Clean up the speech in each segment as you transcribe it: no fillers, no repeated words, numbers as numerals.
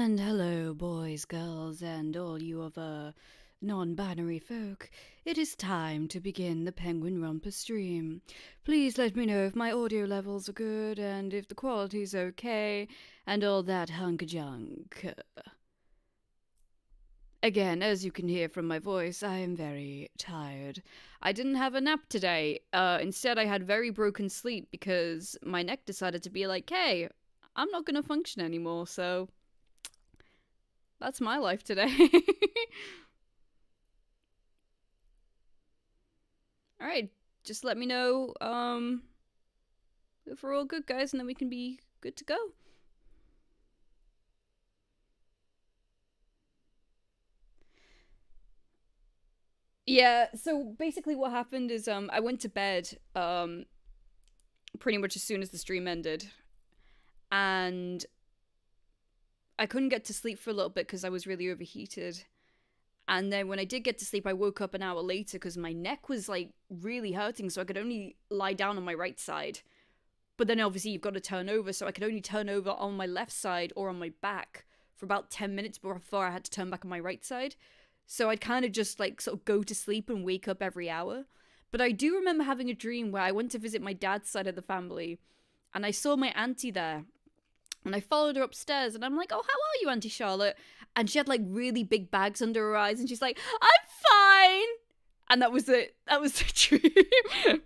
And hello, boys, girls, and all you other non-binary folk. It is time to begin the Penguinrompa stream. Please let me know if my audio levels are good and if the quality's okay and all that hunk-junk. Again, as you can hear from my voice, I am very tired. I didn't have a nap today. Instead, I had very broken sleep because my neck decided to be like, hey, I'm not gonna function anymore, so that's my life today. Alright, just let me know if we're all good, guys, and then we can be good to go. Yeah, so basically what happened is I went to bed pretty much as soon as the stream ended, and I couldn't get to sleep for a little bit because I was really overheated. And then when I did get to sleep, I woke up an hour later because my neck was like really hurting, so I could only lie down on my right side. But then obviously you've got to turn over, so I could only turn over on my left side or on my back for about 10 minutes before I had to turn back on my right side. So I'd kind of just like sort of go to sleep and wake up every hour. But I do remember having a dream where I went to visit my dad's side of the family and I saw my auntie there. And I followed her upstairs and I'm like, oh, how are you, Auntie Charlotte? And she had like really big bags under her eyes and she's like, I'm fine. And that was it. That was the dream.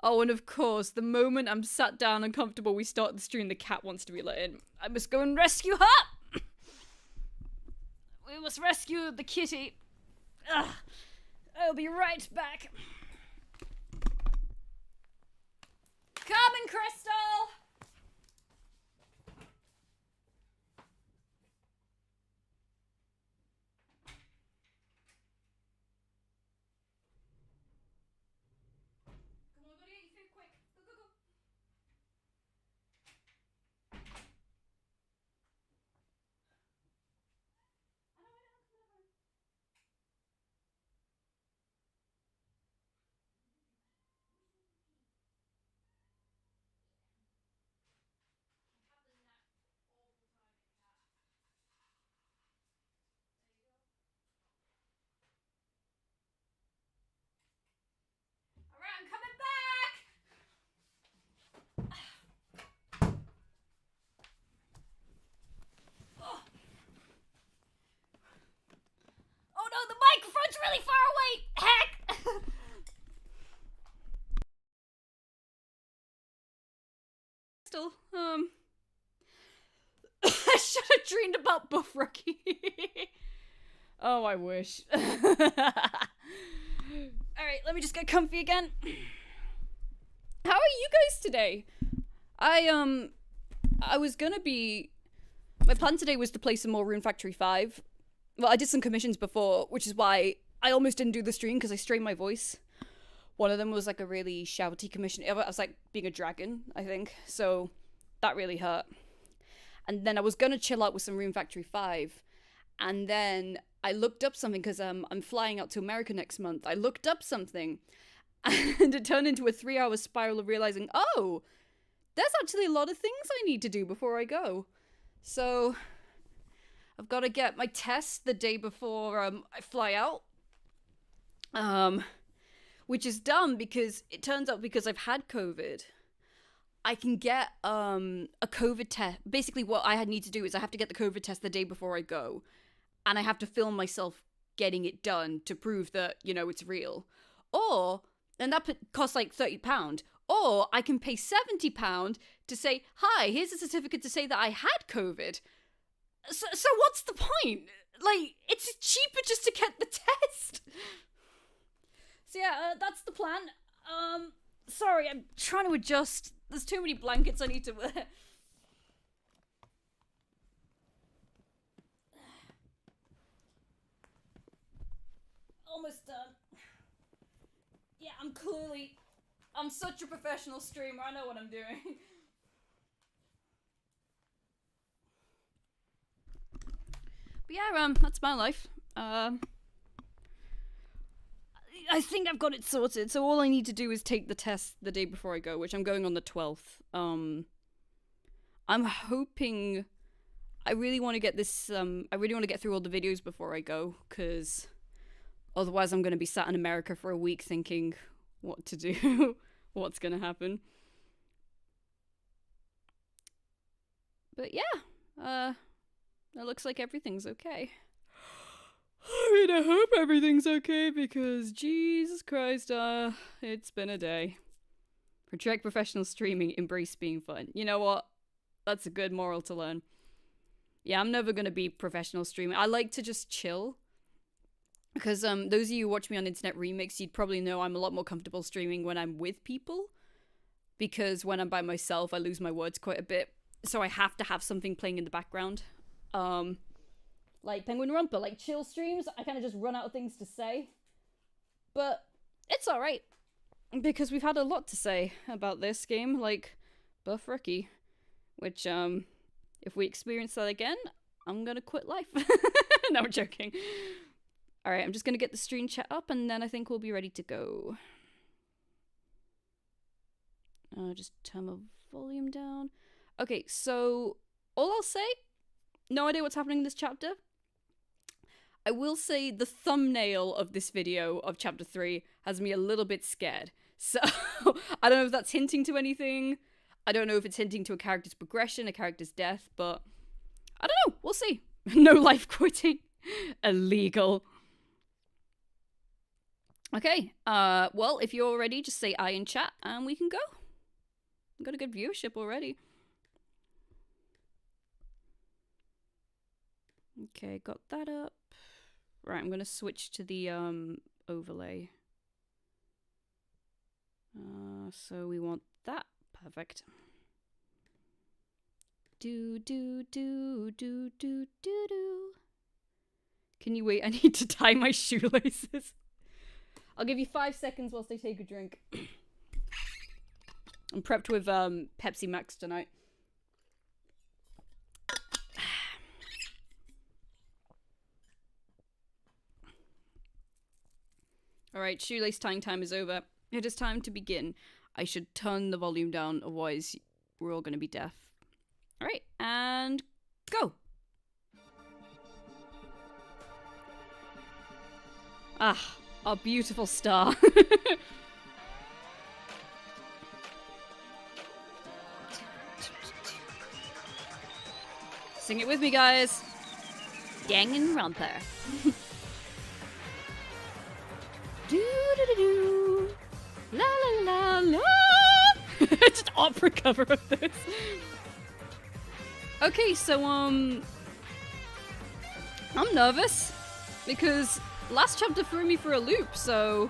Oh, and of course, the moment I'm sat down and comfortable, we start the stream, the cat wants to be let in. I must go and rescue her! We must rescue the kitty. Ugh. I'll be right back. Coming, Crystal! Come on, buddy, eat your food quick. Go, go, go. Alright, I'm coming back! Oh no, the microphone's really far away! Heck! Still, I should have dreamed about Buff Rookie. Oh, I wish. Alright, let me just get comfy again. How are you guys today? I was gonna be... My plan today was to play some more Rune Factory 5. Well, I did some commissions before, which is why I almost didn't do the stream, because I strained my voice. One of them was like a really shouty commission. I was like being a dragon, I think. So that really hurt. And then I was gonna chill out with some Rune Factory 5. And then I looked up something, because I'm flying out to America next month. I looked up something, and it turned into a 3-hour spiral of realizing, oh, there's actually a lot of things I need to do before I go. So I've got to get my test the day before I fly out. Which is dumb because it turns out because I've had COVID, I can get a COVID test. Basically what I need to do is I have to get the COVID test the day before I go. And I have to film myself getting it done to prove that, you know, it's real. Or, and that costs like £30. Or I can pay £70 to say, hi, here's a certificate to say that I had COVID. So what's the point? Like, it's cheaper just to get the test. So yeah, that's the plan. Sorry, I'm trying to adjust. There's too many blankets I need to wear. Almost done. Yeah, I'm such a professional streamer, I know what I'm doing. But yeah, that's my life. I think I've got it sorted, so all I need to do is take the test the day before I go, which I'm going on the 12th. I'm hoping... I really want to get this, I really want to get through all the videos before I go, because otherwise I'm going to be sat in America for a week thinking what to do, what's going to happen. But yeah, it looks like everything's okay. I mean, I hope everything's okay, because Jesus Christ, it's been a day. Reject professional streaming, embrace being fun. You know what? That's a good moral to learn. Yeah, I'm never gonna be professional streaming. I like to just chill. Because those of you who watch me on Internet Remix, you'd probably know I'm a lot more comfortable streaming when I'm with people. Because when I'm by myself, I lose my words quite a bit. So I have to have something playing in the background. Like PENGUINRONPA, like chill streams, I kind of just run out of things to say. But it's alright. Because we've had a lot to say about this game, like Buff Rookie. Which, if we experience that again, I'm gonna quit life. No, I'm joking. Alright, I'm just gonna get the stream chat up and then I think we'll be ready to go. Just turn my volume down. Okay, so all I'll say, no idea what's happening in this chapter. I will say the thumbnail of this video of chapter 3 has me a little bit scared. So, I don't know if that's hinting to anything. I don't know if it's hinting to a character's progression, a character's death, but I don't know. We'll see. No life quitting. Illegal. Okay. Well, if you're ready, just say I in chat and we can go. We've got a good viewership already. Okay, got that up. Right, I'm gonna switch to the overlay. So we want that. Perfect. Do do do do do do do. Can you wait? I need to tie my shoelaces. I'll give you 5 seconds whilst I take a drink. I'm prepped with Pepsi Max tonight. Alright, shoelace tying time is over. It is time to begin. I should turn the volume down, otherwise we're all gonna be deaf. Alright, and go! Ah, our beautiful star. Sing it with me, guys. Danganronpa. Do do do do. La la la la. Just opera cover of this. Okay, so I'm nervous because last chapter threw me for a loop, so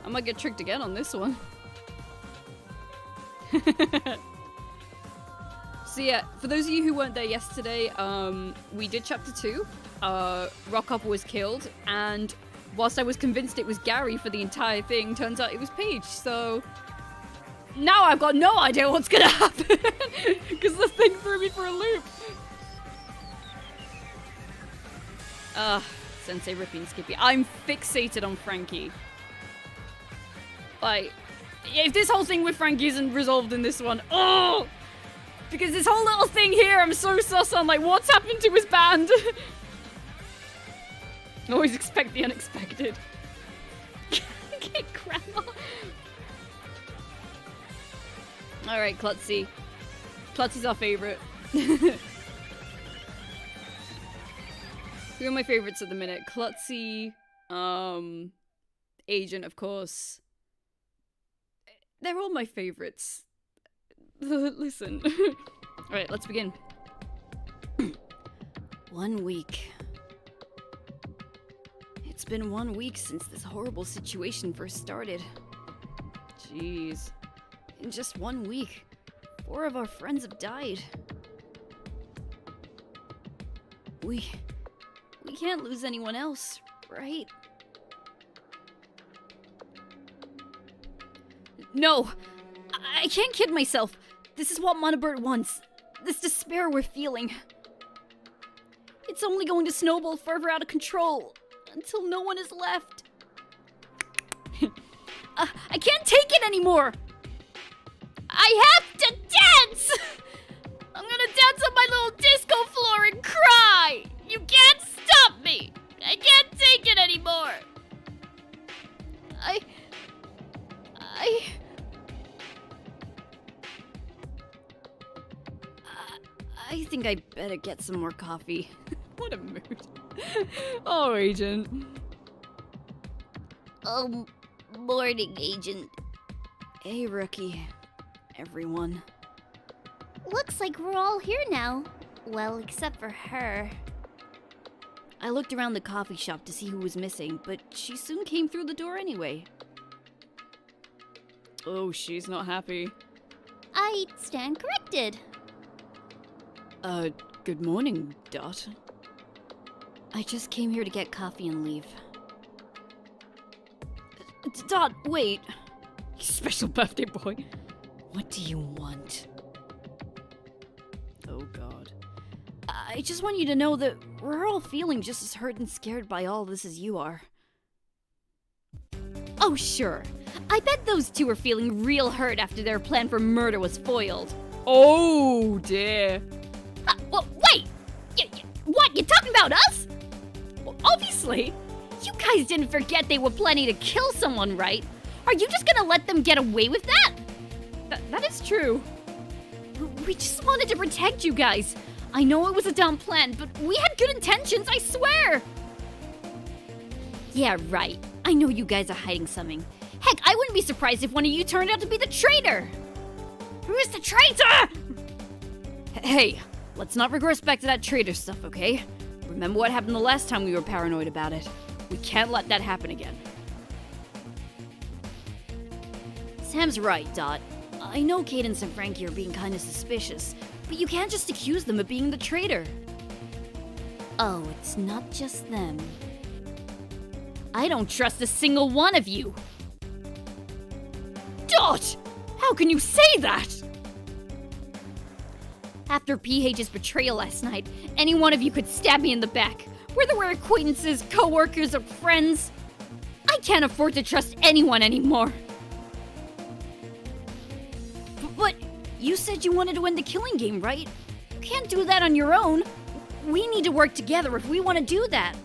I might get tricked again on this one. So yeah, for those of you who weren't there yesterday, we did chapter 2. Rockhopper was killed, and whilst I was convinced it was Gary for the entire thing, turns out it was Paige, so now I've got no idea what's gonna happen because the thing threw me for a loop. Sensei ripping Skippy. I'm fixated on Frankie. Like, if this whole thing with Frankie isn't resolved in this one, oh! Because this whole little thing here, I'm so sus on, like, what's happened to his band? Always expect the unexpected. Get grandma. Alright, Klutzy. Klutzy's our favorite. Who are my favorites at the minute? Klutzy, Agent, of course. They're all my favorites. Listen. Alright, let's begin. 1 week. It's been 1 week since this horrible situation first started. Jeez. In just 1 week, 4 of our friends have died. We can't lose anyone else, right? No! I can't kid myself. This is what Monobird wants. This despair we're feeling. It's only going to snowball further out of control until no one is left. I can't take it anymore! I have to dance! dance on my little disco floor and cry! You can't stop me! I can't take it anymore! I think I better get some more coffee. What a mood. Oh, Agent. Morning, Agent. Hey, Rookie. Everyone. Looks like we're all here now. Well, except for her. I looked around the coffee shop to see who was missing, but she soon came through the door anyway. Oh, she's not happy. I stand corrected. Good morning, Dot. I just came here to get coffee and leave. Dot, wait. Special birthday boy. What do you want? Oh, God. I just want you to know that we're all feeling just as hurt and scared by all this as you are. Oh, sure. I bet those two are feeling real hurt after their plan for murder was foiled. Oh, dear. Well, wait! What, you talking about us? Well, obviously. You guys didn't forget they were planning to kill someone, right? Are you just gonna let them get away with that? That is true. We just wanted to protect you guys. I know it was a dumb plan, but we had good intentions, I swear! Yeah, right. I know you guys are hiding something. Heck, I wouldn't be surprised if one of you turned out to be the traitor! Who's the traitor? Hey, let's not regress back to that traitor stuff, okay? Remember what happened the last time we were paranoid about it. We can't let that happen again. Sam's right, Dot. I know Cadence and Frankie are being kinda suspicious, but you can't just accuse them of being the traitor. Oh, it's not just them. I don't trust a single one of you! Dot! How can you say that? After PH's betrayal last night, any one of you could stab me in the back, whether we're acquaintances, co-workers, or friends. I can't afford to trust anyone anymore. But you said you wanted to end the killing game, right? You can't do that on your own. We need to work together if we want to do that.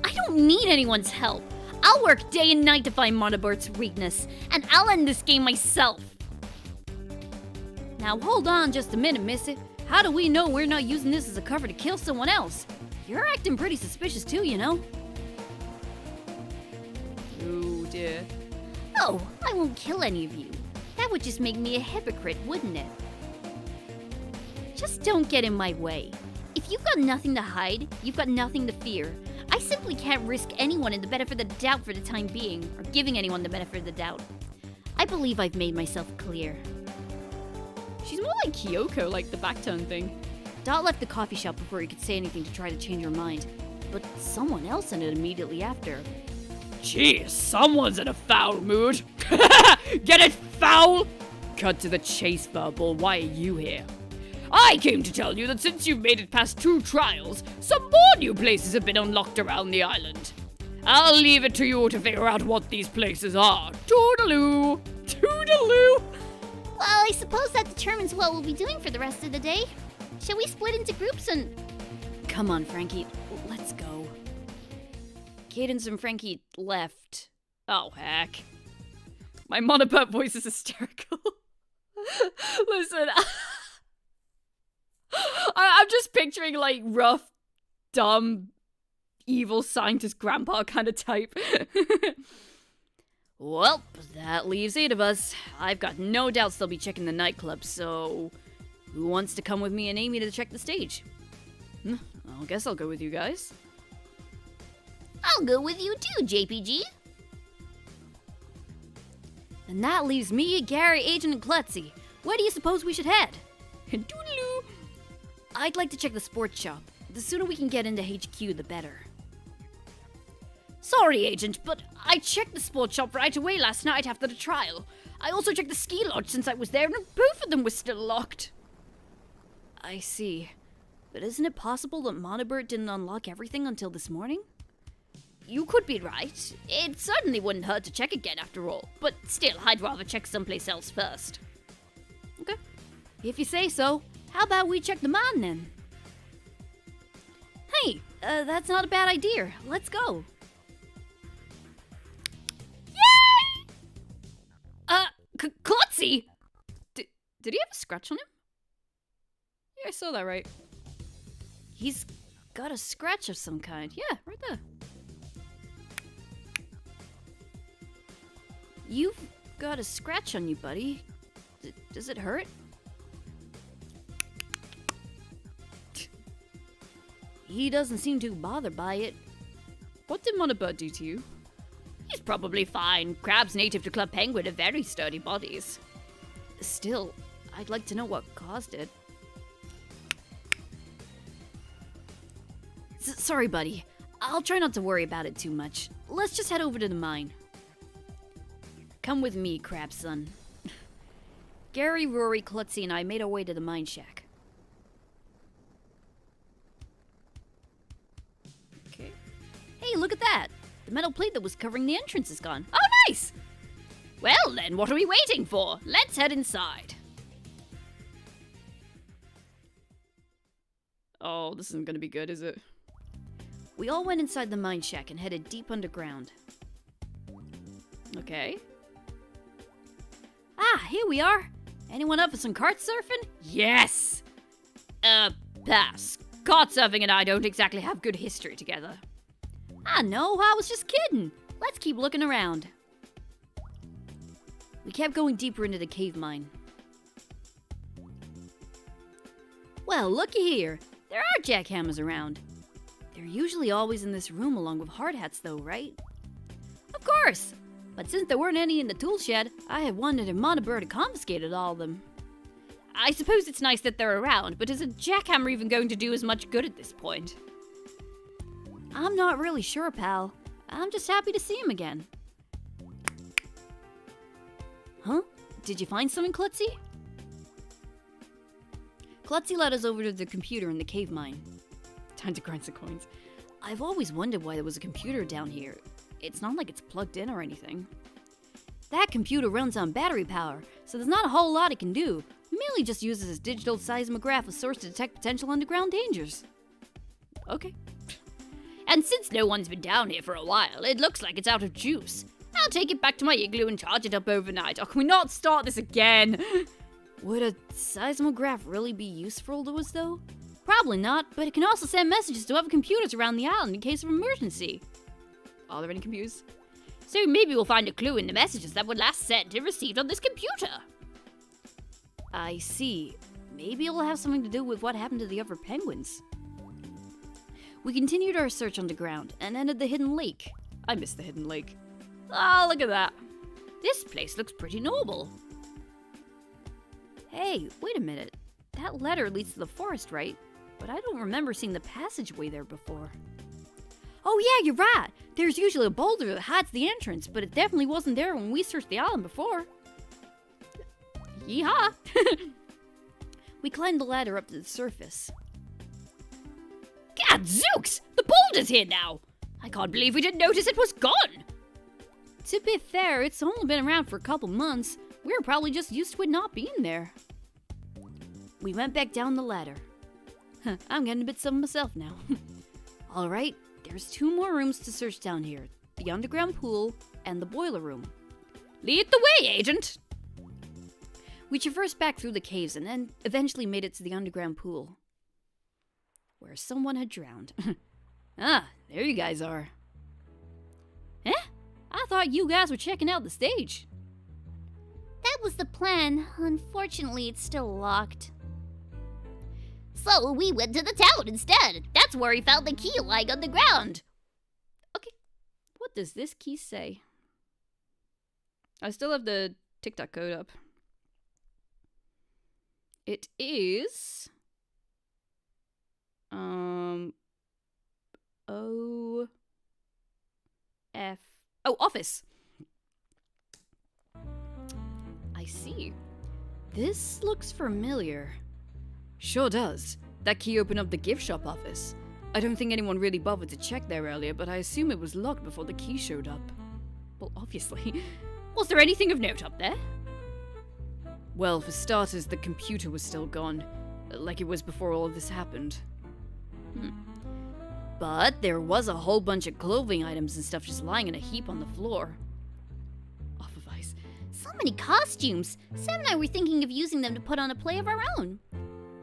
I don't need anyone's help. I'll work day and night to find Monobert's weakness, and I'll end this game myself. Now hold on just a minute, Missy. How do we know we're not using this as a cover to kill someone else? You're acting pretty suspicious too, you know? Oh dear. Oh, I won't kill any of you. That would just make me a hypocrite, wouldn't it? Just don't get in my way. If you've got nothing to hide, you've got nothing to fear. I simply can't risk anyone in the benefit of the doubt for the time being, or giving anyone the benefit of the doubt. I believe I've made myself clear. She's more like Kyoko, like the backturn thing. Dot left the coffee shop before he could say anything to try to change her mind, but someone else ended immediately after. Geez, someone's in a foul mood. Get it, foul? Cut to the chase, Verbal. Why are you here? I came to tell you that since you've made it past 2 trials, some more new places have been unlocked around the island. I'll leave it to you to figure out what these places are. Toodaloo! Toodaloo! Well, I suppose that determines what we'll be doing for the rest of the day. Shall we split into groups and... Come on, Frankie. Let's go. Cadence and Frankie left. Oh, heck. My Monopert voice is hysterical. Listen, I'm just picturing, like, rough, dumb, evil scientist grandpa kind of type. Well, that leaves 8 of us. I've got no doubts they'll be checking the nightclub, so... Who wants to come with me and Amy to check the stage? I guess I'll go with you guys. I'll go with you too, JPG. And that leaves me, Gary, Agent, and Klutzy. Where do you suppose we should head? Doodaloo! I'd like to check the sports shop. The sooner we can get into HQ, the better. Sorry, Agent, but I checked the sports shop right away last night after the trial. I also checked the ski lodge since I was there, and both of them were still locked. I see. But isn't it possible that Monobert didn't unlock everything until this morning? You could be right. It certainly wouldn't hurt to check again after all. But still, I'd rather check someplace else first. Okay. If you say so, how about we check the mine then? Hey, that's not a bad idea. Let's go. Yay! Klutzy! Did he have a scratch on him? Yeah, I saw that right. He's got a scratch of some kind. Yeah, right there. You've got a scratch on you, buddy. Does it hurt? He doesn't seem too bothered by it. What did Moderator do to you? He's probably fine. Crabs native to Club Penguin have very sturdy bodies. Still, I'd like to know what caused it. Sorry, buddy. I'll try not to worry about it too much. Let's just head over to the mine. Come with me, Crab Son. Gary, Rory, Klutzy, and I made our way to the mine shack. Okay. Hey, look at that! The metal plate that was covering the entrance is gone. Oh, nice! Well then, what are we waiting for? Let's head inside. Oh, this isn't gonna be good, is it? We all went inside the mine shack and headed deep underground. Okay. Ah, here we are. Anyone up for some kart surfing? Yes! Pass. Kart surfing and I don't exactly have good history together. I know, I was just kidding. Let's keep looking around. We kept going deeper into the cave mine. Well, looky here. There are jackhammers around. They're usually always in this room along with hard hats though, right? Of course! But since there weren't any in the tool shed, I had wondered if Monibird had confiscated all of them. I suppose it's nice that they're around, but is a jackhammer even going to do as much good at this point? I'm not really sure, pal. I'm just happy to see him again. Huh? Did you find something, Klutzy? Klutzy led us over to the computer in the cave mine. Time to grind some coins. I've always wondered why there was a computer down here. It's not like it's plugged in or anything. That computer runs on battery power, so there's not a whole lot it can do. It mainly just uses its digital seismograph as source to detect potential underground dangers. Okay. And since no one's been down here for a while, it looks like it's out of juice. I'll take it back to my igloo and charge it up overnight. Oh, can we not start this again? Would a seismograph really be useful to us, though? Probably not, but it can also send messages to other computers around the island in case of emergency. Are there any computers? So maybe we'll find a clue in the messages that were last sent and received on this computer. I see. Maybe it'll have something to do with what happened to the other penguins. We continued our search underground and entered the hidden lake. I missed the hidden lake. Oh, look at that. This place looks pretty noble. Hey, wait a minute. That ladder leads to the forest, right? But I don't remember seeing the passageway there before. Oh yeah, you're right. There's usually a boulder that hides the entrance, but it definitely wasn't there when we searched the island before. Yeehaw! We climbed the ladder up to the surface. Gadzooks! The boulder's here now! I can't believe we didn't notice it was gone! To be fair, it's only been around for a couple months. We were probably just used to it not being there. We went back down the ladder. I'm getting a bit some myself now. Alright, there's 2 more rooms to search down here. The underground pool and the boiler room. Lead the way, Agent! We traversed back through the caves and then eventually made it to the underground pool, where someone had drowned. Ah, there you guys are. Eh? I thought you guys were checking out the stage. That was the plan. Unfortunately, it's still locked. So we went to the town instead. That's where we found the key lying on the ground. Okay, what does this key say? I still have the TikTok code up. It is... office. I see. This looks familiar. Sure does. That key opened up the gift shop office. I don't think anyone really bothered to check there earlier, but I assume it was locked before the key showed up. Well, obviously. Was there anything of note up there? Well, for starters, the computer was still gone, like it was before all of this happened. But there was a whole bunch of clothing items and stuff just lying in a heap on the floor. Off of ice. So many costumes. Sam and I were thinking of using them to put on a play of our own.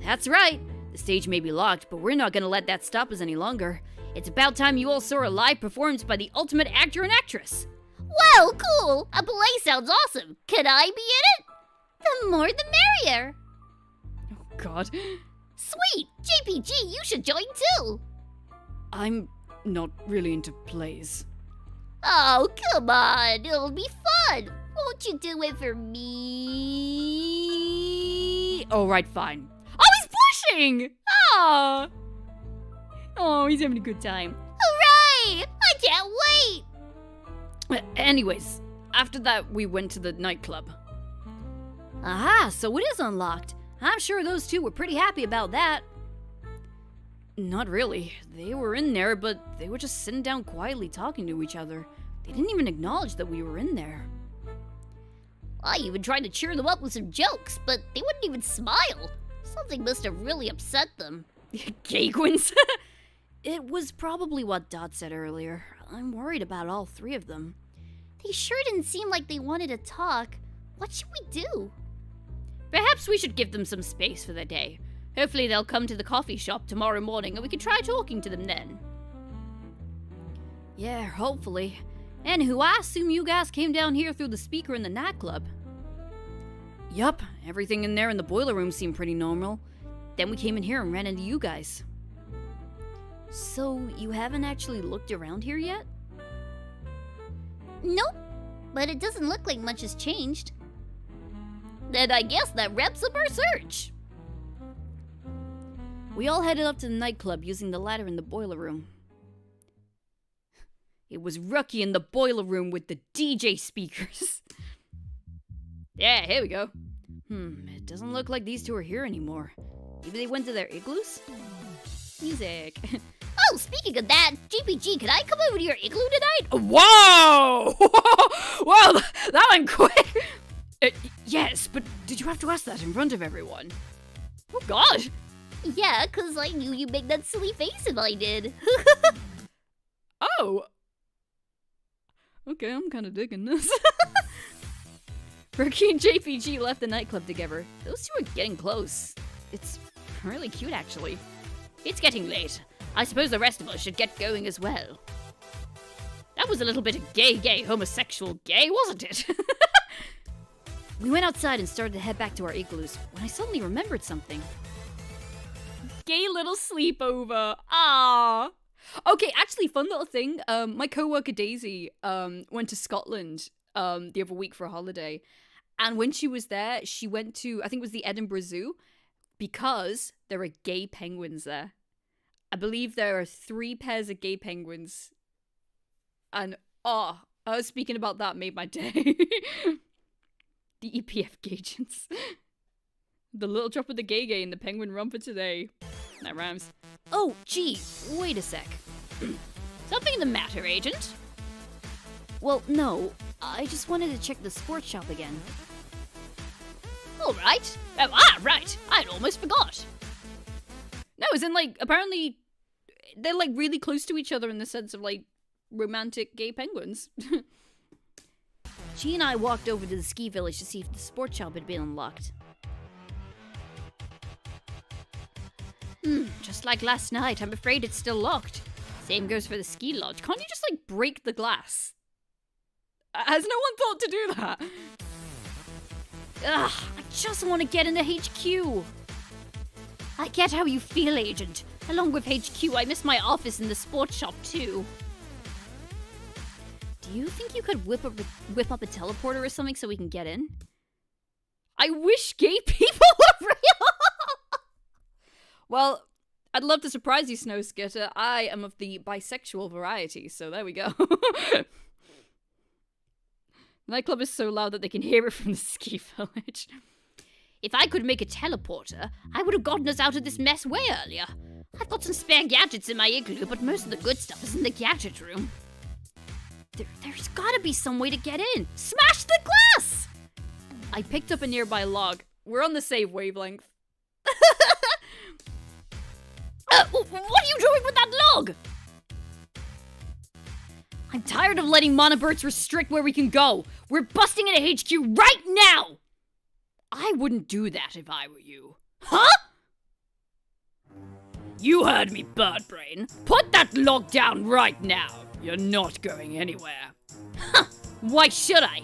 That's right. The stage may be locked, but we're not gonna let that stop us any longer. It's about time you all saw a live performance by the ultimate actor and actress. Wow, cool! A play sounds awesome. Could I be in it? The more the merrier. Oh, God. Sweet! JPG, you should join too. I'm not really into plays. Oh, come on. It'll be fun. Won't you do it for me? All right, fine. Oh, he's pushing! Ah! Oh, he's having a good time. Hooray! I can't wait! Anyways, after that, we went to the nightclub. Aha, so it is unlocked. I'm sure those two were pretty happy about that. Not really. They were in there, but they were just sitting down quietly talking to each other. They didn't even acknowledge that we were in there. I even tried to cheer them up with some jokes, but they wouldn't even smile. Something must have really upset them. Gayquins? It was probably what Dot said earlier. I'm worried about all three of them. They sure didn't seem like they wanted to talk. What should we do? Perhaps we should give them some space for the day. Hopefully they'll come to the coffee shop tomorrow morning and we can try talking to them then. Yeah, hopefully. Anywho, I assume you guys came down here through the speaker in the nightclub. Yup, everything in there in the boiler room seemed pretty normal. Then we came in here and ran into you guys. So, you haven't actually looked around here yet? Nope. But it doesn't look like much has changed. Then I guess that wraps up our search. We all headed up to the nightclub using the ladder in the boiler room. It was Rookie in the boiler room with the DJ speakers. Yeah, here we go. It doesn't look like these two are here anymore. Maybe they went to their igloos? Music. Oh, speaking of that, JPG, could I come over to your igloo tonight? Whoa! Whoa, that went quick! Yes, but did you have to ask that in front of everyone? Oh, God! Yeah, 'cause I knew you'd make that silly face if I did. Oh! Okay, I'm kind of digging this. Rookie and JPG left the nightclub together. Those two are getting close. It's really cute, actually. It's getting late. I suppose the rest of us should get going as well. That was a little bit of gay, homosexual gay, wasn't it? We went outside and started to head back to our igloos when I suddenly remembered something. Gay little sleepover. Ah. Okay, actually, fun little thing. My coworker Daisy went to Scotland the other week for a holiday, and when she was there, she went to, I think it was the Edinburgh Zoo, because there are gay penguins there. I believe there are 3 pairs of gay penguins, and speaking about that made my day. The EPF Gagents. The little drop of the gay in the penguin romper today. That rhymes. Oh, gee, wait a sec. Something the matter, Agent? Well, no. I just wanted to check the sports shop again. All right. Right. I'd almost forgot. No, as in, like, apparently they're, like, really close to each other in the sense of, like, romantic gay penguins. She and I walked over to the ski village to see if the sports shop had been unlocked. Just like last night, I'm afraid it's still locked. Same goes for the ski lodge. Can't you just, like, break the glass? Has no one thought to do that? Ugh, I just want to get into HQ. I get how you feel, Agent. Along with HQ, I miss my office in the sports shop, too. Do you think you could whip up a teleporter or something so we can get in? I wish gay people were real! Well, I'd love to surprise you, Snow Skitter. I am of the bisexual variety, so there we go. The nightclub is so loud that they can hear it from the ski village. If I could make a teleporter, I would have gotten us out of this mess way earlier. I've got some spare gadgets in my igloo, but most of the good stuff is in the gadget room. There's gotta be some way to get in. Smash the glass! I picked up a nearby log. We're on the same wavelength. What are you doing with that log? I'm tired of letting monoberts restrict where we can go. We're busting into HQ right now! I wouldn't do that if I were you. Huh? You heard me, Birdbrain. Put that log down right now. You're not going anywhere. Huh, why should I?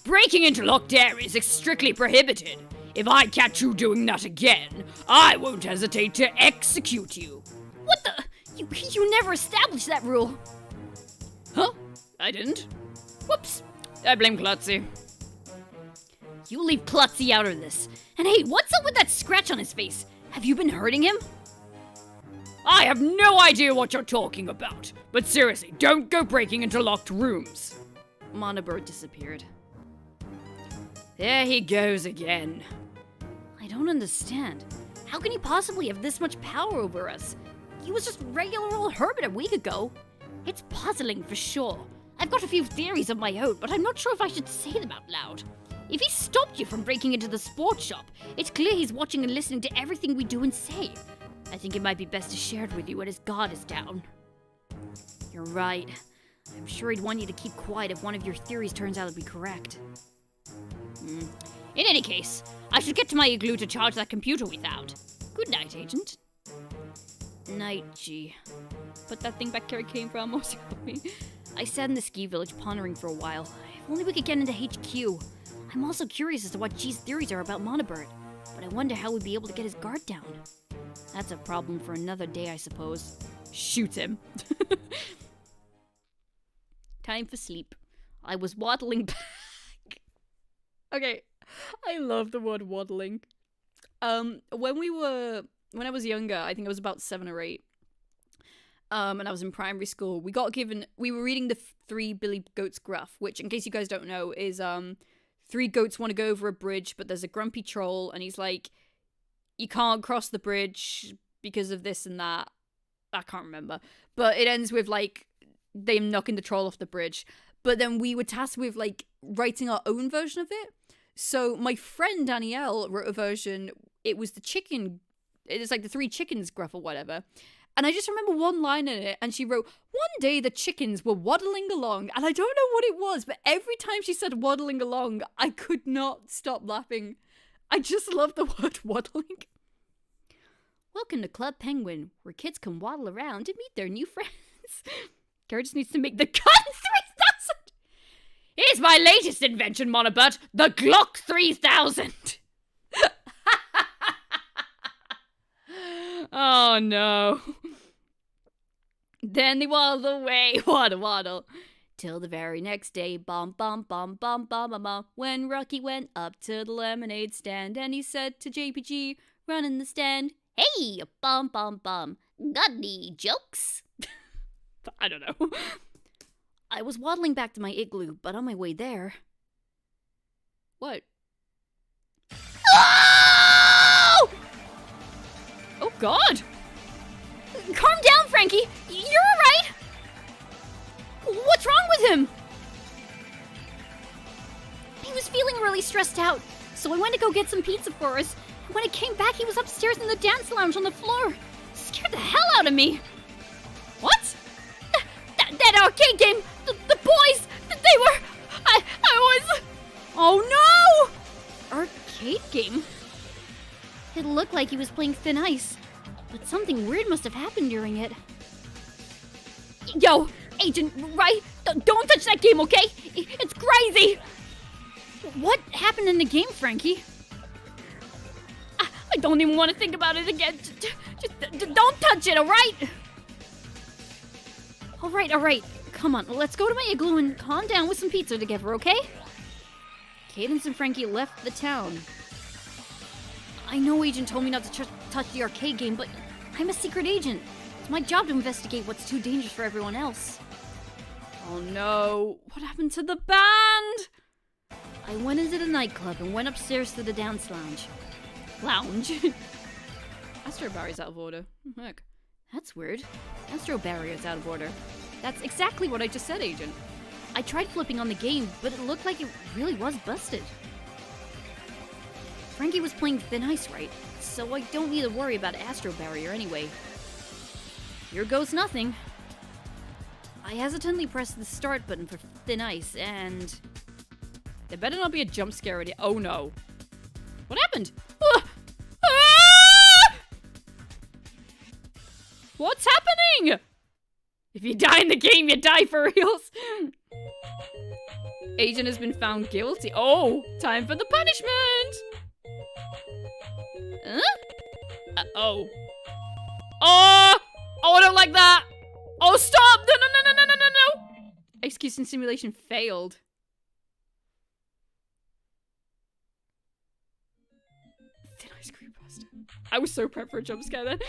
Breaking into locked areas is strictly prohibited. If I catch you doing that again, I won't hesitate to execute you. What the? You never established that rule. Huh? I didn't. Whoops. I blame Klutzy. You leave Klutzy out of this. And hey, what's up with that scratch on his face? Have you been hurting him? I have no idea what you're talking about. But seriously, don't go breaking into locked rooms. Monobird disappeared. There he goes again. I don't understand. How can he possibly have this much power over us? He was just regular old Herbert a week ago. It's puzzling for sure. I've got a few theories of my own, but I'm not sure if I should say them out loud. If he stopped you from breaking into the sports shop, it's clear he's watching and listening to everything we do and say. I think it might be best to share it with you when his guard is down. You're right. I'm sure he'd want you to keep quiet if one of your theories turns out to be correct. In any case, I should get to my igloo to charge that computer without. Good night, Agent. Night, G. But that thing back where it came from was me. I sat in the ski village pondering for a while. If only we could get into HQ. I'm also curious as to what G's theories are about Monobird, but I wonder how we'd be able to get his guard down. That's a problem for another day, I suppose. Shoot him. Time for sleep. I was waddling back. Okay, I love the word waddling. When I was younger, I think I was about 7 or 8, and I was in primary school, we were reading the 3 Billy Goats Gruff, which, in case you guys don't know, is, 3 goats want to go over a bridge, but there's a grumpy troll, and he's like, you can't cross the bridge because of this and that. I can't remember. But it ends with, like, them knocking the troll off the bridge. But then we were tasked with, like, writing our own version of it. So my friend Danielle wrote a version, it was it's like the 3 chickens gruff or whatever. And I just remember one line in it, and she wrote, one day the chickens were waddling along, and I don't know what it was, but every time she said waddling along, I could not stop laughing. I just love the word waddling. Welcome to Club Penguin, where kids can waddle around and meet their new friends. Kara just needs to make the cut 3000! Here's my latest invention, Monobert, the Glock 3000! Oh no. Then they waddled away, waddle, waddle. Till the very next day, bum, bum, bum, bum, bum, bum, bum, when Rocky went up to the lemonade stand and he said to JPG, run in the stand, hey, bum, bum, bum, got any jokes? I don't know. I was waddling back to my igloo, but on my way there... What? Oh! Oh God! Calm down, Frankie! You're alright! What's wrong with him? He was feeling really stressed out, so I went to go get some pizza for us. When I came back, he was upstairs in the dance lounge on the floor. Scared the hell out of me. What? That arcade game! The boys! They were... I was... Oh no! Arcade game? It looked like he was playing Thin Ice, but something weird must have happened during it. Yo, Agent, right? Don't touch that game, okay? It's crazy! What happened in the game, Frankie? I don't even want to think about it again. Just don't touch it, alright? Alright. Come on, let's go to my igloo and calm down with some pizza together, okay? Cadence and Frankie left the town. I know Agent told me not to touch the arcade game, but I'm a secret agent. It's my job to investigate what's too dangerous for everyone else. Oh no, what happened to the band? I went into the nightclub and went upstairs to the dance lounge. Astro Barry's out of order. Heck. That's weird. Astro Barrier's out of order. That's exactly what I just said, Agent. I tried flipping on the game, but it looked like it really was busted. Frankie was playing Thin Ice right, so I don't need to worry about Astro Barrier anyway. Here goes nothing. I hesitantly pressed the start button for Thin Ice, and... there better not be a jump scare already. Oh no. What happened? Ah! Ah! What's happening? If you die in the game, you die for reals. Agent has been found guilty. Oh, time for the punishment. Huh? Oh. Oh! Oh, I don't like that. Oh, stop! No, no, no, no, no, no, no, no! Execution simulation failed. Thin Ice creepypasta. I was so prepped for a jump scare then.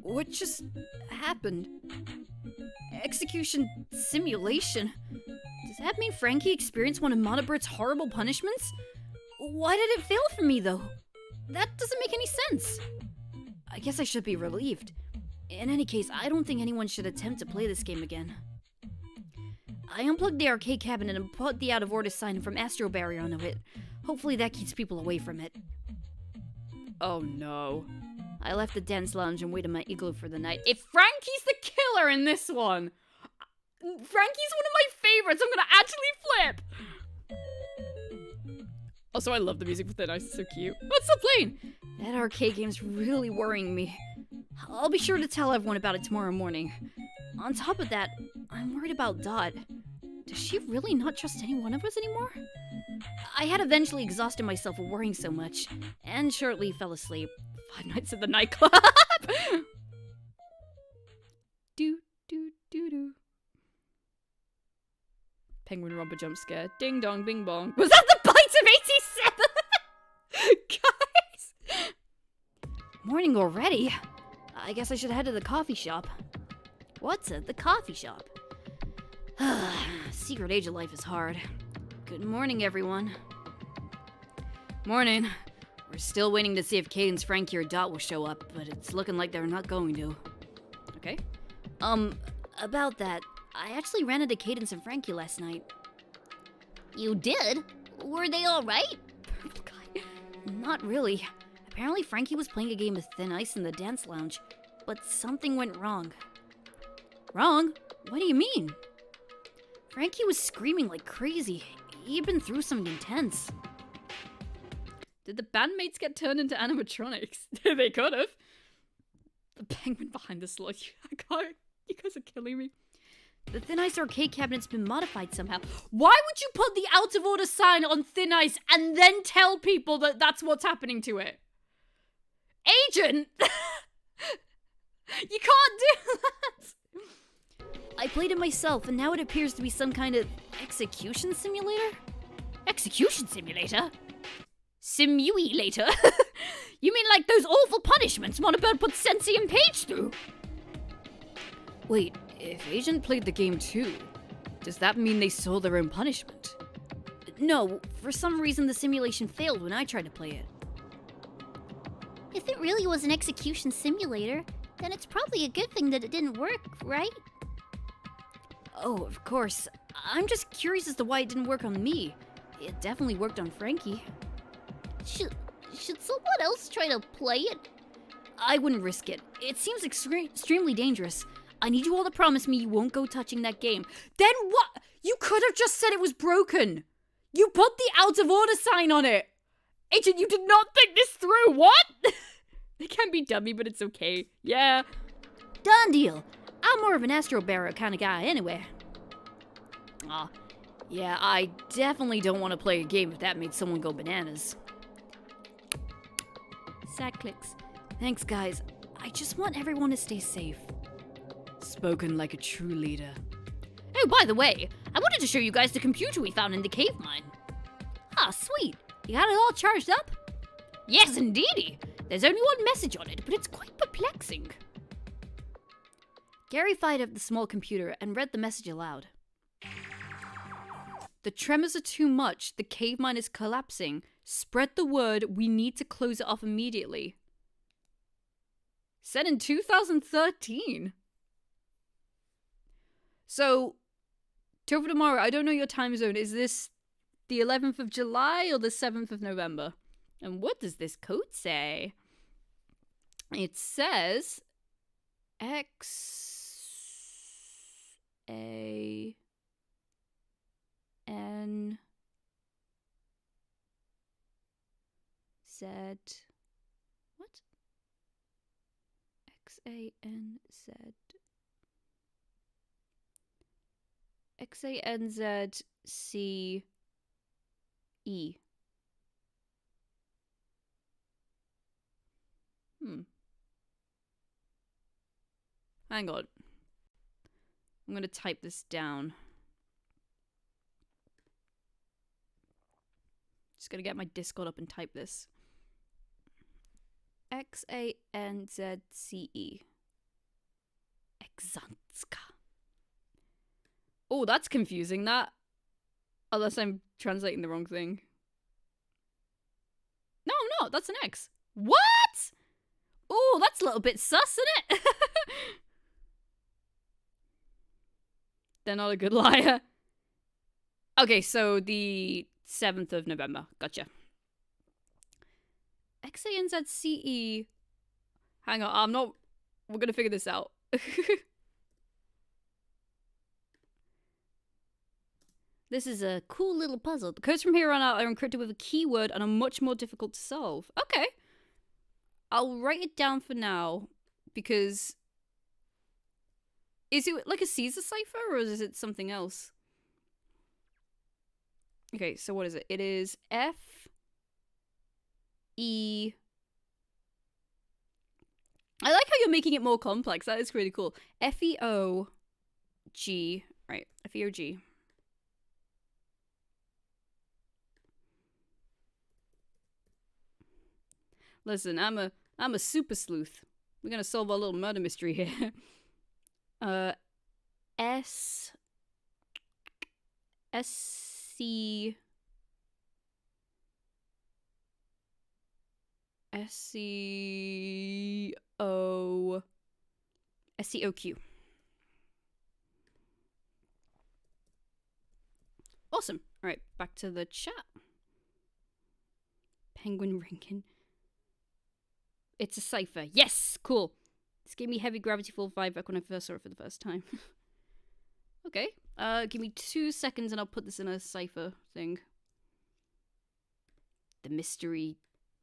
What just happened? Execution simulation? Does that mean Frankie experienced one of Monobird's horrible punishments? Why did it fail for me, though? That doesn't make any sense. I guess I should be relieved. In any case, I don't think anyone should attempt to play this game again. I unplugged the arcade cabinet and put the out of order sign from Astro Barrier onto it. Hopefully that keeps people away from it. Oh no. I left the dance lounge and waited in my igloo for the night. If Frankie's the killer in this one, Frankie's one of my favorites. I'm gonna actually flip. Also, I love the music for Thin Ice. It's so cute. What's the plane? That arcade game's really worrying me. I'll be sure to tell everyone about it tomorrow morning. On top of that, I'm worried about Dot. Does she really not trust any one of us anymore? I had eventually exhausted myself with worrying so much, and shortly fell asleep. 5 nights at the nightclub. Do, do, do, do. Penguinrompa jump scare. Ding dong, bing bong. Was that the Bites of 87? Guys! Morning already? I guess I should head to the coffee shop. What's at the coffee shop? Secret agent life is hard. Good morning, everyone. Morning. We're still waiting to see if Cadence, Frankie, or Dot will show up, but it's looking like they're not going to. Okay. About that, I actually ran into Cadence and Frankie last night. You did? Were they alright? Purple guy. Not really. Apparently Frankie was playing a game of Thin Ice in the dance lounge, but something went wrong. Wrong? What do you mean? Frankie was screaming like crazy. He'd been through something intense. Did the bandmates get turned into animatronics? They could have. The penguin behind the slot. You guys are killing me. The Thin Ice arcade cabinet's been modified somehow. Why would you put the out of order sign on Thin Ice and then tell people that that's what's happening to it? Agent! You can't do that! I played it myself, and now it appears to be some kind of execution simulator? Execution simulator? Simulator? You mean like those awful punishments Monobird put Sensi and Paige through? Wait, if Agent played the game too, does that mean they saw their own punishment? No, for some reason the simulation failed when I tried to play it. If it really was an execution simulator, then it's probably a good thing that it didn't work, right? Oh, of course. I'm just curious as to why it didn't work on me. It definitely worked on Frankie. Should someone else try to play it? I wouldn't risk it. It seems extremely dangerous. I need you all to promise me you won't go touching that game. Then what? You could have just said it was broken. You put the out of order sign on it. Agent, you did not think this through. What? They can be dummy, but it's okay. Yeah. Done deal. I'm more of an Astro Barrier kind of guy anyway. Yeah, I definitely don't want to play a game if that made someone go bananas. Sad clicks. Thanks, guys. I just want everyone to stay safe. Spoken like a true leader. Oh, by the way, I wanted to show you guys the computer we found in the cave mine. Ah, sweet. You got it all charged up? Yes, indeedy. There's only one message on it, but it's quite perplexing. Gary fired up the small computer and read the message aloud. The tremors are too much. The cave mine is collapsing. Spread the word. We need to close it off immediately. Said in 2013. So, till for tomorrow, I don't know your time zone. Is this the 11th of July or the 7th of November? And what does this code say? It says XANZ. What? XANZ. XANZCE. Hang on. I'm gonna type this down. Just gonna get my Discord up and type this. XANZCE. Exanska. Oh, that's confusing, that. Unless I'm translating the wrong thing. No, I'm not. That's an X. What? Oh, that's a little bit sus, isn't it? They're not a good liar. Okay, so the 7th of November. Gotcha. XANZCE. Hang on, I'm not... We're gonna figure this out. This is a cool little puzzle. The codes from here on out are encrypted with a keyword and are much more difficult to solve. Okay. I'll write it down for now, because... Is it like a Caesar cipher, or is it something else? Okay, so what is it? It is F-E... I like how you're making it more complex. That is really cool. F-E-O-G. Right, F-E-O-G. Listen, I'm a super sleuth. We're gonna solve our little murder mystery here. S-C... S-C-O-Q. Awesome. Alright, back to the chat. Penguin Rankin. It's a cipher. Yes! Cool. This gave me heavy gravity fall 5 back when I first saw it for the first time. Okay. Give me 2 seconds and I'll put this in a cipher thing. The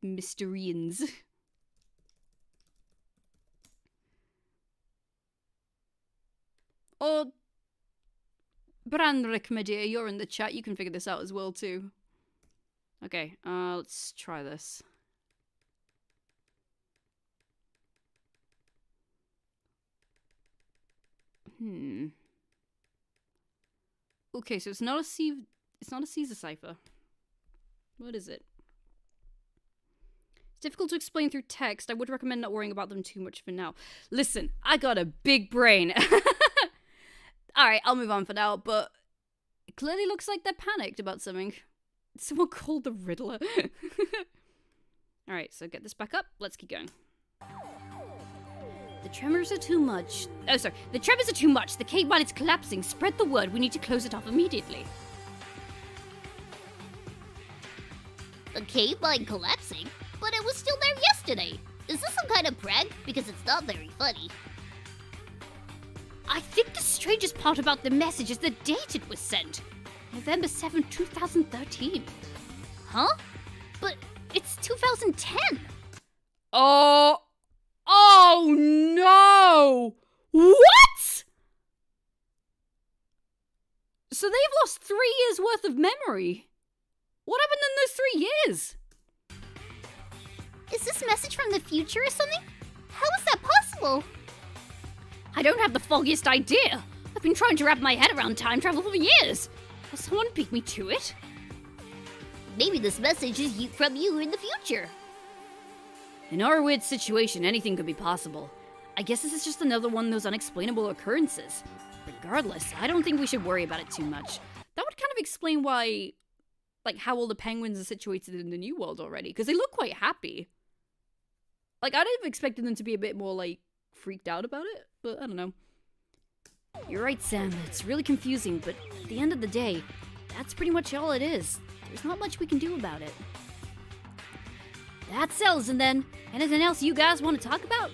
Mysterians. Or Branrik, my dear, you're in the chat. You can figure this out as well, too. Okay, let's try this. Okay, so it's not a Caesar cipher. What is it? It's difficult to explain through text. I would recommend not worrying about them too much for now. Listen, I got a big brain. Alright, I'll move on for now, but it clearly looks like they're panicked about something. Someone called the Riddler. Alright, so get this back up. Let's keep going. The tremors are too much. Oh, sorry. The tremors are too much. The cave mine is collapsing. Spread the word. We need to close it off immediately. The cave mine collapsing? But it was still there yesterday. Is this some kind of prank? Because it's not very funny. I think the strangest part about the message is the date it was sent. November 7th, 2013. Huh? But it's 2010. Oh no! What? So they've lost 3 years worth of memory. What happened in those 3 years? Is this message from the future or something? How is that possible? I don't have the foggiest idea. I've been trying to wrap my head around time travel for years. Will someone beat me to it? Maybe this message is from you in the future. In our weird situation, anything could be possible. I guess this is just another one of those unexplainable occurrences. Regardless, I don't think we should worry about it too much. That would kind of explain why, like, how all the penguins are situated in the new world already. Because they look quite happy. Like, I'd have expected them to be a bit more, like, freaked out about it. But I don't know. You're right, Sam. It's really confusing, but at the end of the day, that's pretty much all it is. There's not much we can do about it. That settles it then. Anything else you guys want to talk about?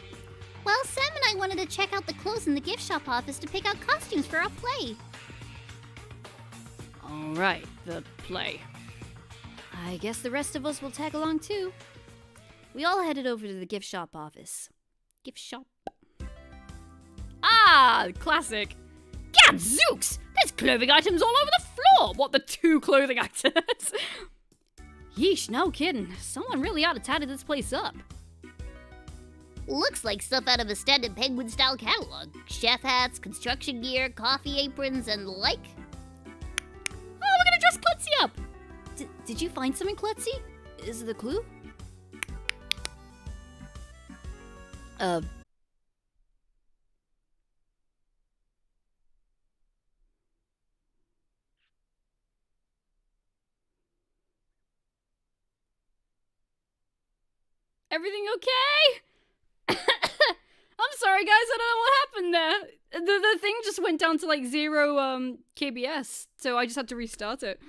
Well, Sam and I wanted to check out the clothes in the gift shop office to pick out costumes for our play. Alright, the play. I guess the rest of us will tag along too. We all headed over to the gift shop office. Gift shop. Ah, classic. Gadzooks! There's clothing items all over the floor! What, the 2 clothing items? Yeesh, no kidding. Someone really ought to tidy this place up. Looks like stuff out of a standard Penguin-style catalog. Chef hats, construction gear, coffee aprons, and the like. Oh, we're gonna dress Klutzy up! Did you find something, Klutzy? Is it a clue? Everything okay? I'm sorry, guys. I don't know what happened there. The thing just went down to like 0 KBS, so I just had to restart it.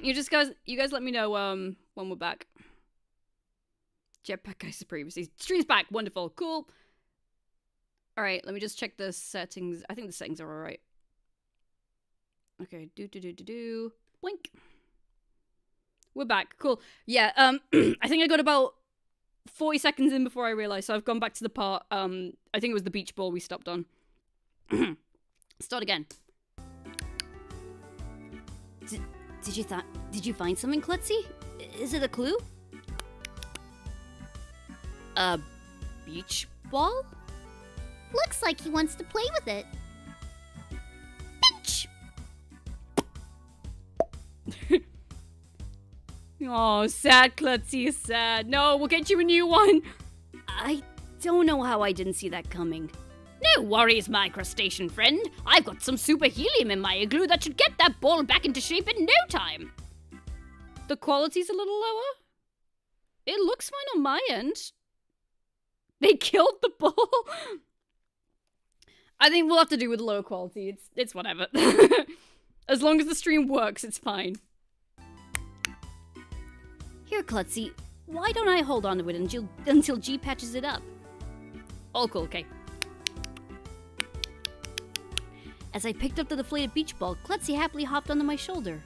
You guys let me know when we're back. Jetpack guy supremacy. Stream's back. Wonderful. Cool. All right, let me just check the settings. I think the settings are all right. Okay. Blink. We're back. Cool. Yeah. I think I got about 40 seconds in before I realized, so I've gone back to the part. I think it was the beach ball we stopped on. Start again. Did you find something, Klutzy? Is it a clue? A beach ball? Looks like he wants to play with it. Pinch! Oh, sad, Klutzy, sad. No, we'll get you a new one. I don't know how I didn't see that coming. No worries, my crustacean friend. I've got some super helium in my igloo that should get that ball back into shape in no time. The quality's a little lower? It looks fine on my end. They killed the ball. I think we'll have to do with lower quality. It's whatever. As long as the stream works, it's fine. Here, Klutzy, why don't I hold on to it until G patches it up? All cool, okay. As I picked up the deflated beach ball, Klutzy happily hopped onto my shoulder.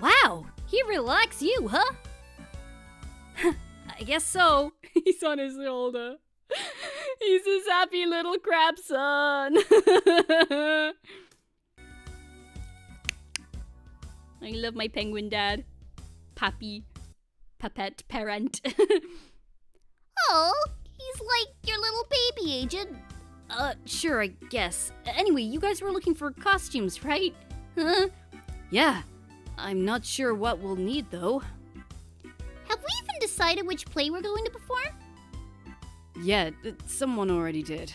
Wow, he really likes you, huh? I guess so. He's on his shoulder. He's his happy little crab son. I love my penguin dad. Pappy. Puppet parent. Oh, he's like your little baby agent. Sure, I guess. Anyway, you guys were looking for costumes, right? Huh? Yeah. I'm not sure what we'll need, though. Have we even decided which play we're going to perform? Yeah, someone already did.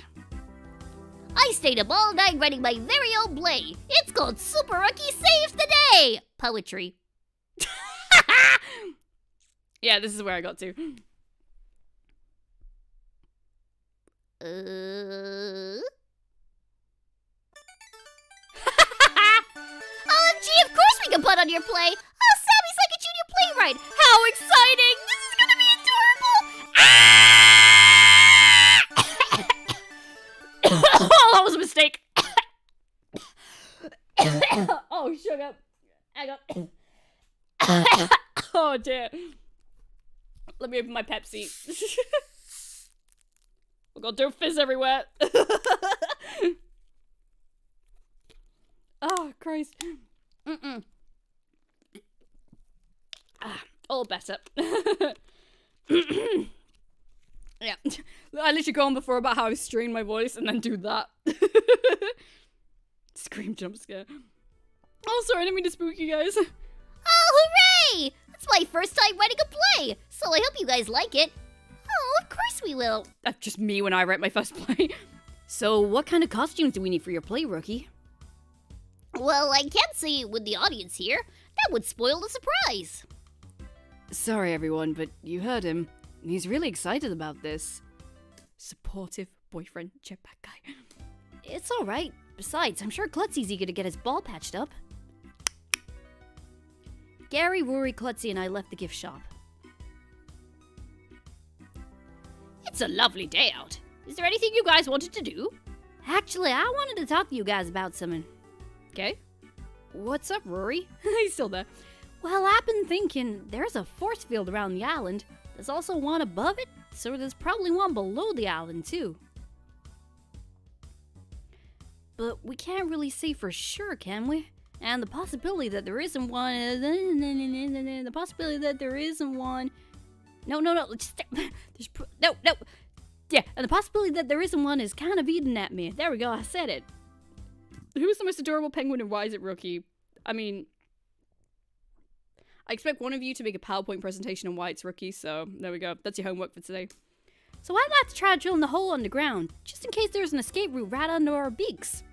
I stayed up all night writing my very own play. It's called Super Rookie Saves the Day! Poetry. Yeah, this is where I got to. OMG, of course we can put on your play! Oh, Sammy's like a junior playwright! How exciting! This is gonna be adorable! Oh, that was a mistake. Oh, sugar. I got. Oh dear. Let me open my Pepsi. Oh god, don't fizz everywhere. Oh, Christ. All better. Yeah. I literally go on before about how I strain my voice and then do that. Scream jump scare. Oh, sorry, I didn't mean to spook you guys. Oh, hooray! It's my first time writing a play, so I hope you guys like it. Oh, of course we will. That's just me when I write my first play. So, what kind of costumes do we need for your play, Rookie? Well, I can't say it with the audience here. That would spoil the surprise. Sorry, everyone, but you heard him. He's really excited about this. Supportive boyfriend jetpack guy. It's alright. Besides, I'm sure Klutzy's eager to get his ball patched up. Gary, Rory, Klutzy, and I left the gift shop. It's a lovely day out. Is there anything you guys wanted to do? Actually, I wanted to talk to you guys about something. Okay. What's up, Rory? He's still there. Well, I've been thinking there's a force field around the island. There's also one above it, so there's probably one below the island, too. But we can't really say for sure, can we? And the possibility that there isn't one is... The possibility that there isn't one... No. No. Yeah, and the possibility that there isn't one is kind of eating at me. There we go, I said it. Who's the most adorable penguin and why is it rookie? I mean... I expect one of you to make a PowerPoint presentation on why it's rookie, so there we go. That's your homework for today. So I'd like to try drilling the hole underground, just in case there's an escape route right under our beaks.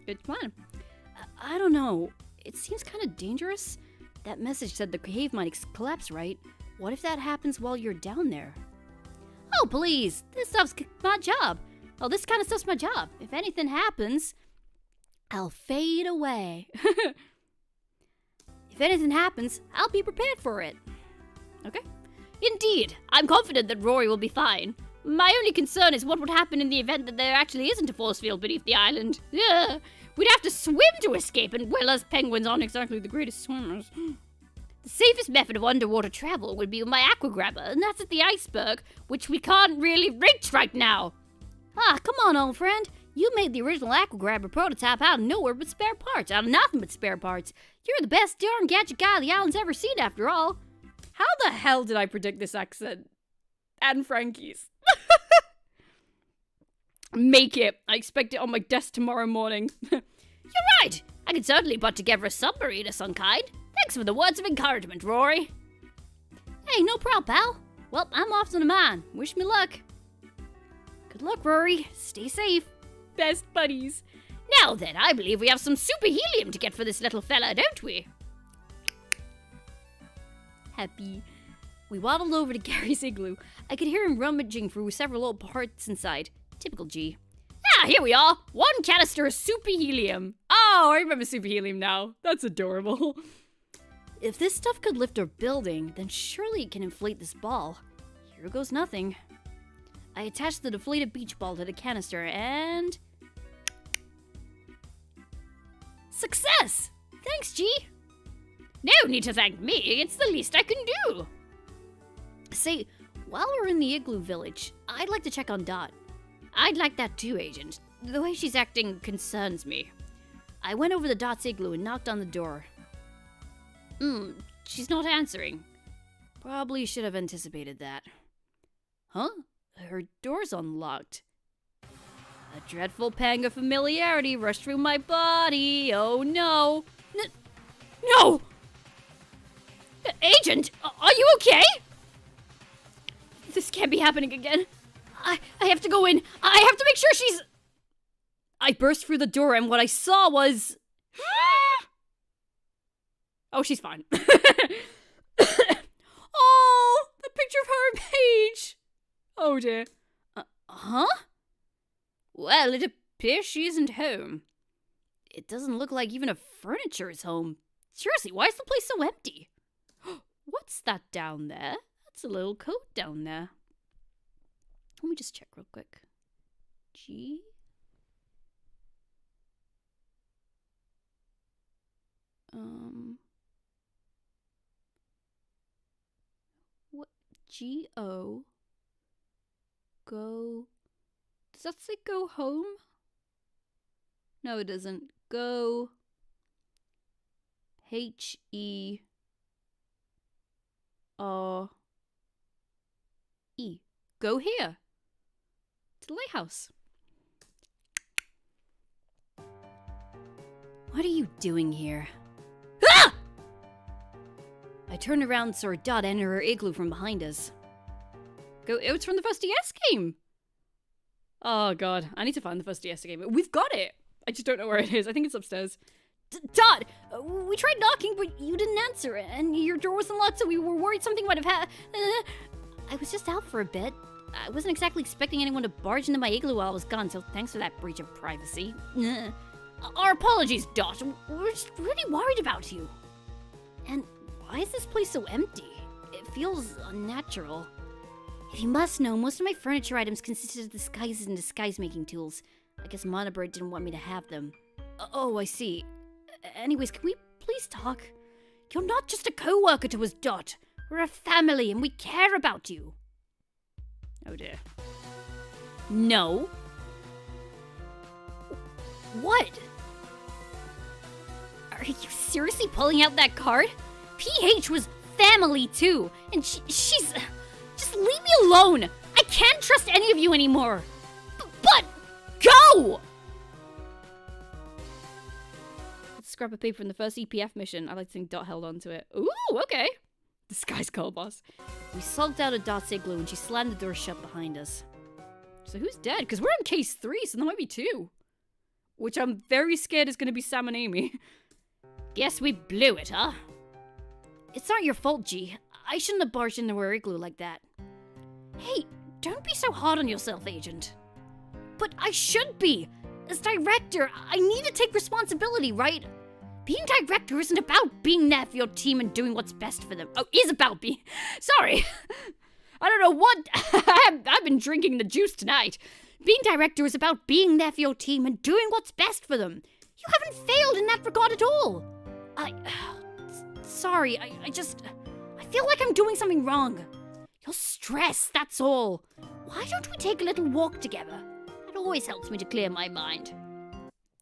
Good plan. I don't know. It seems kind of dangerous. That message said the cave might collapse, right? What if that happens while you're down there? Oh, please. This stuff's my job. Oh, this kind of stuff's my job. If anything happens, I'll fade away. If anything happens, I'll be prepared for it. Okay. Indeed, I'm confident that Rory will be fine. My only concern is what would happen in the event that there actually isn't a force field beneath the island. Ugh. We'd have to swim to escape, and well, us penguins aren't exactly the greatest swimmers. The safest method of underwater travel would be with my aqua grabber, and that's at the iceberg, which we can't really reach right now. Ah, come on, old friend. You made the original aqua grabber prototype out of nowhere but spare parts, out of nothing but spare parts. You're the best darn gadget guy the island's ever seen, after all. How the hell did I predict this accent? And Frankie's. Make it. I expect it on my desk tomorrow morning. You're right. I can certainly put together a submarine of some kind. Thanks for the words of encouragement, Rory. Hey, no problem, pal. Well, I'm off to the mine. Wish me luck. Good luck, Rory. Stay safe. Best buddies. Now then, I believe we have some super helium to get for this little fella, don't we? Happy. We waddled over to Gary's igloo. I could hear him rummaging through several old parts inside. Typical G. Ah, here we are. One canister of super helium. Oh, I remember super helium now. That's adorable. If this stuff could lift our building, then surely it can inflate this ball. Here goes nothing. I attached the deflated beach ball to the canister and... Success! Thanks, G! No need to thank me. It's the least I can do. Say, while we're in the igloo village, I'd like to check on Dot. I'd like that too, Agent. The way she's acting concerns me. I went over to Dot's igloo and knocked on the door. She's not answering. Probably should have anticipated that. Huh? Her door's unlocked. A dreadful pang of familiarity rushed through my body. Oh no. No! Agent, are you okay? This can't be happening again. I have to go in. I have to make sure she's... I burst through the door and what I saw was... Oh, she's fine. Oh, the picture of her and Paige. Oh dear. Huh? Well, it appears she isn't home. It doesn't look like even a furniture is home. Seriously, why is the place so empty? What's that down there? That's a little coat down there. Let me just check real quick. G? What? G-O? Go? Does that say go home? No, it doesn't. Go. H-E. E. Go here. To the lighthouse. What are you doing here? Ah! I turned around and saw Dot enter her igloo from behind us. It was from the first DS game. Oh god, I need to find the first DS game. We've got it. I just don't know where it is. I think it's upstairs. Dot, we tried knocking, but you didn't answer, and your door was unlocked, so we were worried something might have happened. I was just out for a bit. I wasn't exactly expecting anyone to barge into my igloo while I was gone, so thanks for that breach of privacy. Our apologies, Dot. We're just really worried about you. And why is this place so empty? It feels unnatural. If you must know, most of my furniture items consisted of disguises and disguise-making tools. I guess Monobird didn't want me to have them. Oh, I see. Anyways, can we please talk? You're not just a co-worker to us, Dot. We're a family and we care about you. Oh dear. No. What? Are you seriously pulling out that card? PH was family too, and she's... Just leave me alone! I can't trust any of you anymore! But... Go! Scrap of paper from the first EPF mission. I like to think Dot held on to it. Ooh, okay. Disguise call boss. We sulked out of Dot's igloo and she slammed the door shut behind us. So who's dead? Because we're in case 3, so there might be 2. Which I'm very scared is going to be Sam and Amy. Guess we blew it, huh? It's not your fault, G. I shouldn't have barged into her igloo like that. Hey, don't be so hard on yourself, Agent. But I should be. As director, I need to take responsibility, right? Being director isn't about being there for your team and doing what's best for them. Oh, is about being... Sorry. I don't know what... I've been drinking the juice tonight. Being director is about being there for your team and doing what's best for them. You haven't failed in that regard at all. Sorry, I just... I feel like I'm doing something wrong. You're stressed, that's all. Why don't we take a little walk together? It always helps me to clear my mind.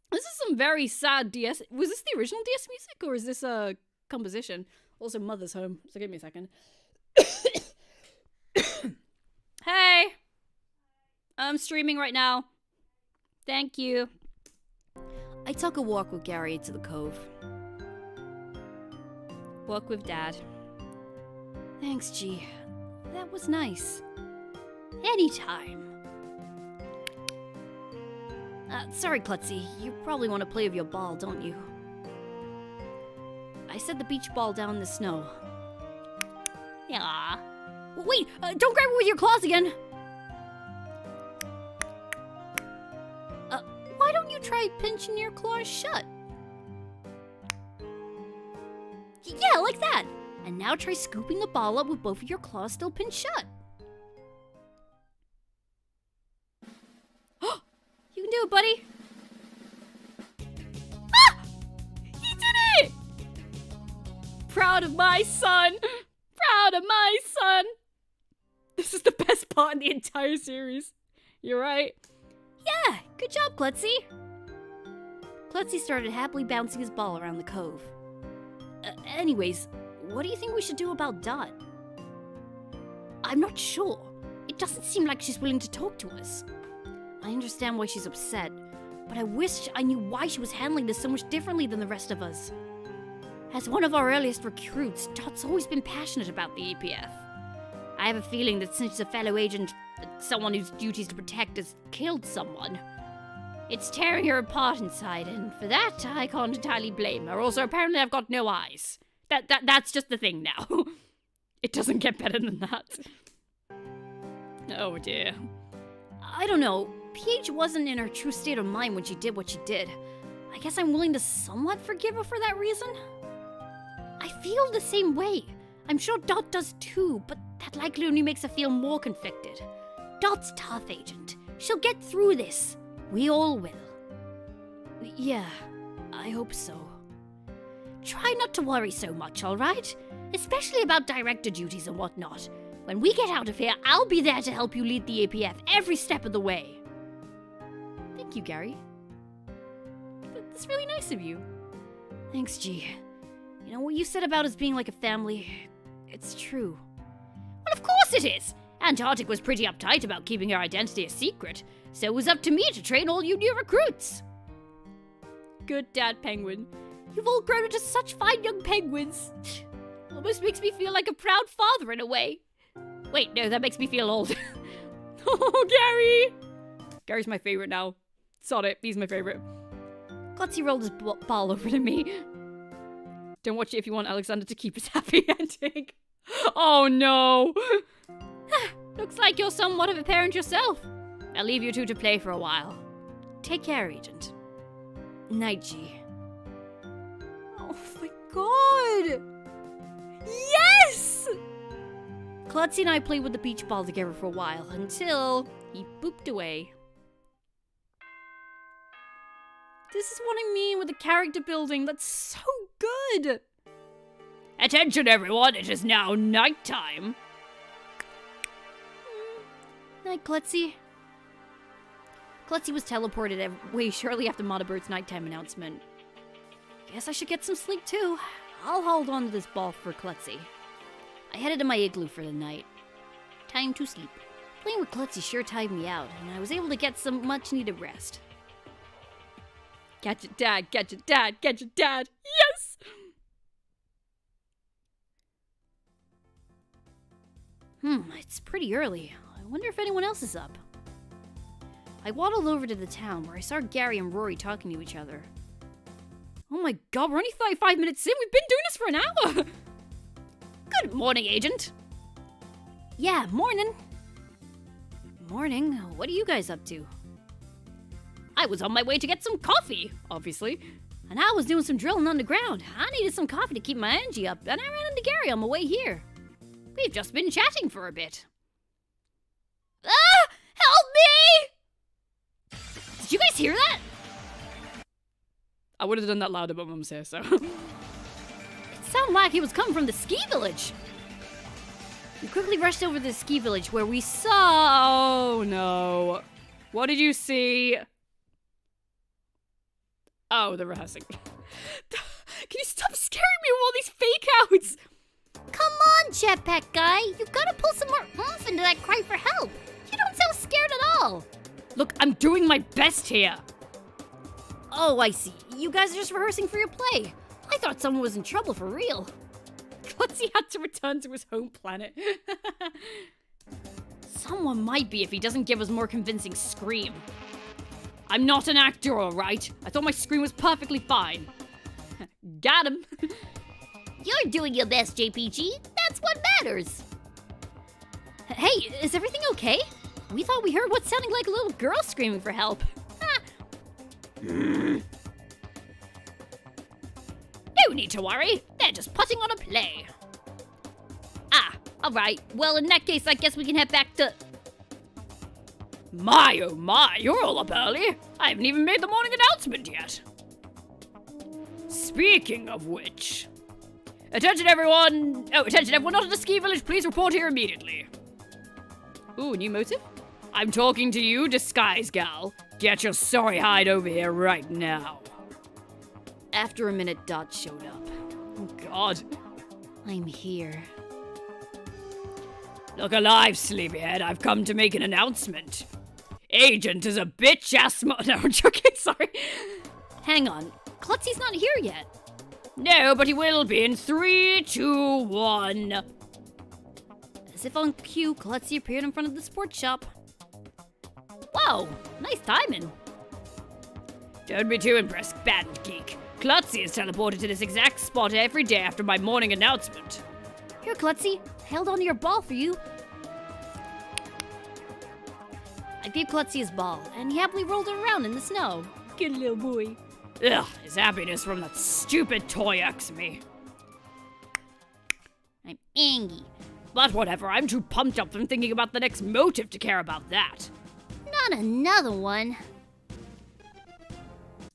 This is some very sad DS... Was this the original DS music, or is this a composition? Also, Mother's Home, so give me a second. Hey! I'm streaming right now. Thank you. I took a walk with Gary to the cove. Walk with Dad. Thanks, G. That was nice. Anytime. Sorry, Klutzy. You probably want to play with your ball, don't you? I set the beach ball down in the snow. Yeah. Wait, don't grab it with your claws again. Why don't you try pinching your claws shut? Yeah, like that. And now try scooping the ball up with both of your claws still pinched shut. You can do it, buddy. Ah! He did it! Proud of my son. Proud of my son. This is the best part in the entire series. You're right. Yeah, good job, Klutzy. Klutzy started happily bouncing his ball around the cove. Anyways, what do you think we should do about Dot? I'm not sure. It doesn't seem like she's willing to talk to us. I understand why she's upset, but I wish I knew why she was handling this so much differently than the rest of us. As one of our earliest recruits, Dot's always been passionate about the EPF. I have a feeling that since she's a fellow agent, someone whose duty is to protect has killed someone. It's tearing her apart inside, and for that, I can't entirely blame her. Also, apparently I've got no eyes. That's just the thing now. It doesn't get better than that. Oh dear. I don't know. PH wasn't in her true state of mind when she did what she did. I guess I'm willing to somewhat forgive her for that reason. I feel the same way. I'm sure Dot does too, but that likely only makes her feel more conflicted. Dot's tough, Agent. She'll get through this. We all will. Yeah, I hope so. Try not to worry so much, alright? Especially about director duties and whatnot. When we get out of here, I'll be there to help you lead the APF every step of the way. Thank you, Gary. That's really nice of you. Thanks, G. You know, what you said about us being like a family, it's true. Well, of course it is! Antarctic was pretty uptight about keeping her identity a secret, so it was up to me to train all you new recruits. Good Dad Penguin. You've all grown into such fine young penguins. Almost makes me feel like a proud father in a way. Wait, no, that makes me feel old. Oh, Gary! Gary's my favorite now. Sod it, he's my favorite. Klutzy rolled his ball over to me. Don't watch it if you want Alexander to keep his happy ending. Oh no! Looks like you're somewhat of a parent yourself. I'll leave you two to play for a while. Take care, Agent. Night, G. Oh my god! Yes! Klutzy and I played with the beach ball together for a while until he booped away. This is what I mean with the character building. That's so good. Attention, everyone. It is now nighttime. Night, Klutzy. Klutzy was teleported away shortly after Modabird's nighttime announcement. Guess I should get some sleep too. I'll hold on to this ball for Klutzy. I headed to my igloo for the night. Time to sleep. Playing with Klutzy sure tired me out, and I was able to get some much-needed rest. Catch it, Dad, catch it, Dad, catch it, Dad. Yes! It's pretty early. I wonder if anyone else is up. I waddled over to the town where I saw Gary and Rory talking to each other. Oh my god, we're only 35 minutes in. We've been doing this for an hour. Good morning, Agent. Yeah, morning. Morning. What are you guys up to? I was on my way to get some coffee, obviously. And I was doing some drilling underground. I needed some coffee to keep my energy up, and I ran into Gary on my way here. We've just been chatting for a bit. Ah! Help me! Did you guys hear that? I would have done that louder, but Mum's here, so. It sounded like he was coming from the ski village. We quickly rushed over to the ski village where we saw... Oh no. What did you see? Oh, they're rehearsing. Can you stop scaring me with all these fake outs? Come on, jetpack guy. You've got to pull some more oomph into that cry for help. You don't sound scared at all. Look, I'm doing my best here. Oh, I see. You guys are just rehearsing for your play. I thought someone was in trouble for real. Klutzy had to return to his home planet. Someone might be if he doesn't give us more convincing scream. I'm not an actor, alright? I thought my scream was perfectly fine. Got him. You're doing your best, JPG. That's what matters. Hey, is everything okay? We thought we heard what sounded like a little girl screaming for help. No need to worry. They're just putting on a play. Ah, alright. Well, in that case, I guess we can head back to... My, oh my, you're all up early. I haven't even made the morning announcement yet. Speaking of which... Attention everyone not at the ski village, please report here immediately. Ooh, new motive? I'm talking to you, disguise gal. Get your sorry hide over here right now. After a minute, Dot showed up. Oh god. I'm here. Look alive, sleepyhead. I've come to make an announcement. Agent is a bitch-ass No, I'm joking, sorry. Hang on. Klutzy's not here yet. No, but he will be in 3, 2, 1. As if on cue, Klutzy appeared in front of the sports shop. Whoa, nice timing. Don't be too impressed, Bandit Geek. Klutzy is teleported to this exact spot every day after my morning announcement. Here, Klutzy. I held onto your ball for you. I gave Klutzy his ball, and he happily rolled it around in the snow. Good little boy. Ugh, his happiness from that stupid toy irks me. I'm angry. But whatever, I'm too pumped up from thinking about the next motive to care about that. Not another one.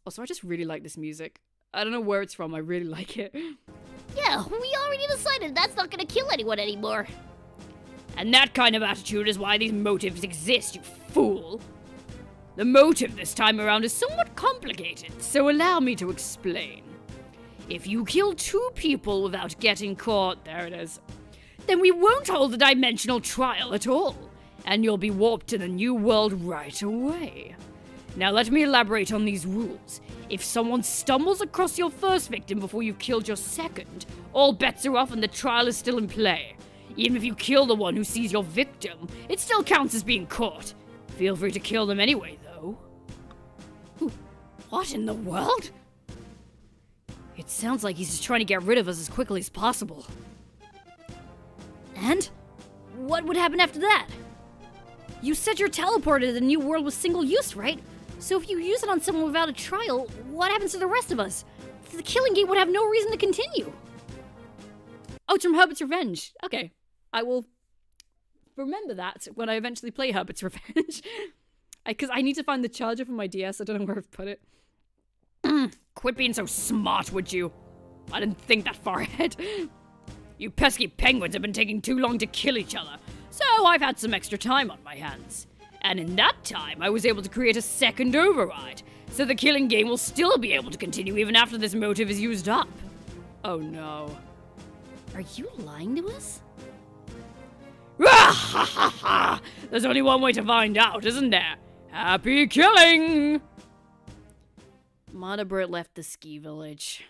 Also, I just really like this music. I don't know where it's from, I really like it. Yeah, we already decided that's not gonna kill anyone anymore. And that kind of attitude is why these motives exist, you fool. The motive this time around is somewhat complicated, so allow me to explain. If you kill 2 people without getting caught, there it is, then we won't hold a dimensional trial at all, and you'll be warped to the new world right away. Now let me elaborate on these rules. If someone stumbles across your first victim before you've killed your second, all bets are off and the trial is still in play. Even if you kill the one who sees your victim, it still counts as being caught. Feel free to kill them anyway, though. What in the world? It sounds like he's just trying to get rid of us as quickly as possible. And? What would happen after that? You said your teleporter to the new world was single use, right? So if you use it on someone without a trial, what happens to the rest of us? The killing game would have no reason to continue. Oh, it's from Herbert's Revenge. Okay. I will remember that when I eventually play Herbert's Revenge. Because I need to find the charger for my DS. I don't know where I've put it. Quit being so smart, would you? I didn't think that far ahead. You pesky penguins have been taking too long to kill each other, so I've had some extra time on my hands. And in that time, I was able to create a second override, so the killing game will still be able to continue even after this motive is used up. Oh no. Are you lying to us? There's only one way to find out, isn't there? Happy killing! Moderator left the ski village.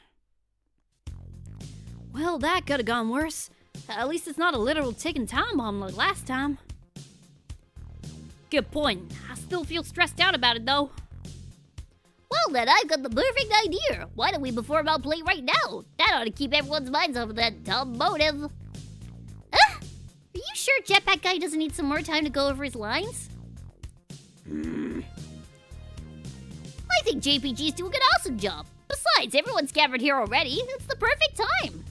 Well, that could have gone worse. At least it's not a literal ticking time bomb like last time. Good point. I still feel stressed out about it, though. Well, then I've got the perfect idea. Why don't we perform our play right now? That ought to keep everyone's minds off of that dumb motive. Are you sure Jetpack Guy doesn't need some more time to go over his lines? I think JPG's doing an awesome job. Besides, everyone's gathered here already. It's the perfect time.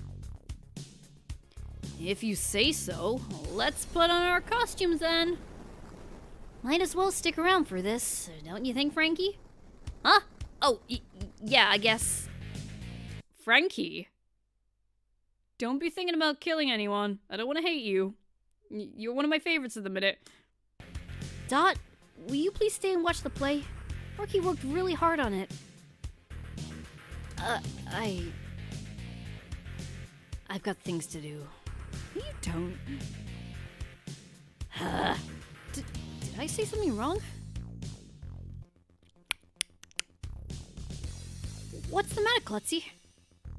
If you say so, let's put on our costumes then. Might as well stick around for this, don't you think, Frankie? Huh? Oh, yeah, I guess. Frankie? Don't be thinking about killing anyone. I don't want to hate you. You're one of my favorites at the minute. Dot, will you please stay and watch the play? Rocky worked really hard on it. I've got things to do. You don't. Did I say something wrong? What's the matter, Klutzy?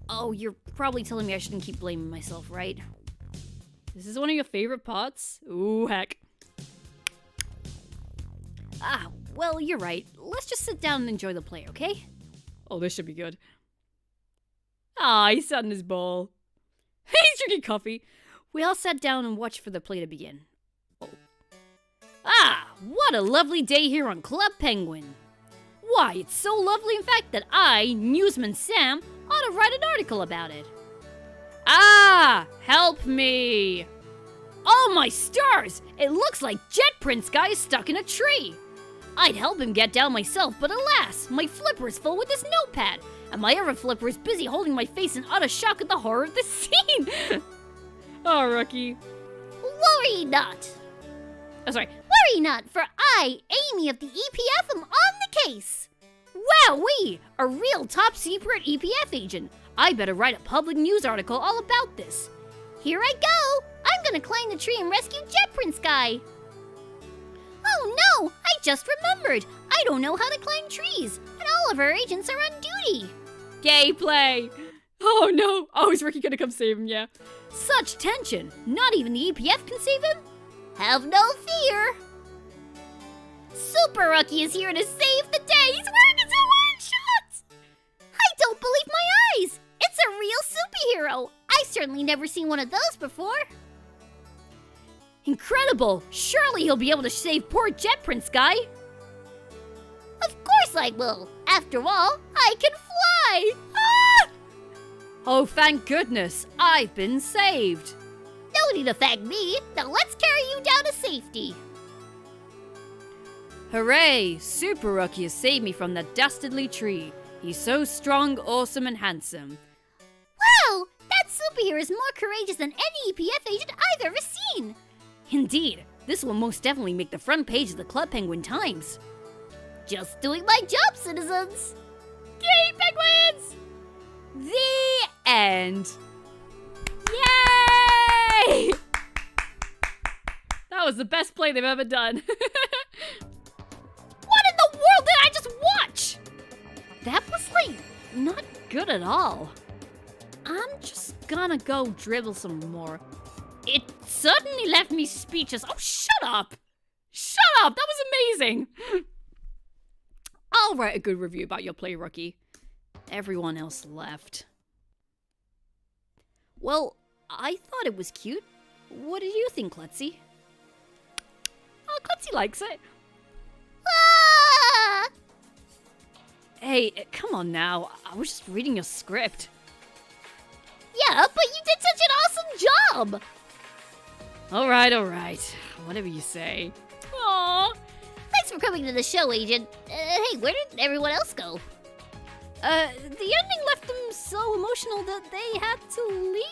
Oh, you're probably telling me I shouldn't keep blaming myself, right? This is one of your favorite parts? Ooh, heck. Ah, well, you're right. Let's just sit down and enjoy the play, okay? Oh, this should be good. Ah, he sat in his ball. He's drinking coffee. We all sat down and watched for the play to begin. Oh. Ah, what a lovely day here on Club Penguin. Why, it's so lovely, in fact, that I, newsman Sam, ought to write an article about it. Ah, help me. Oh, my stars! It looks like Jet Prince Guy is stuck in a tree. I'd help him get down myself, but alas, my flipper is full with his notepad, and my other flipper is busy holding my face in utter shock at the horror of the scene. Oh, rookie. Worry not. Oh, sorry. Worry not, for I, Amy of the EPF, am on the case. Wowee! A real top secret EPF agent. I better write a public news article all about this. Here I go. I'm gonna climb the tree and rescue Jet Prince Guy. Oh no, I just remembered. I don't know how to climb trees, and all of our agents are on duty. Gay play. Oh no. Oh, is Ricky gonna come save him? Yeah. Such tension. Not even the EPF can save him? Have no fear. Super Rookie is here to save the day. He's wearing his orange shorts. I don't believe my eyes. It's a real superhero. I've certainly never seen one of those before. Incredible. Surely he'll be able to save poor Jet Prince Guy. Of course I will. After all, I can fly. Ah! Oh, thank goodness. I've been saved. No need to thank me. Now let's carry you down to safety. Hooray! Super Rookie has saved me from that dastardly tree. He's so strong, awesome, and handsome. Wow! That superhero is more courageous than any EPF agent I've ever seen. Indeed. This will most definitely make the front page of the Club Penguin Times. Just doing my job, citizens. Yay, penguins! The end. Yay! That was the best play they've ever done. What in the world did I just watch? That was, like, not good at all. I'm just gonna go dribble some more. It certainly left me speechless. Oh, shut up! Shut up! That was amazing! I'll write a good review about your play, Rookie. Everyone else left. Well, I thought it was cute. What did you think, Klutzy? Klutzy likes it. Ah! Hey, come on now. I was just reading your script. Yeah, but you did such an awesome job! Alright. Whatever you say. Aww. Thanks for coming to the show, Agent. Hey, where did everyone else go? The ending left them so emotional that they had to leave?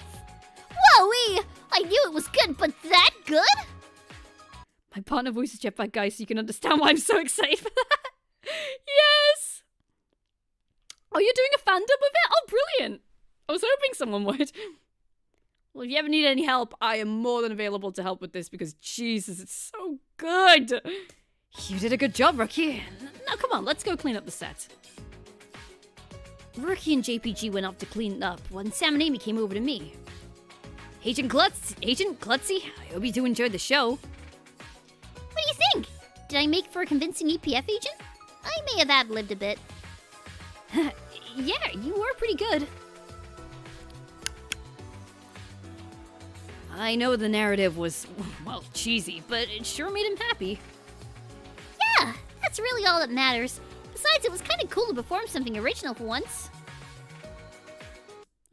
Whoa, I knew it was good, but that good? My partner voices Jetpack Guy so you can understand why I'm so excited for that. Yes! Oh, you're doing a fandom of it? Oh, brilliant. I was hoping someone would. Well, if you ever need any help, I am more than available to help with this because, Jesus, it's so good. You did a good job, Rookie. Now, come on, let's go clean up the set. Rookie and JPG went off to clean up when Sam and Amy came over to me. Agent Klutzy, I hope you do enjoy the show. What do you think? Did I make for a convincing EPF agent? I may have ad-libbed a bit. Yeah, you were pretty good. I know the narrative was, well, cheesy, but it sure made him happy. Yeah, that's really all that matters. Besides, it was kind of cool to perform something original for once.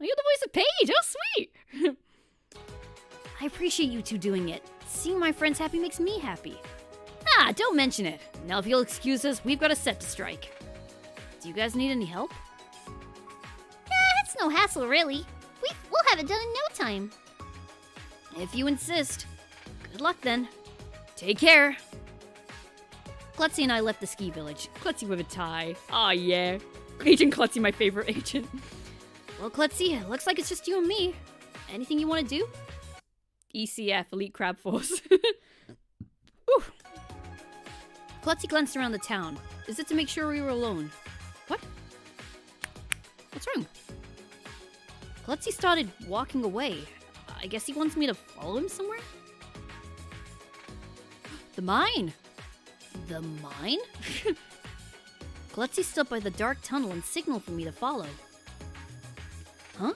Oh, you're the voice of Paige. Oh, sweet. I appreciate you two doing it. Seeing my friends happy makes me happy. Ah, don't mention it. Now, if you'll excuse us, we've got a set to strike. Do you guys need any help? It's no hassle, really. We'll have it done in no time. If you insist. Good luck then. Take care. Klutzy and I left the ski village. Klutzy with a tie. Aw, yeah. Agent Klutzy, my favorite agent. Well, Klutzy, looks like it's just you and me. Anything you want to do? ECF, Elite Crab Force. Klutzy glanced around the town. Is it to make sure we were alone? What? What's wrong? Klutzy started walking away. I guess he wants me to follow him somewhere? The mine! The mine? Klutzy stood by the dark tunnel and signaled for me to follow. Huh?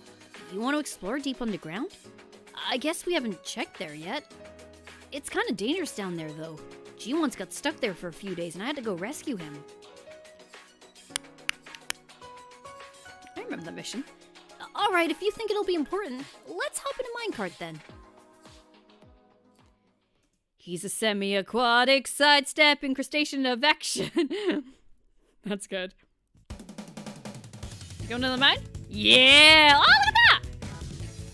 You want to explore deep underground? I guess we haven't checked there yet. It's kind of dangerous down there, though. G once got stuck there for a few days and I had to go rescue him. I remember that mission. Alright, if you think it'll be important, let's hop in a minecart then. He's a semi-aquatic sidestepping crustacean of action. That's good. Going to the mine? Yeah! Oh, look at that!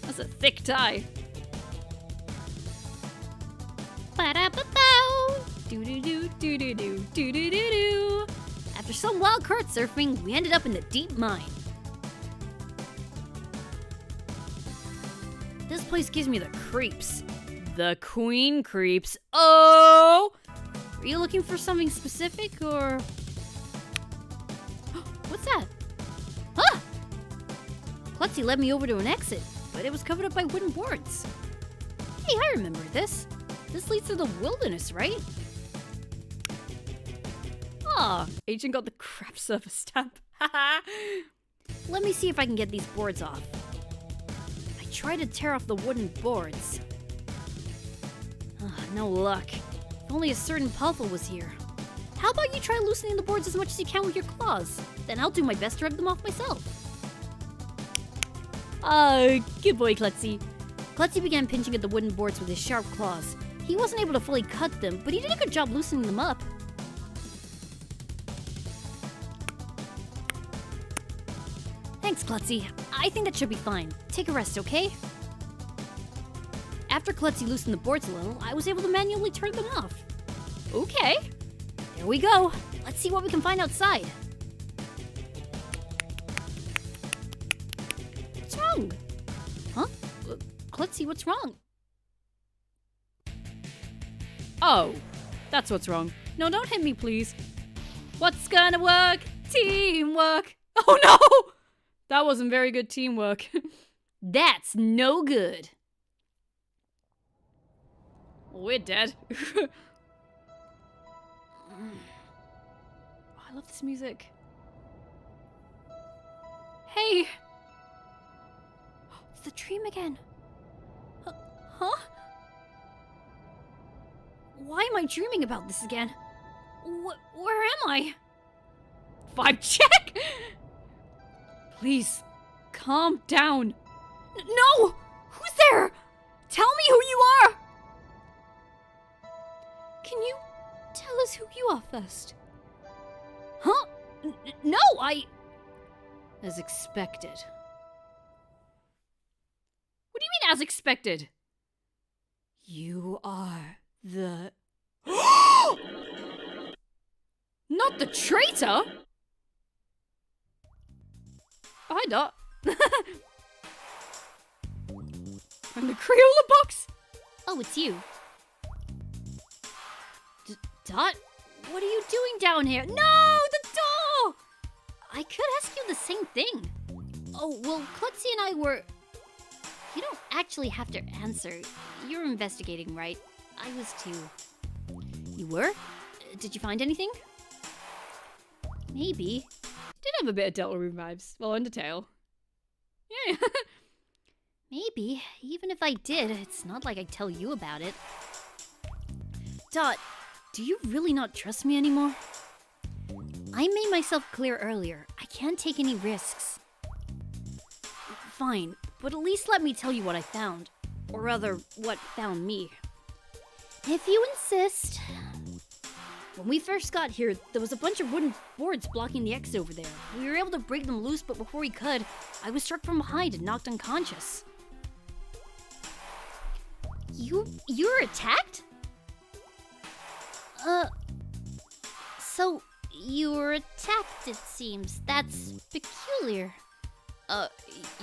That's a thick tie. Ba-da-ba-bow! Do-do-do-do-do-do-do-do-do. After some wild kart surfing, we ended up in the deep mine. This place gives me the creeps. The queen creeps. Oh! Are you looking for something specific, or... What's that? Ah! Klutzy led me over to an exit, but it was covered up by wooden boards. Hey, I remember this. This leads to the wilderness, right? Ah, Agent got the crap surface stamp. Let me see if I can get these boards off. I tried to tear off the wooden boards. No luck. If only a certain Puffle was here. How about you try loosening the boards as much as you can with your claws? Then I'll do my best to rip them off myself. Oh, good boy, Klutzy. Klutzy began pinching at the wooden boards with his sharp claws. He wasn't able to fully cut them, but he did a good job loosening them up. Thanks, Klutzy. I think that should be fine. Take a rest, okay? After Klutzy loosened the boards a little, I was able to manually turn them off. Okay. There we go. Let's see what we can find outside. What's wrong? Huh? Klutzy, what's wrong? Oh, that's what's wrong. No, don't hit me, please. What's gonna work? Teamwork. Oh no! That wasn't very good teamwork. That's no good. We're dead. Oh, I love this music. Hey! It's the dream again. Huh? Why am I dreaming about this again? Where am I? Vibe check! Please, calm down. No! Who's there? Tell me who you are! Can you tell us who you are first? Huh? No, As expected. What do you mean, as expected? You are the... Not the traitor? Hi, Dot. From the Crayola box? Oh, it's you. Dot, what are you doing down here? No, the door! I could ask you the same thing. Oh, well, Klutzy and I were... You don't actually have to answer. You're investigating, right? I was too. You were? Did you find anything? Maybe. Did have a bit of Deltarune vibes. Well, Undertale. Yeah. Maybe. Even if I did, it's not like I'd tell you about it. Dot, do you really not trust me anymore? I made myself clear earlier. I can't take any risks. Fine, but at least let me tell you what I found. Or rather, what found me. If you insist. When we first got here, there was a bunch of wooden boards blocking the exit over there. We were able to break them loose, but before we could, I was struck from behind and knocked unconscious. You were attacked? So you were attacked, it seems. That's peculiar.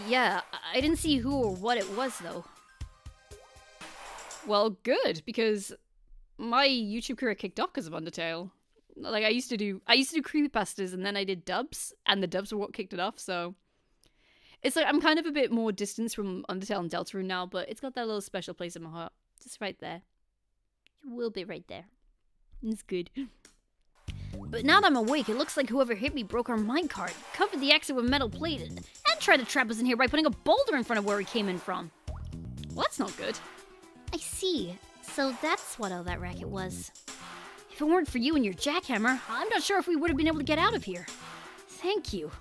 Yeah, I didn't see who or what it was, though. Well, good, because my YouTube career kicked off because of Undertale. Like, I used to do creepypastas, and then I did dubs, and the dubs were what kicked it off, so... It's like, I'm kind of a bit more distanced from Undertale and Deltarune now, but it's got that little special place in my heart. Just right there. You will be right there. It's good. But now that I'm awake, it looks like whoever hit me broke our minecart, covered the exit with metal plate, and tried to trap us in here by putting a boulder in front of where we came in from. Well, that's not good. I see. So that's what all that racket was. If it weren't for you and your jackhammer, I'm not sure if we would have been able to get out of here. Thank you.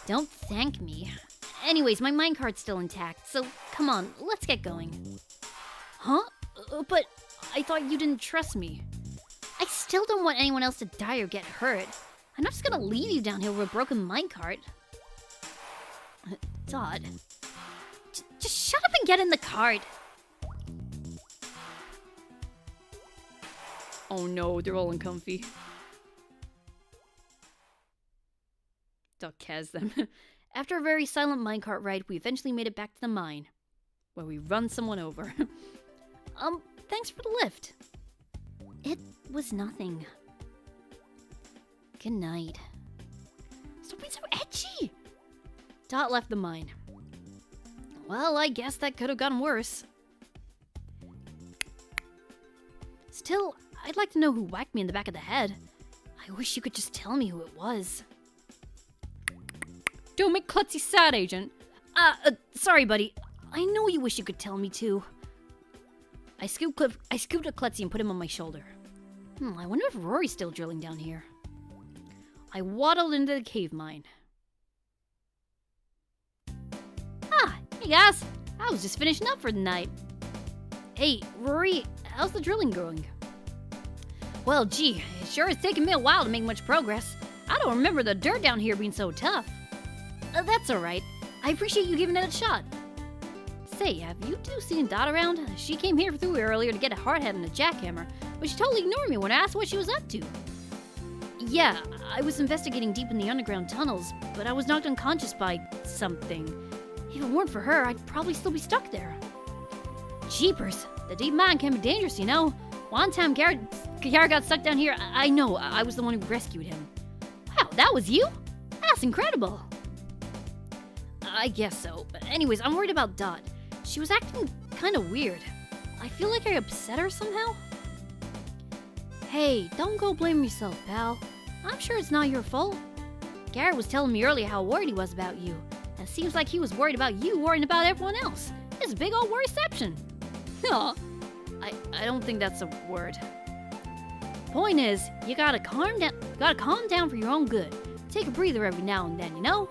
Don't thank me. Anyways, my minecart's still intact, so come on, let's get going. Huh? But I thought you didn't trust me. I still don't want anyone else to die or get hurt. I'm not just gonna leave you down here with a broken minecart. Dot. Just shut up and get in the cart. Oh no, they're all uncomfy. Dot cares them. After a very silent minecart ride, we eventually made it back to the mine, where we run someone over. Thanks for the lift. It was nothing. Good night. Stop being so edgy! Dot left the mine. Well, I guess that could have gotten worse. Still, I'd like to know who whacked me in the back of the head. I wish you could just tell me who it was. Don't make Klutzy sad, Agent. Sorry, buddy. I know you wish you could tell me too. I scooped up Klutzy and put him on my shoulder. I wonder if Rory's still drilling down here. I waddled into the cave mine. Hey guys, I was just finishing up for the night. Hey, Rory, how's the drilling going? Well, gee, it sure has taken me a while to make much progress. I don't remember the dirt down here being so tough. That's alright. I appreciate you giving it a shot. Say, have you two seen Dot around? She came here through earlier to get a hardhead and a jackhammer, but she totally ignored me when I asked what she was up to. Yeah, I was investigating deep in the underground tunnels, but I was knocked unconscious by something. If it weren't for her, I'd probably still be stuck there. Jeepers, the deep mine can be dangerous, you know. One time Garrett got stuck down here. I know, I was the one who rescued him. Wow, that was you? That's incredible. I guess so. But anyways, I'm worried about Dot. She was acting kind of weird. I feel like I upset her somehow. Hey, don't go blame yourself, pal. I'm sure it's not your fault. Garrett was telling me earlier how worried he was about you. And it seems like he was worried about you worrying about everyone else. It's a big old worryception. Aw, I don't think that's a word. Point is, you gotta calm down for your own good. Take a breather every now and then, you know?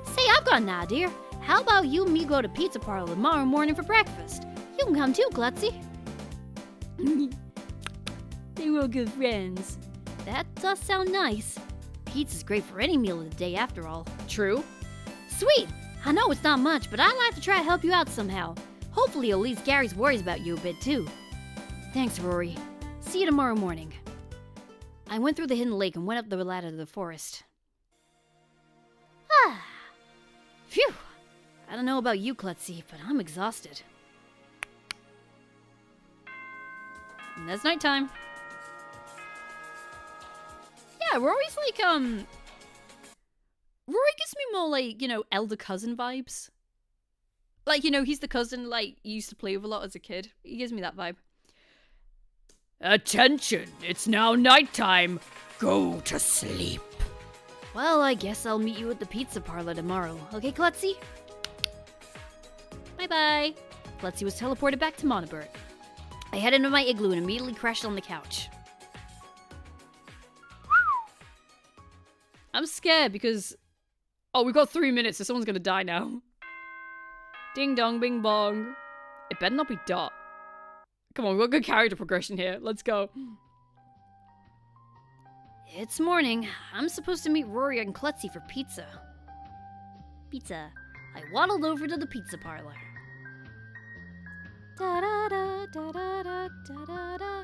Say, I've got an idea. How about you and me go to Pizza Parlor tomorrow morning for breakfast? You can come too, Klutzy. They were good friends. That does sound nice. Pizza's great for any meal of the day, after all. True. Sweet! I know it's not much, but I'd like to try to help you out somehow. Hopefully it'll ease Gary's worries about you a bit, too. Thanks, Rory. See you tomorrow morning. I went through the hidden lake and went up the ladder to the forest. Ah! Phew! I don't know about you, Klutzy, but I'm exhausted. And that's nighttime. Yeah, Rory's like, Rory gives me more like, elder cousin vibes. Like, he's the cousin, like, you used to play with a lot as a kid. He gives me that vibe. Attention, it's now nighttime. Go to sleep. Well, I guess I'll meet you at the Pizza Parlor tomorrow. Okay, Klutzy? Bye-bye. Klutzy was teleported back to Monobert. I headed into my igloo and immediately crashed on the couch. I'm scared because... Oh, we've got 3 minutes, so someone's gonna die now. Ding dong, bing bong. It better not be Dot. Come on, we've got good character progression here. Let's go. It's morning. I'm supposed to meet Rory and Klutzy for pizza. Pizza. I waddled over to the Pizza Parlor. Da da da da da da da da.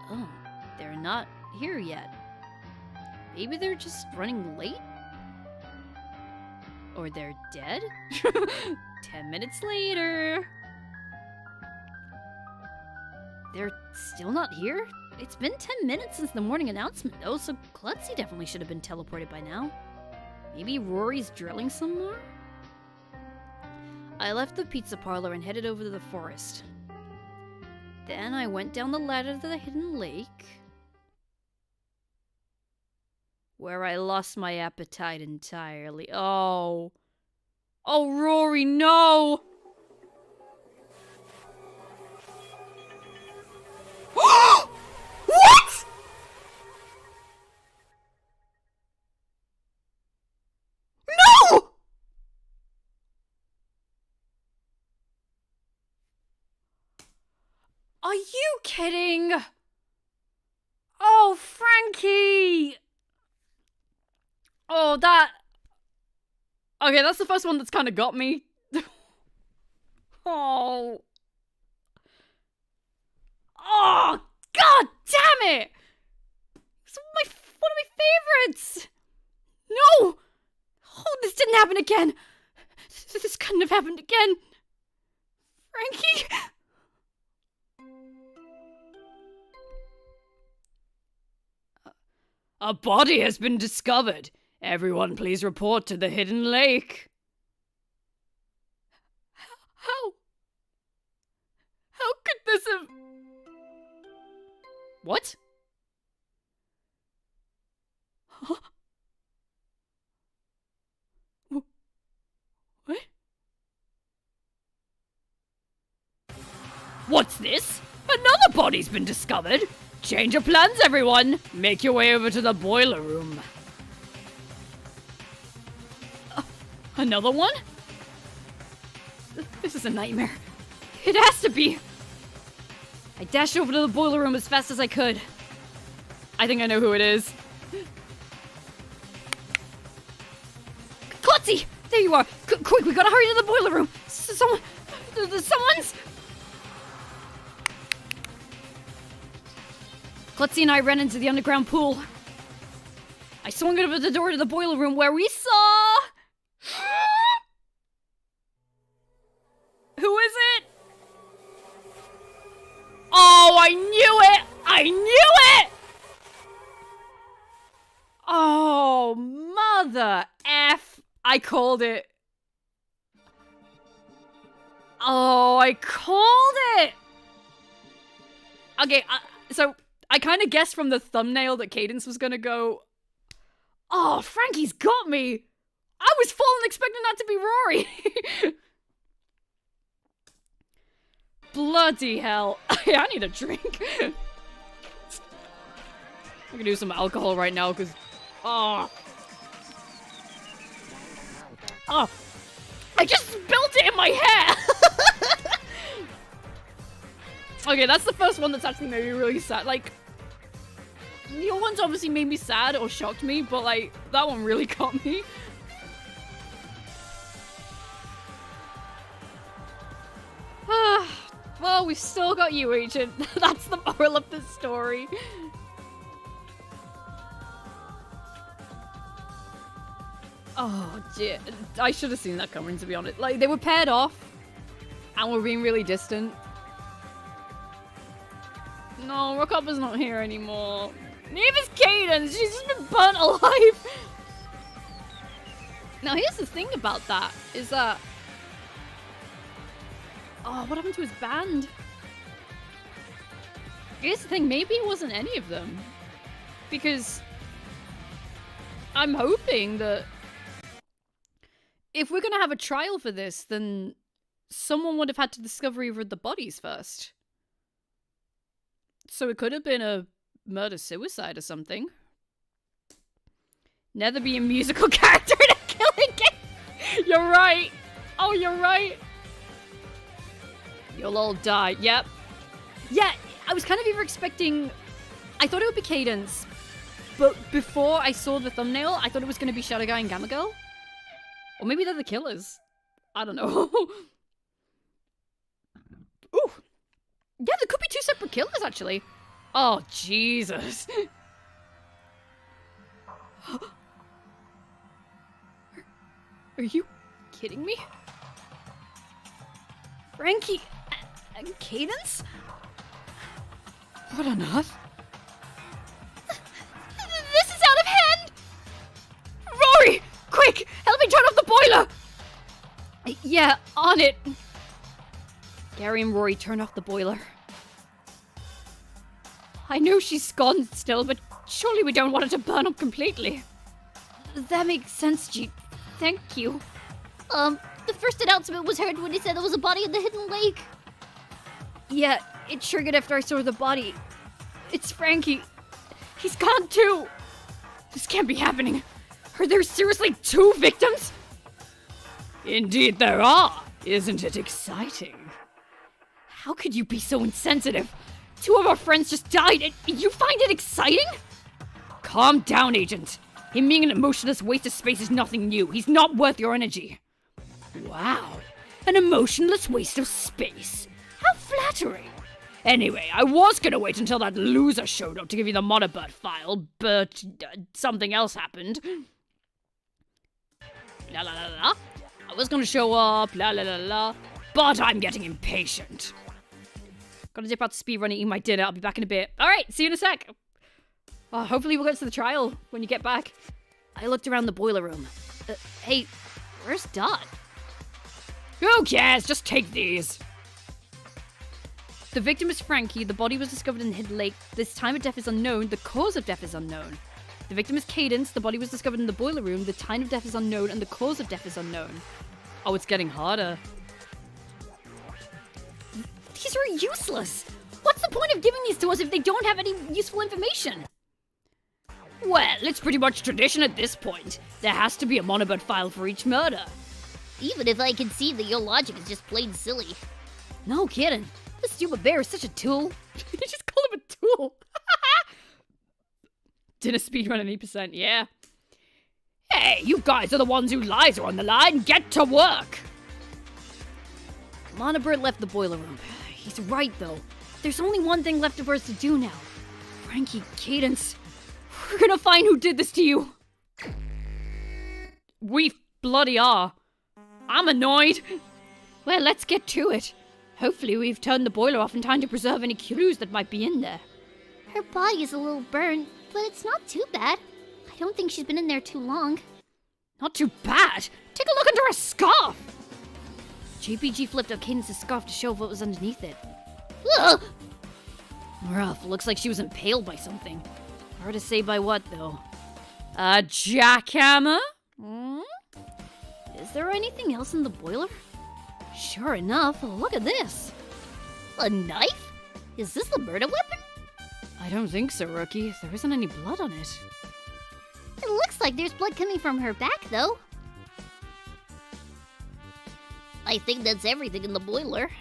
Oh, they're not here yet. Maybe they're just running late? Or they're dead? 10 minutes later. They're still not here? It's been 10 minutes since the morning announcement, though, so Klutzy definitely should have been teleported by now. Maybe Rory's drilling some more? I left the Pizza Parlor and headed over to the forest. Then I went down the ladder to the hidden lake, where I lost my appetite entirely. Oh. Oh, Rory, no! What?! No! Are you kidding? Oh, Frankie! Oh, that... Okay, that's the first one that's kind of got me. Oh. Oh, god damn it! It's one of my favorites! No! Oh, this didn't happen again! This couldn't have happened again! Frankie? A body has been discovered. Everyone please report to the hidden lake. How? How could this have... What? Huh? What? What's this? Another body's been discovered. Change your plans, everyone. Make your way over to the boiler room. Another one? This is a nightmare. It has to be. I dashed over to the boiler room as fast as I could. I think I know who it is. Klutzy! There you are! Quick, we gotta hurry to the boiler room! Someone's... Klutzy and I ran into the underground pool. I swung over the door to the boiler room where we saw... Who is it? Oh, I knew it! I knew it! Oh, mother F. I called it. Oh, I called it! Okay, so I kind of guessed from the thumbnail that Cadence was gonna go, oh, Frankie's got me! I was full and expecting that to be Rory! Bloody hell. I need a drink. I can do some alcohol right now, because... Oh. Oh. I just spilled it in my hair! Okay, that's the first one that's actually made me really sad. Like, the other ones obviously made me sad or shocked me, but, like, that one really got me. Well, we've still got you, Agent. That's the moral of the story. Oh, dear. I should have seen that coming, to be honest. Like, they were paired off, and were being really distant. No, Rockupper's not here anymore. Neither's Cadence. She's just been burnt alive. Now, here's the thing about that, is that... Oh, what happened to his band? Here's the thing, maybe it wasn't any of them. Because... I'm hoping that... if we're gonna have a trial for this, then... someone would have had to discover either of the bodies first. So it could have been a murder-suicide or something. Never be a musical character in a killing game! You're right! Oh, you're right! You'll all die. Yep. Yeah, I was kind of either expecting... I thought it would be Cadence. But before I saw the thumbnail, I thought it was going to be Shadow Guy and Gamma Girl. Or maybe they're the killers. I don't know. Ooh. Yeah, there could be two separate killers, actually. Oh, Jesus. Are you kidding me? Frankie and Cadence? What on earth? This is out of hand! Rory! Quick! Help me turn off the boiler! Yeah, on it. Gary and Rory, turn off the boiler. I know she's gone still, but surely we don't want her to burn up completely. That makes sense, G. Thank you. The first announcement was heard when he said there was a body in the hidden lake. Yeah, it triggered after I saw the body. It's Frankie. He's gone too. This can't be happening. Are there seriously two victims? Indeed there are. Isn't it exciting? How could you be so insensitive? Two of our friends just died and you find it exciting? Calm down, Agent. Him being an emotionless waste of space is nothing new. He's not worth your energy. Wow. An emotionless waste of space. How flattering. Anyway, I was gonna wait until that loser showed up to give you the Monobird file, but something else happened. La la la la. I was gonna show up, la la la la, but I'm getting impatient. Gotta dip out to speed run and eat my dinner. I'll be back in a bit. Alright, see you in a sec. Hopefully we'll get to the trial when you get back. I looked around the boiler room. Hey, where's Dot? Who cares? Just take these. The victim is Frankie. The body was discovered in the hidden lake. This time of death is unknown. The cause of death is unknown. The victim is Cadence. The body was discovered in the boiler room. The time of death is unknown, and the cause of death is unknown. Oh, it's getting harder. These are useless. What's the point of giving these to us if they don't have any useful information? Well, it's pretty much tradition at this point. There has to be a Monobird file for each murder. Even if I can see that your logic is just plain silly. No kidding. This stupid bear is such a tool. You just call him a tool. Dinner speedrun at 8%, yeah. Hey, you guys are the ones whose lives are on the line. Get to work. Monobird left the boiler room. He's right, though. There's only one thing left for us to do now. Frankie, Cadence, we're gonna find who did this to you. We bloody are. I'm annoyed. Well, let's get to it. Hopefully we've turned the boiler off in time to preserve any clues that might be in there. Her body is a little burned, but it's not too bad. I don't think she's been in there too long. Not too bad? Take a look under her scarf. JPG flipped up Cadence's scarf to show what was underneath it. Ugh! Rough. Looks like she was impaled by something. Hard to say by what, though. A jackhammer? Is there anything else in the boiler? Sure enough, look at this. A knife? Is this the murder weapon? I don't think so, Rookie. There isn't any blood on it. It looks like there's blood coming from her back, though. I think that's everything in the boiler.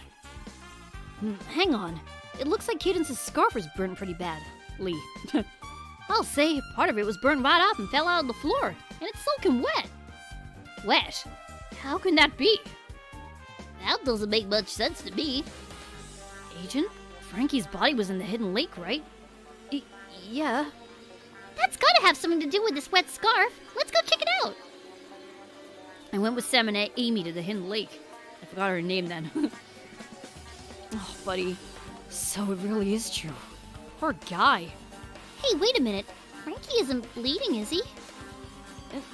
Hang on. It looks like Cadence's scarf was burnt pretty badly. I'll say part of it was burnt right off and fell out on the floor, and it's soaking wet. Wet? How can that be? That doesn't make much sense to me. Agent? Frankie's body was in the hidden lake, right? Yeah. That's gotta have something to do with this wet scarf. Let's go check it out. I went with Sam and Amy to the hidden lake. I forgot her name then. Oh, buddy. So it really is true. Poor guy. Hey, wait a minute. Frankie isn't bleeding, is he?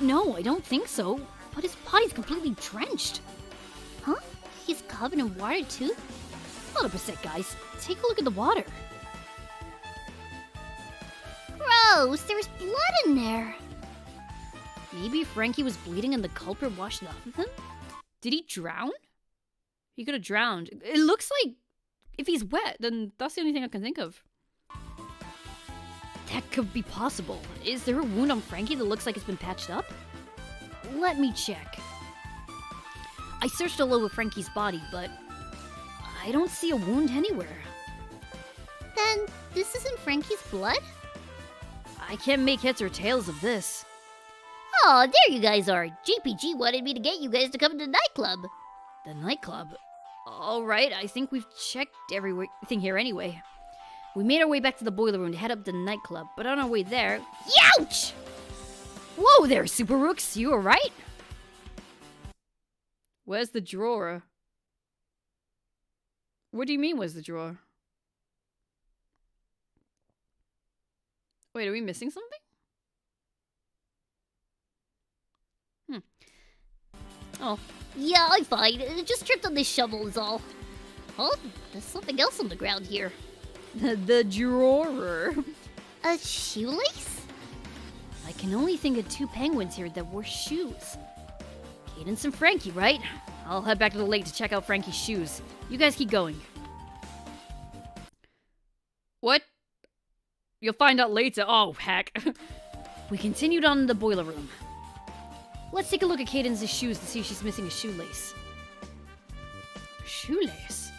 No, I don't think so. But his body's completely drenched. Huh? He's covered in water, too? Hold up a sec, guys. Take a look at the water. Gross! There's blood in there. Maybe Frankie was bleeding and the culprit washed it off of him? Did he drown? He could have drowned. It looks like if he's wet, then that's the only thing I can think of. That could be possible. Is there a wound on Frankie that looks like it's been patched up? Let me check. I searched all over Frankie's body, but I don't see a wound anywhere. Then, this isn't Frankie's blood? I can't make heads or tails of this. Oh, there you guys are. JPG wanted me to get you guys to come to the nightclub. The nightclub? Alright, I think we've checked everything here anyway. We made our way back to the boiler room to head up to the nightclub, but on our way there... Youch! Whoa there, Super Rooks, you alright? Where's the drawer? What do you mean, where's the drawer? Wait, are we missing something? Oh. Yeah, I'm fine. It just tripped on this shovel is all. Oh, there's something else on the ground here. The drawer. A shoelace? I can only think of 2 penguins here that wore shoes. Cadence and Frankie, right? I'll head back to the lake to check out Frankie's shoes. You guys keep going. What? You'll find out later. Oh, heck. We continued on in the boiler room. Let's take a look at Cadence's shoes to see if she's missing a shoelace. Shoelace?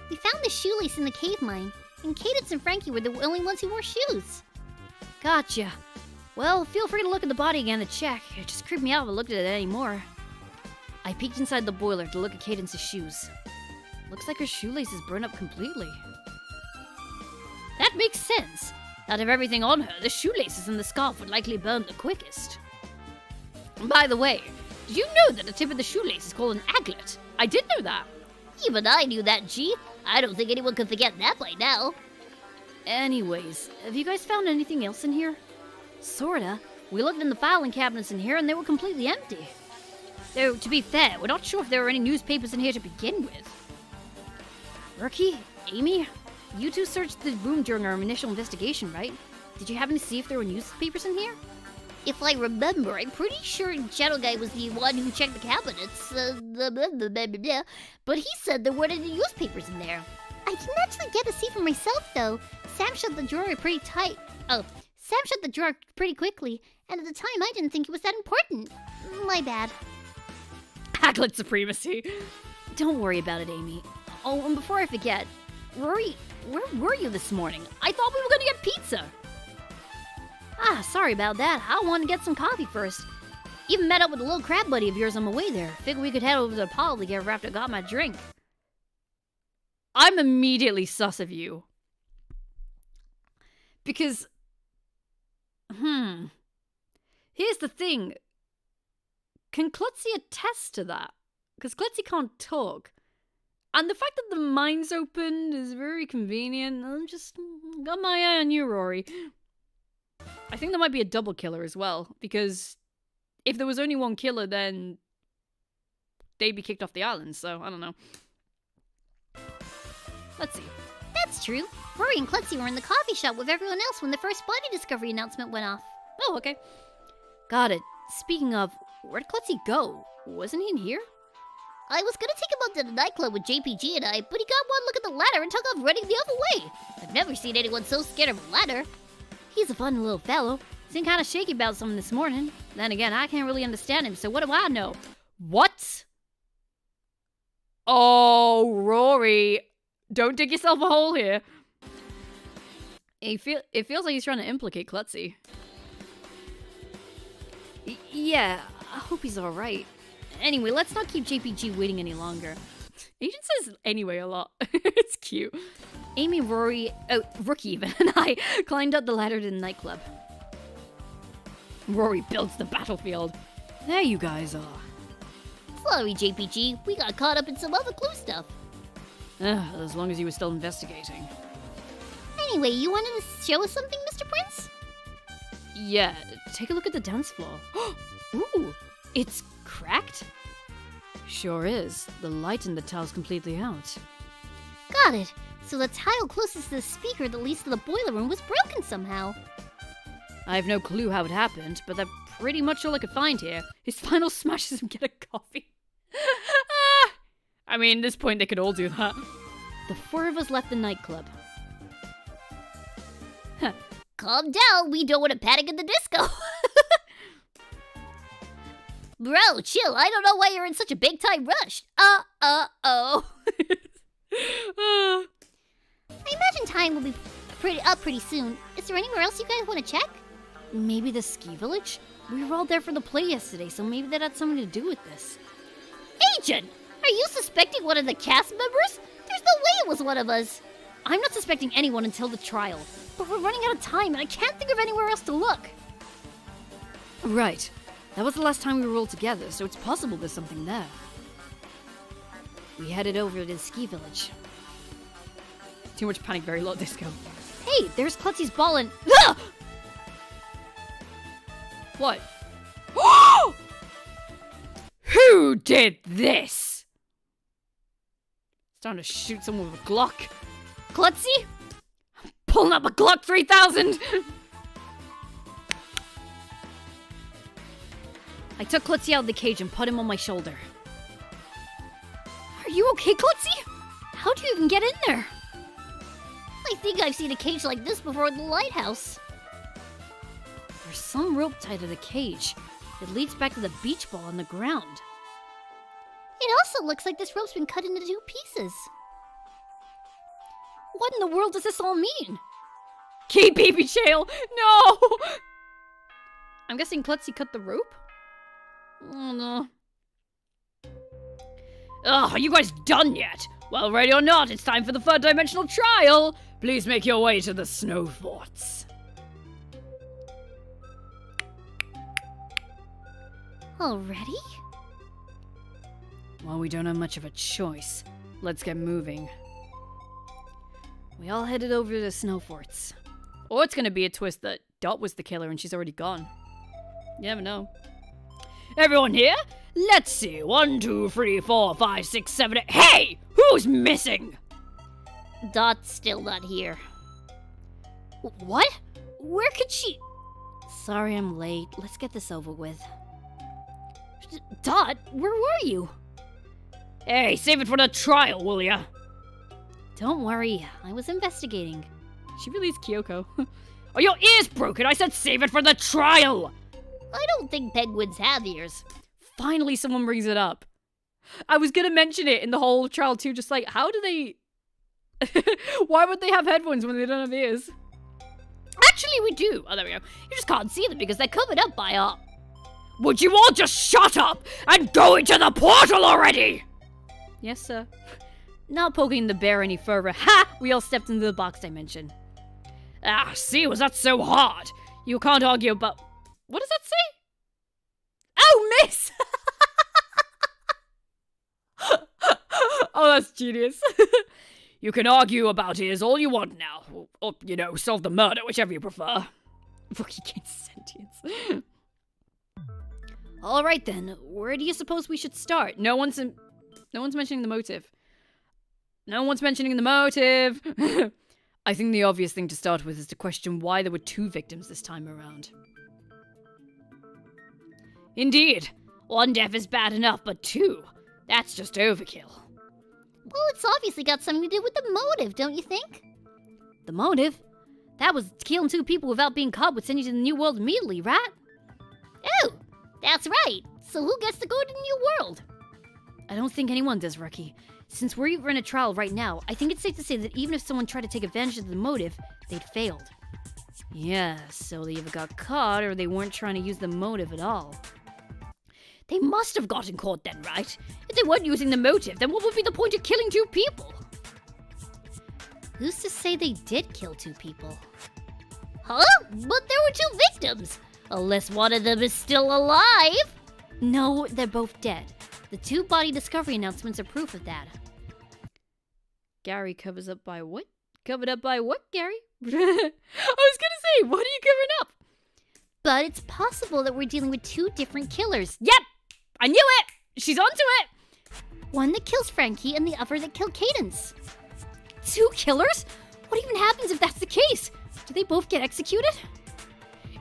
We found the shoelace in the cave mine, and Cadence and Frankie were the only ones who wore shoes. Gotcha. Well, feel free to look at the body again to check. It just creeped me out if I looked at it anymore. I peeked inside the boiler to look at Cadence's shoes. Looks like her shoelace is burned up completely. That makes sense. Out of everything on her, the shoelaces and the scarf would likely burn the quickest. By the way, did you know that the tip of the shoelace is called an aglet? I did know that. Even I knew that, G. I don't think anyone could forget that by now. Anyways, have you guys found anything else in here? Sorta. We looked in the filing cabinets in here and they were completely empty. Though, to be fair, we're not sure if there were any newspapers in here to begin with. Rookie, Amy, you two searched the room during our initial investigation, right? Did you happen to see if there were newspapers in here? If I remember, I'm pretty sure Shadow Guy was the one who checked the cabinets. But he said there weren't any newspapers in there. I didn't actually get to see for myself, though. Sam shut the drawer pretty tight. Oh, Sam shut the drawer pretty quickly, and at the time I didn't think it was that important. My bad. Aglet supremacy. Don't worry about it, Amy. Oh, and before I forget, Rory, where were you this morning? I thought we were gonna get pizza. Ah, sorry about that. I wanted to get some coffee first. Even met up with a little crab buddy of yours on my way there. Figured we could head over to the pub together after I got my drink. I'm immediately sus of you. Because... Here's the thing. Can Klutzy attest to that? Because Klutzy can't talk. And the fact that the mine's open is very convenient. I'm just got my eye on you, Rory. I think there might be a double killer as well, because if there was only one killer, then they'd be kicked off the island, so I don't know. Let's see. That's true. Rory and Klutzy were in the coffee shop with everyone else when the first body discovery announcement went off. Oh, okay. Got it. Speaking of, where'd Klutzy go? Wasn't he in here? I was gonna take him out to the nightclub with JPG and I, but he got one look at the ladder and took off running the other way. I've never seen anyone so scared of a ladder. He's a fun little fellow. Seemed kind of shaky about something this morning. Then again, I can't really understand him, so what do I know? What? Oh, Rory. Don't dig yourself a hole here. It feels like he's trying to implicate Klutzy. Yeah, I hope he's alright. Anyway, let's not keep JPG waiting any longer. Agent says anyway a lot. It's cute. Amy, Rory, Rookie even, and I climbed up the ladder to the nightclub. Rory builds the battlefield. There you guys are. Sorry, JPG. We got caught up in some other clue stuff. As long as you were still investigating. Anyway, you wanted to show us something, Mr. Prince? Yeah, take a look at the dance floor. Ooh, it's cracked? Sure is. The light in the tile's completely out. Got it. So the tile closest to the speaker that leads to the boiler room was broken somehow. I have no clue how it happened, but that's pretty much all I could find here. His final smashes him get a coffee. I mean, at this point they could all do that. The four of us left the nightclub. Calm down, we don't want to panic at the disco. Bro, chill, I don't know why you're in such a big time rush. Oh. I imagine time will be pretty soon. Is there anywhere else you guys want to check? Maybe the ski village? We were all there for the play yesterday, so maybe that had something to do with this. Agent! Are you suspecting one of the cast members? There's no way it was one of us. I'm not suspecting anyone until the trial, but we're running out of time and I can't think of anywhere else to look. Right. That was the last time we were all together, so it's possible there's something there. We headed over to the ski village. Too much panic, very low disco. Hey, there's Klutzy's ball and... What? Who did this? It's time to shoot someone with a Glock. Klutzy? I'm pulling up a Glock 3000! I took Klutzy out of the cage and put him on my shoulder. Are you okay, Klutzy? How'd you even get in there? I think I've seen a cage like this before in the lighthouse. There's some rope tied to the cage. It leads back to the beach ball on the ground. It also looks like this rope's been cut into 2 pieces. What in the world does this all mean? Keep baby jail! No! I'm guessing Klutzy cut the rope? Oh no. Ugh, are you guys done yet? Well, ready or not, it's time for the third dimensional trial! Please make your way to the snow forts. Already? Well, we don't have much of a choice. Let's get moving. We all headed over to the snow forts. Or it's gonna be a twist that Dot was the killer and she's already gone. You never know. Everyone here? Let's see. 1, 2, 3, 4, 5, 6, 7, 8. Hey! Who's missing? Dot's still not here. What? Where could she... Sorry I'm late. Let's get this over with. Dot, where were you? Hey, save it for the trial, will ya? Don't worry. I was investigating. She really is Kyoko. Are your ears broken? I said save it for the trial! I don't think penguins have ears. Finally, someone brings it up. I was gonna mention it in the whole trial too, just like, how do they... Why would they have headphones when they don't have ears? Actually, we do. Oh, there we go. You just can't see them because they're covered up by our... Would you all just shut up and go into the portal already? Yes, sir. Not poking the bear any further. Ha! We all stepped into the box dimension. Ah, see, was that so hard? You can't argue about... What does that say? Oh, miss! Oh, that's genius. You can argue about ears all you want now. Or, you know, solve the murder, whichever you prefer. Rookie gains sentience. Alright then, where do you suppose we should start? No one's mentioning the motive. No one's mentioning the motive! I think the obvious thing to start with is to question why there were 2 victims this time around. Indeed. 1 death is bad enough, but 2? That's just overkill. Well, it's obviously got something to do with the motive, don't you think? The motive? That was killing 2 people without being caught would send you to the new world immediately, right? Oh, that's right. So who gets to go to the new world? I don't think anyone does, Rookie. Since we're in a trial right now, I think it's safe to say that even if someone tried to take advantage of the motive, they'd failed. Yeah, so they either got caught or they weren't trying to use the motive at all. They must have gotten caught then, right? If they weren't using the motive, then what would be the point of killing 2 people? Who's to say they did kill 2 people? Huh? But there were 2 victims. Unless one of them is still alive. No, they're both dead. The 2 body discovery announcements are proof of that. Gary covers up by what? Covered up by what, Gary? I was gonna say, what are you covering up? But it's possible that we're dealing with 2 different killers. Yep! I knew it! She's onto it! One that kills Frankie and the other that killed Cadence. 2 killers? What even happens if that's the case? Do they both get executed?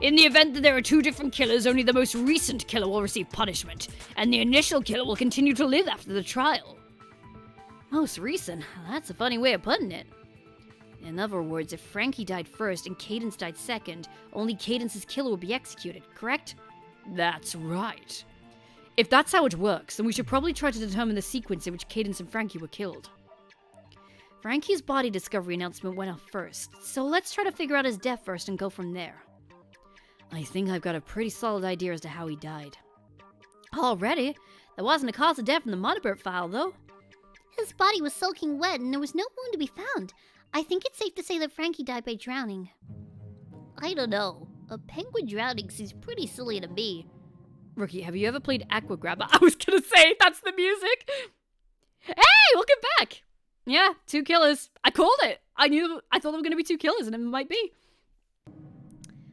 In the event that there are 2 different killers, only the most recent killer will receive punishment, and the initial killer will continue to live after the trial. Most recent? That's a funny way of putting it. In other words, if Frankie died first and Cadence died second, only Cadence's killer will be executed, correct? That's right. If that's how it works, then we should probably try to determine the sequence in which Cadence and Frankie were killed. Frankie's body discovery announcement went out first, so let's try to figure out his death first and go from there. I think I've got a pretty solid idea as to how he died. Already? There wasn't a cause of death in the Moderator file, though. His body was soaking wet and there was no wound to be found. I think it's safe to say that Frankie died by drowning. I don't know. A penguin drowning seems pretty silly to me. Rookie, have you ever played Aqua Grabber? I was gonna say, that's the music! Hey, welcome back! Yeah, 2 killers. I called it! I thought there were gonna be 2 killers, and it might be.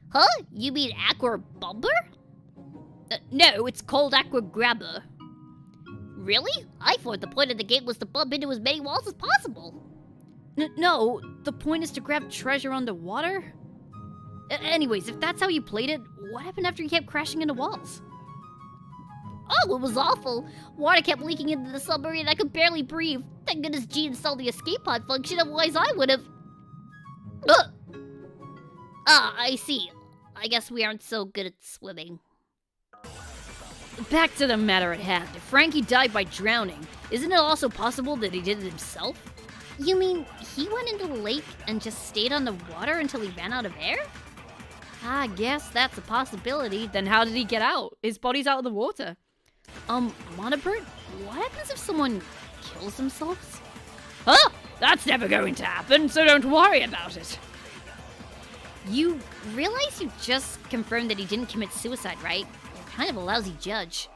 Huh? You mean Aqua Bumper? No, it's called Aqua Grabber. Really? I thought the point of the game was to bump into as many walls as possible. No, the point is to grab treasure underwater? Anyways, if that's how you played it, what happened after you kept crashing into walls? Oh, it was awful. Water kept leaking into the submarine and I could barely breathe. Thank goodness G installed the escape pod function, otherwise I would have... Ah, I see. I guess we aren't so good at swimming. Back to the matter at hand. If Frankie died by drowning, isn't it also possible that he did it himself? You mean he went into the lake and just stayed on the water until he ran out of air? I guess that's a possibility. Then how did he get out? His body's out of the water. Monibert, what happens if someone kills themselves? Huh? That's never going to happen, so don't worry about it. You realize you just confirmed that he didn't commit suicide, right? You're kind of a lousy judge.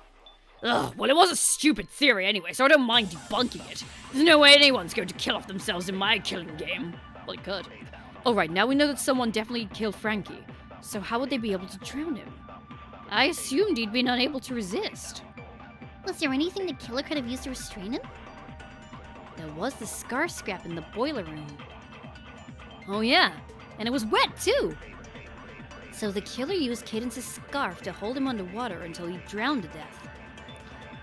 Ugh, well, it was a stupid theory anyway, so I don't mind debunking it. There's no way anyone's going to kill off themselves in my killing game. Well, he could. Alright, now we know that someone definitely killed Frankie. So how would they be able to drown him? I assumed he'd been unable to resist. Was there anything the killer could have used to restrain him? There was the scarf scrap in the boiler room. Oh yeah, and it was wet too! So the killer used Cadence's scarf to hold him underwater until he drowned to death.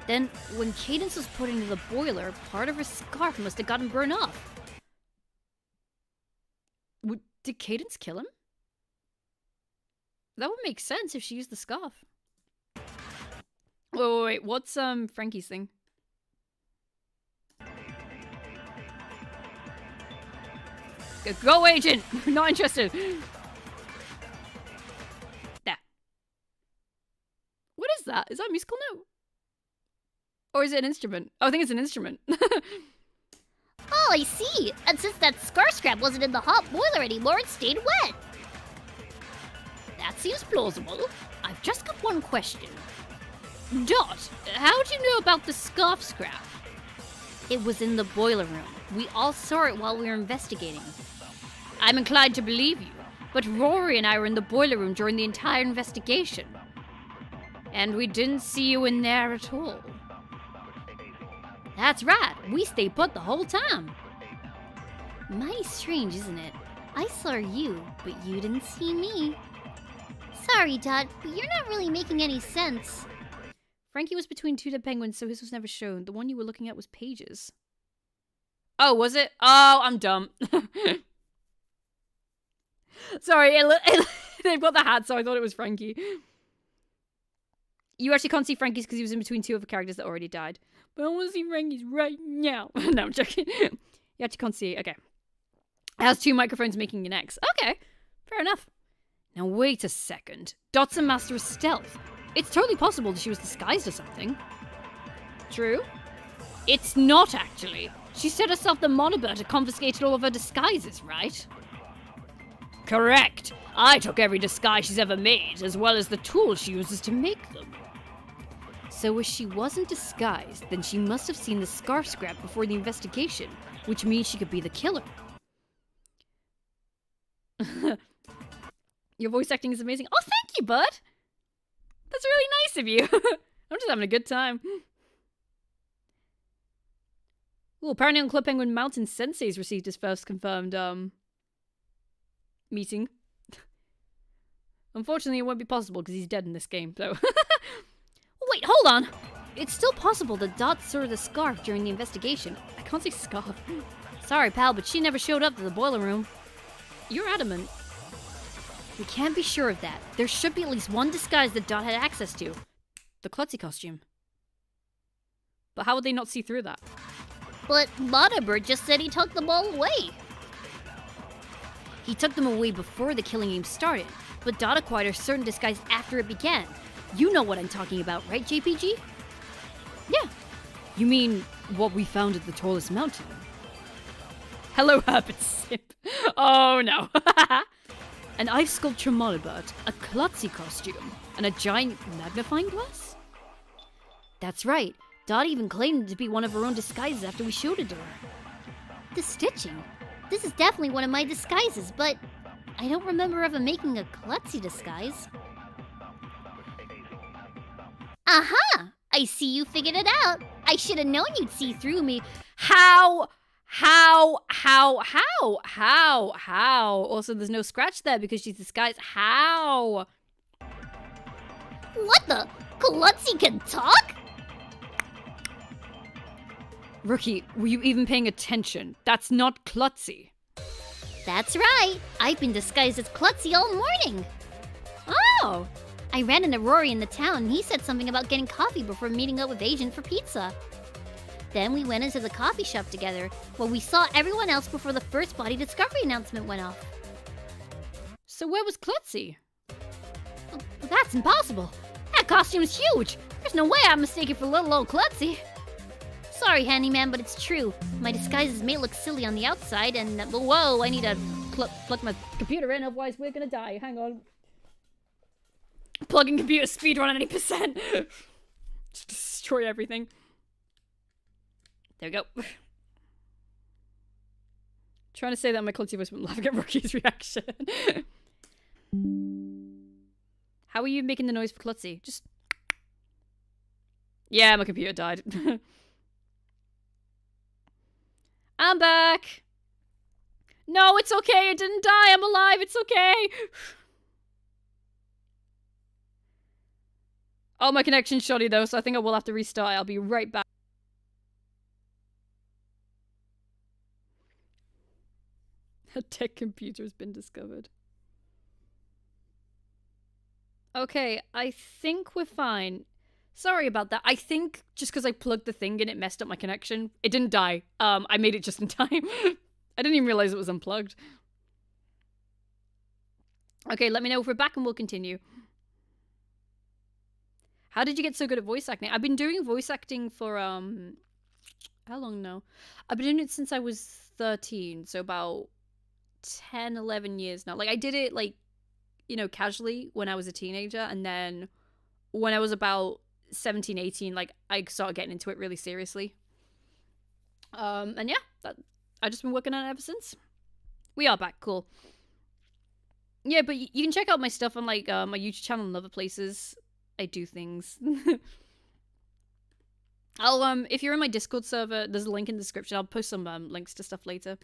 Then, when Cadence was put into the boiler, part of her scarf must have gotten burned off. Did Cadence kill him? That would make sense if she used the scarf. Wait, what's Frankie's thing? Go, agent! Not interested. There. What is that? Is that a musical note? Or is it an instrument? Oh, I think it's an instrument. Oh, I see. And since that scar scrap wasn't in the hot boiler anymore, it stayed wet. That seems plausible. I've just got one question. Dot, how do you know about the scarf scrap? It was in the boiler room. We all saw it while we were investigating. I'm inclined to believe you, but Rory and I were in the boiler room during the entire investigation. And we didn't see you in there at all. That's right. We stayed put the whole time. Mighty strange, isn't it? I saw you, but you didn't see me. Sorry, Dot, but you're not really making any sense. Frankie was between 2 dead penguins, so his was never shown. The one you were looking at was Paige's. Oh, was it? Oh, I'm dumb. Sorry, they've got the hat, so I thought it was Frankie. You actually can't see Frankie's because he was in between 2 other characters that already died. But I want to see Frankie's right now. No, I'm joking. You actually can't see it. Okay. It has 2 microphones making an X. Okay, fair enough. Now wait a second. Dot's a master of stealth. It's totally possible that she was disguised as something. True? It's not, actually. She set herself the moderator to confiscate all of her disguises, right? Correct. I took every disguise she's ever made, as well as the tools she uses to make them. So if she wasn't disguised, then she must have seen the scarf scrap before the investigation, which means she could be the killer. Your voice acting is amazing. Oh, thank you, bud. That's really nice of you. I'm just having a good time. Ooh, apparently on Club Penguin Mountain, Sensei's received his first confirmed, meeting. Unfortunately, it won't be possible because he's dead in this game, so... Wait, hold on! It's still possible that Dot saw the scarf during the investigation. I can't say scarf. Sorry, pal, but she never showed up to the boiler room. You're adamant. We can't be sure of that. There should be at least one disguise that Dot had access to. The klutzy costume. But how would they not see through that? But Moderator just said he took them all away. He took them away before the killing game started, but Dot acquired a certain disguise after it began. You know what I'm talking about, right, JPG? Yeah. You mean what we found at the tallest mountain? Hello, Herbert Sip. Oh, no. An ice sculpture Molibert, a klutzy costume, and a giant magnifying glass? That's right. Dot even claimed it to be one of her own disguises after we showed it to her. The stitching. This is definitely one of my disguises, but I don't remember ever making a klutzy disguise. Aha! I see you figured it out. I should have known you'd see through me. How? Also, there's no scratch there because she's disguised. How? What the? Klutzy can talk? Rookie, were you even paying attention? That's not klutzy. That's right. I've been disguised as Klutzy all morning. Oh! I ran into Rory in the town and he said something about getting coffee before meeting up with Agent for pizza. Then we went into the coffee shop together, where we saw everyone else before the first body discovery announcement went off. So where was Klutzy? Oh, that's impossible. That costume's huge. There's no way I'm mistaken for little old Klutzy. Sorry, handyman, but it's true. My disguises may look silly on the outside, and whoa, I need to plug my computer in, otherwise we're gonna die. Hang on. Plugging computer speedrun at 80%. Just destroy everything. There we go. Trying to say that in my Klutzy voice, but laughing at Rookie's reaction. How are you making the noise for Klutzy? Just... Yeah, my computer died. I'm back! No, it's okay, I didn't die, I'm alive, it's okay! Oh, my connection's shoddy though, so I think I will have to restart. I'll be right back. A tech computer has been discovered. Okay, I think we're fine. Sorry about that. I think just because I plugged the thing in, it messed up my connection. It didn't die. I made it just in time. I didn't even realize it was unplugged. Okay, let me know if we're back and we'll continue. How did you get so good at voice acting? I've been doing voice acting for, how long now? I've been doing it since I was 13, so about 10, 11 years now. Like, I did it, like, you know, casually when I was a teenager, and then when I was about 17, 18, like, I started getting into it really seriously. And yeah, I've just been working on it ever since. We are back, cool. Yeah, but you can check out my stuff on, like, my YouTube channel and other places. I do things. I'll, if you're in my Discord server, there's a link in the description. I'll post some, links to stuff later.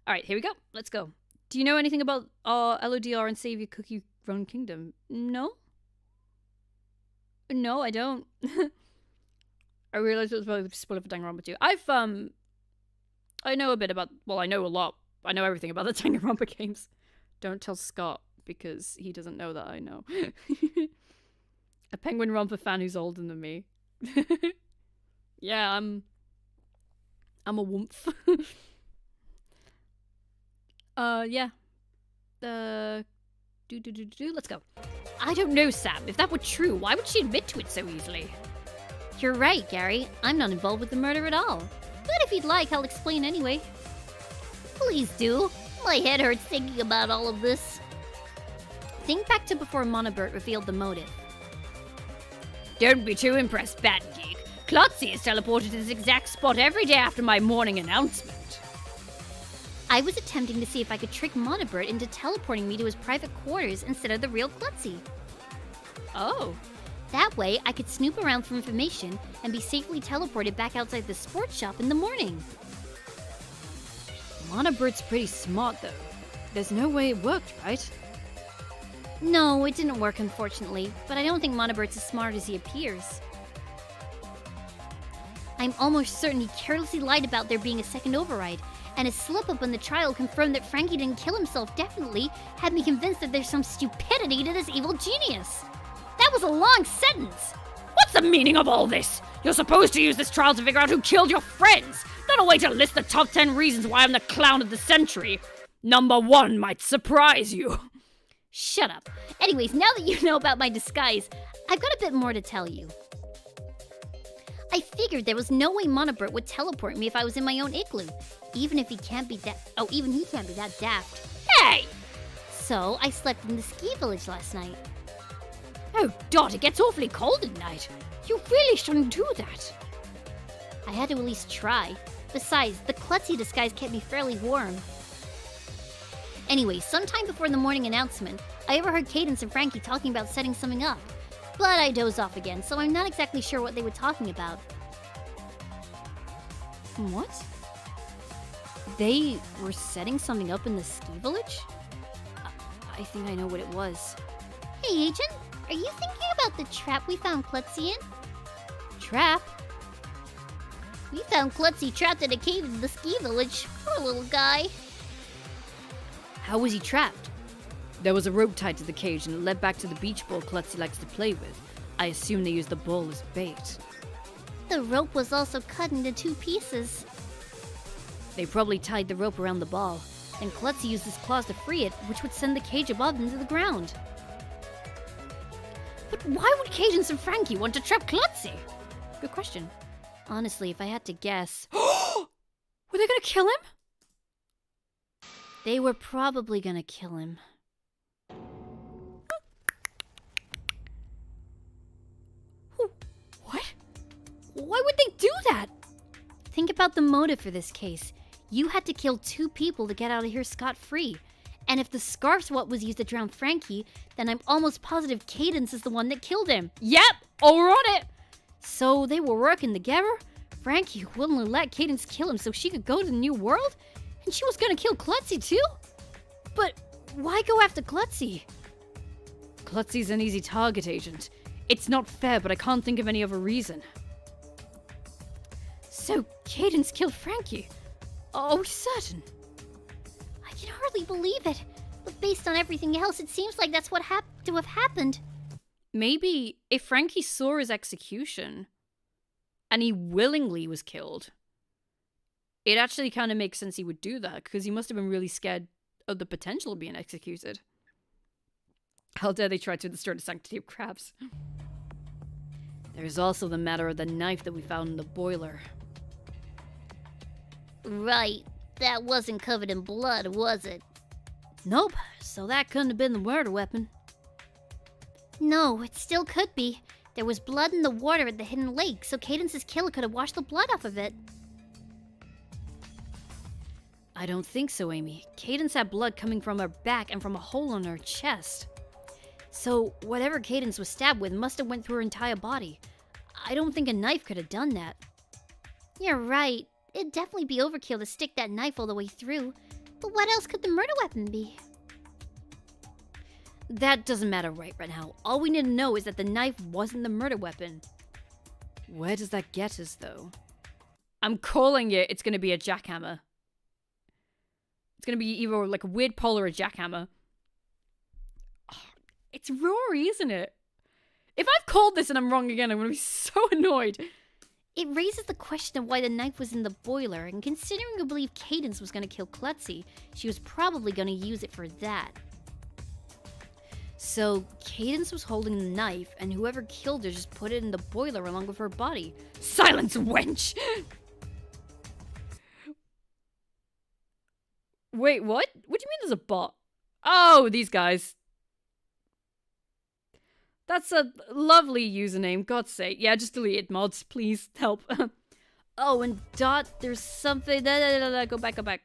Alright, here we go. Let's go. Do you know anything about LODR and Save Your Cookie Run Kingdom? No? No, I don't. I realized it was probably spoiler for Danganronpa 2. I know a bit about, well, I know a lot. I know everything about the Danganronpa games. Don't tell Scott, because he doesn't know that I know. A Penguinronpa fan who's older than me. Yeah, I'm a woomph. Yeah. Let's go. I don't know, Sam. If that were true, why would she admit to it so easily? You're right, Gary. I'm not involved with the murder at all. But if you'd like, I'll explain anyway. Please do. My head hurts thinking about all of this. Think back to before Monobert revealed the motive. Don't be too impressed, Bad Geek. Klotzy is teleported to this exact spot every day after my morning announcement. I was attempting to see if I could trick Monobert into teleporting me to his private quarters instead of the real Klutzy. Oh. That way, I could snoop around for information and be safely teleported back outside the sports shop in the morning. Monobert's pretty smart, though. There's no way it worked, right? No, it didn't work, unfortunately, but I don't think Monobert's as smart as he appears. I'm almost certain he carelessly lied about there being a second override, and his slip-up in the trial confirmed that Frankie didn't kill himself definitely had me convinced that there's some stupidity to this evil genius. That was a long sentence! What's the meaning of all this? You're supposed to use this trial to figure out who killed your friends, not a way to list the top 10 reasons why I'm the clown of the century. Number 1 might surprise you. Shut up. Anyways, now that you know about my disguise, I've got a bit more to tell you. I figured there was no way Monobert would teleport me if I was in my own igloo, even he can't be that daft. Hey! So I slept in the ski village last night. Oh, Dot, it gets awfully cold at night. You really shouldn't do that. I had to at least try. Besides, the klutzy disguise kept me fairly warm. Anyway, sometime before the morning announcement, I overheard Cadence and Frankie talking about setting something up. But I dozed off again, so I'm not exactly sure what they were talking about. What? They were setting something up in the ski village? I think I know what it was. Hey, Agent, are you thinking about the trap we found Klutzy in? Trap? We found Klutzy trapped in a cave in the ski village. Poor little guy. How was he trapped? There was a rope tied to the cage and it led back to the beach ball Klutzy likes to play with. I assume they used the ball as bait. The rope was also cut into 2 pieces. They probably tied the rope around the ball, and Klutzy used his claws to free it, which would send the cage above into the ground. But why would Cadence and Frankie want to trap Klutzy? Good question. Honestly, if I had to guess... Were they gonna kill him? They were probably gonna kill him. What? Why would they do that? Think about the motive for this case. You had to kill 2 people to get out of here scot-free. And if the scarf's what was used to drown Frankie, then I'm almost positive Cadence is the one that killed him. Yep, all we're on it. So they were working together? Frankie willingly let Cadence kill him so she could go to the new world? And she was gonna kill Klutzy too? But why go after Klutzy? Klutzy's an easy target, Agent. It's not fair, but I can't think of any other reason. So, Cadence killed Frankie? Are we certain? I can hardly believe it. But based on everything else, it seems like that's what had to have happened. Maybe if Frankie saw his execution and he willingly was killed, it actually kind of makes sense he would do that because he must have been really scared of the potential of being executed. How dare they try to destroy the sanctity of crabs? There's also the matter of the knife that we found in the boiler. Right. That wasn't covered in blood, was it? Nope, so that couldn't have been the murder weapon. No, it still could be. There was blood in the water at the hidden lake, so Cadence's killer could have washed the blood off of it. I don't think so, Amy. Cadence had blood coming from her back and from a hole in her chest. So whatever Cadence was stabbed with must have went through her entire body. I don't think a knife could have done that. You're right. It'd definitely be overkill to stick that knife all the way through. But what else could the murder weapon be? That doesn't matter right now. All we need to know is that the knife wasn't the murder weapon. Where does that get us, though? I'm calling it. It's going to be a jackhammer. It's going to be either like a weird pole or a jackhammer. Oh, it's Rory, isn't it? If I've called this and I'm wrong again, I'm going to be so annoyed. It raises the question of why the knife was in the boiler, and considering we believe Cadence was going to kill Klutzy, she was probably going to use it for that. So, Cadence was holding the knife, and whoever killed her just put it in the boiler along with her body. Silence, wench! Wait, what? What do you mean there's a bot? Oh, these guys. That's a lovely username, God's sake. Yeah, just delete it, mods. Please, help. Oh, and Dot, there's something... Go back.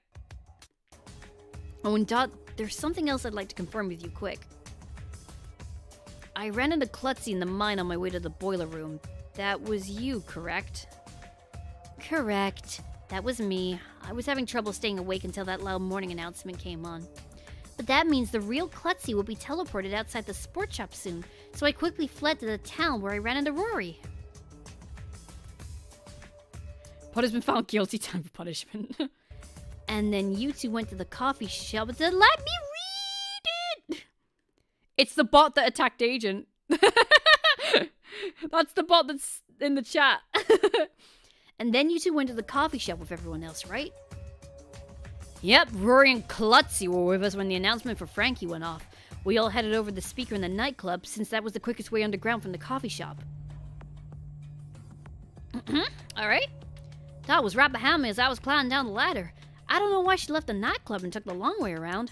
Oh, and Dot, there's something else I'd like to confirm with you quick. I ran into Klutzy in the mine on my way to the boiler room. That was you, correct? Correct. That was me. I was having trouble staying awake until that loud morning announcement came on. But that means the real Klutzy will be teleported outside the sports shop soon, so I quickly fled to the town where I ran into Rory. Potter's been found guilty, time for punishment. And then you two went to the coffee shop to let me read it! It's the bot that attacked Agent. That's the bot that's in the chat. And then you two went to the coffee shop with everyone else, right? Yep, Rory and Klutzy were with us when the announcement for Frankie went off. We all headed over to the speaker in the nightclub since that was the quickest way underground from the coffee shop. Alright. Dot was right behind me as I was climbing down the ladder. I don't know why she left the nightclub and took the long way around.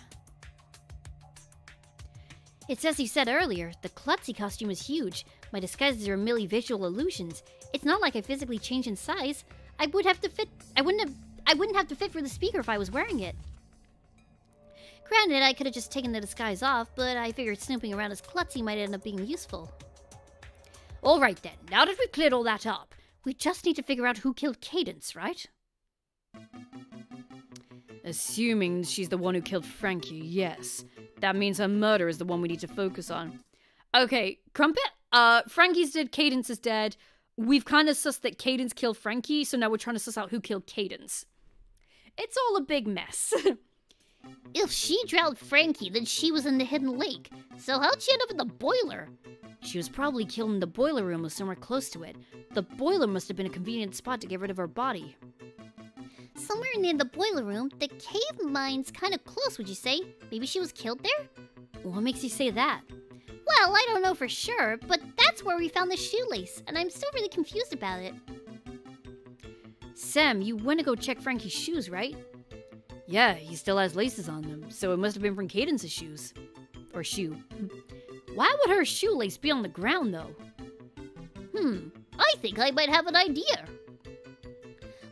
It's as you said earlier, the Klutzy costume is huge. My disguises are merely visual illusions. It's not like I physically change in size. I wouldn't have to fit for the speaker if I was wearing it. Granted, I could have just taken the disguise off, but I figured snooping around as Klutzy might end up being useful. Alright then, now that we've cleared all that up, we just need to figure out who killed Cadence, right? Assuming she's the one who killed Frankie, yes. That means her murder is the one we need to focus on. Okay, Crumpet, Frankie's dead, Cadence is dead. We've kind of sussed that Cadence killed Frankie, so now we're trying to suss out who killed Cadence. It's all a big mess. If she drowned Frankie, then she was in the hidden lake. So how'd she end up in the boiler? She was probably killed in the boiler room or somewhere close to it. The boiler must have been a convenient spot to get rid of her body. Somewhere near the boiler room, the cave mine's kind of close, would you say? Maybe she was killed there? What makes you say that? Well, I don't know for sure, but that's where we found the shoelace, and I'm still really confused about it. Sam, you went to go check Frankie's shoes, right? Yeah, he still has laces on them, so it must have been from Cadence's shoes. Or shoe. Why would her shoelace be on the ground, though? I think I might have an idea.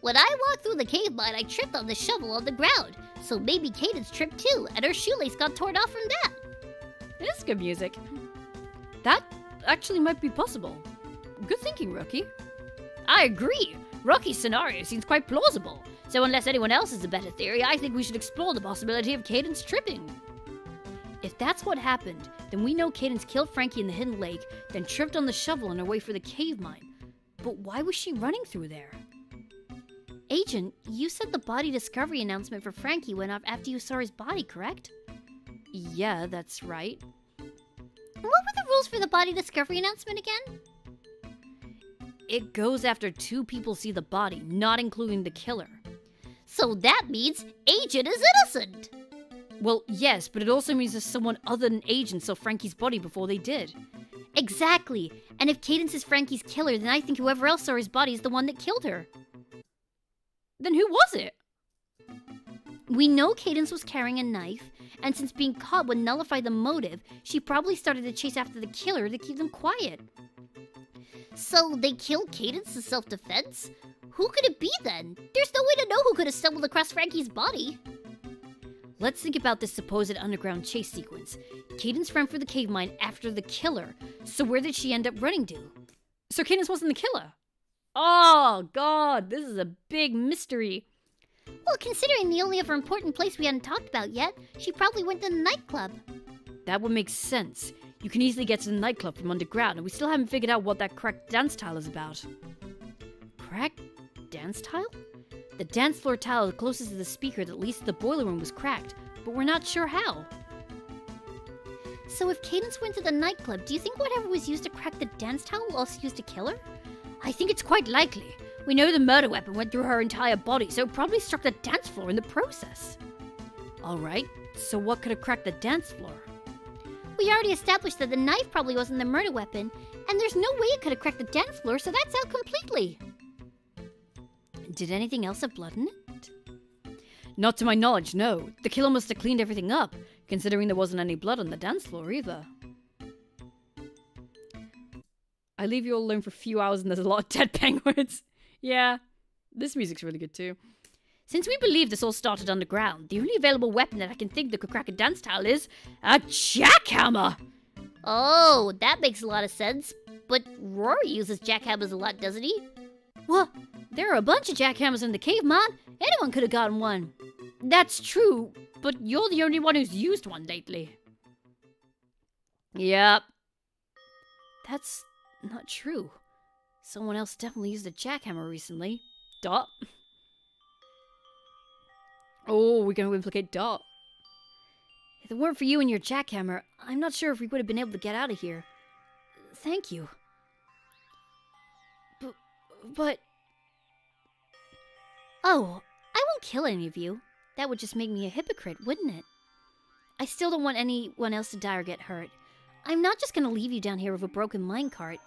When I walked through the cave mine, I tripped on the shovel on the ground, so maybe Cadence tripped too, and her shoelace got torn off from that. It is good music. That actually might be possible. Good thinking, Rookie. I agree. Rocky's scenario seems quite plausible. So unless anyone else has a better theory, I think we should explore the possibility of Cadence tripping. If that's what happened, then we know Cadence killed Frankie in the hidden lake, then tripped on the shovel on her way for the cave mine. But why was she running through there? Agent, you said the body discovery announcement for Frankie went off after you saw his body, correct? Yeah, that's right. What were the rules for the body discovery announcement again? It goes after 2 people see the body, not including the killer. So that means Agent is innocent! Well, yes, but it also means there's someone other than Agent saw Frankie's body before they did. Exactly! And if Cadence is Frankie's killer, then I think whoever else saw his body is the one that killed her. Then who was it? We know Cadence was carrying a knife, and since being caught would nullify the motive, she probably started to chase after the killer to keep them quiet. So they killed Cadence in self-defense? Who could it be then? There's no way to know who could have stumbled across Frankie's body. Let's think about this supposed underground chase sequence. Cadence ran for the cave mine after the killer, so where did she end up running to? So Cadence wasn't the killer. Oh, God, this is a big mystery. Well, considering the only other important place we hadn't talked about yet, she probably went to the nightclub. That would make sense. You can easily get to the nightclub from underground, and we still haven't figured out what that correct dance style is about. cracked dance tile? The dance floor tile closest to the speaker that leads to the boiler room was cracked, but we're not sure how. So if Cadence went to the nightclub, do you think whatever was used to crack the dance towel was also used to kill her? I think it's quite likely. We know the murder weapon went through her entire body, so it probably struck the dance floor in the process. Alright, so what could have cracked the dance floor? We already established that the knife probably wasn't the murder weapon, and there's no way it could have cracked the dance floor, so that's out completely. Did anything else have blood in it? Not to my knowledge, no. The killer must have cleaned everything up, considering there wasn't any blood on the dance floor either. I leave you all alone for a few hours and there's a lot of dead penguins. Yeah, this music's really good too. Since we believe this all started underground, the only available weapon that I can think that could crack a dance towel is a jackhammer! Oh, that makes a lot of sense. But Rory uses jackhammers a lot, doesn't he? What? There are a bunch of jackhammers in the cave, man. Anyone could have gotten one. That's true, but you're the only one who's used one lately. Yep. That's not true. Someone else definitely used a jackhammer recently. Dot. Oh, we're going to implicate Dot. If it weren't for you and your jackhammer, I'm not sure if we would have been able to get out of here. Thank you. But... Oh, I won't kill any of you. That would just make me a hypocrite, wouldn't it? I still don't want anyone else to die or get hurt. I'm not just gonna leave you down here with a broken minecart.